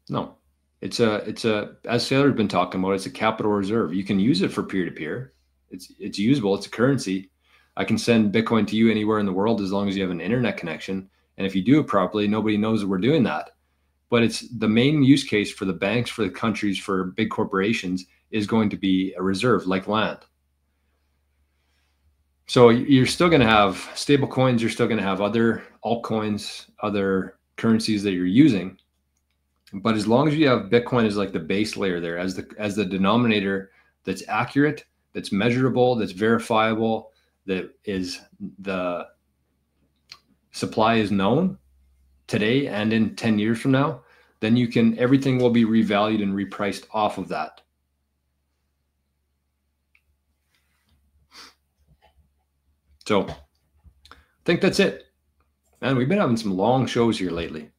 No. It's as Saylor's been talking about, it's a capital reserve. You can use it for peer-to-peer. It's usable. It's a currency. I can send Bitcoin to you anywhere in the world as long as you have an internet connection. And if you do it properly, nobody knows that we're doing that. But it's the main use case for the banks, for the countries, for big corporations is going to be a reserve like land. So you're still going to have stable coins. You're still going to have other altcoins, other currencies that you're using. But as long as you have Bitcoin as like the base layer there, as the denominator that's accurate, that's measurable, that's verifiable, that is the supply is known today and in 10 years from now, then everything will be revalued and repriced off of that. So I think that's it. Man, we've been having some long shows here lately.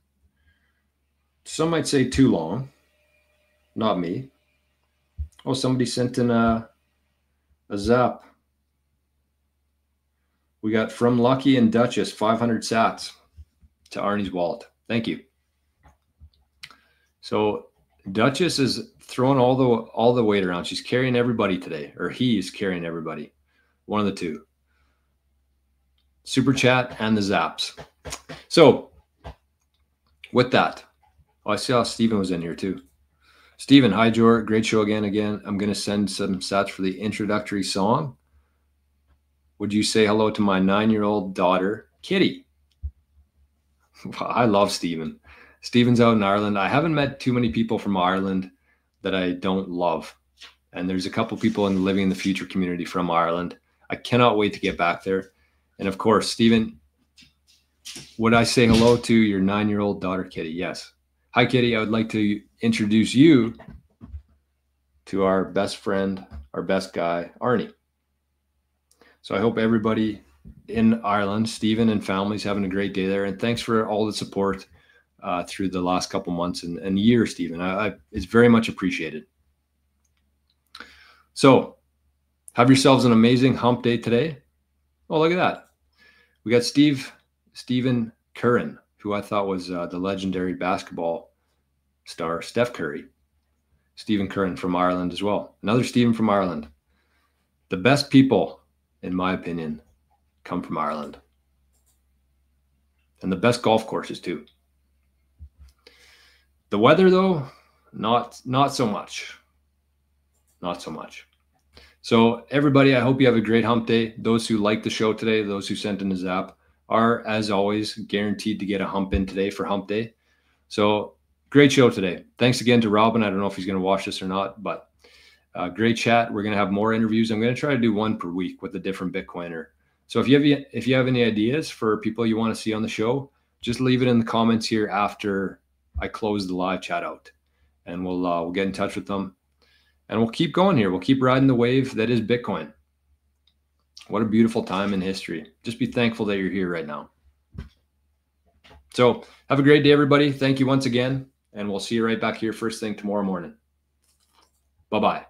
Some might say too long. Not me. Oh, somebody sent in a zap. We got from Lucky and Duchess 500 sats to Arnie's wallet. Thank you. So Duchess is throwing all the weight around. She's carrying everybody today, or he's carrying everybody. One of the two. Super chat and the zaps. So with that, I saw Stephen was in here too. Stephen, hi, Jor. Great show again. I'm going to send some sats for the introductory song. Would you say hello to my 9-year-old daughter, Kitty? I love Stephen. Stephen's out in Ireland. I haven't met too many people from Ireland that I don't love. And there's a couple people in the Living in the Future community from Ireland. I cannot wait to get back there. And of course, Stephen, would I say hello to your 9-year-old daughter, Kitty? Yes. Hi, Kitty. I would like to introduce you to our best friend, our best guy, Arnie. So I hope everybody in Ireland, Stephen and families, having a great day there. And thanks for all the support. through the last couple months and year, Stephen. It's very much appreciated. So have yourselves an amazing hump day today. Oh, look at that. We got Stephen Curran, who I thought was the legendary basketball star, Steph Curry. Stephen Curran from Ireland as well. Another Stephen from Ireland. The best people, in my opinion, come from Ireland. And the best golf courses too. The weather though, not so much. Not so much. So everybody, I hope you have a great hump day. Those who liked the show today, those who sent in a zap, are, as always, guaranteed to get a hump in today for hump day. So great show today. Thanks again to Robin. I don't know if he's going to watch this or not, but great chat. We're going to have more interviews. I'm going to try to do one per week with a different Bitcoiner. So if you have any ideas for people you want to see on the show, just leave it in the comments here after I close the live chat out, and we'll get in touch with them, and we'll keep going here. We'll keep riding the wave that is Bitcoin. What a beautiful time in history. Just be thankful that you're here right now. So have a great day, everybody. Thank you once again, and we'll see you right back here first thing tomorrow morning. Bye-bye.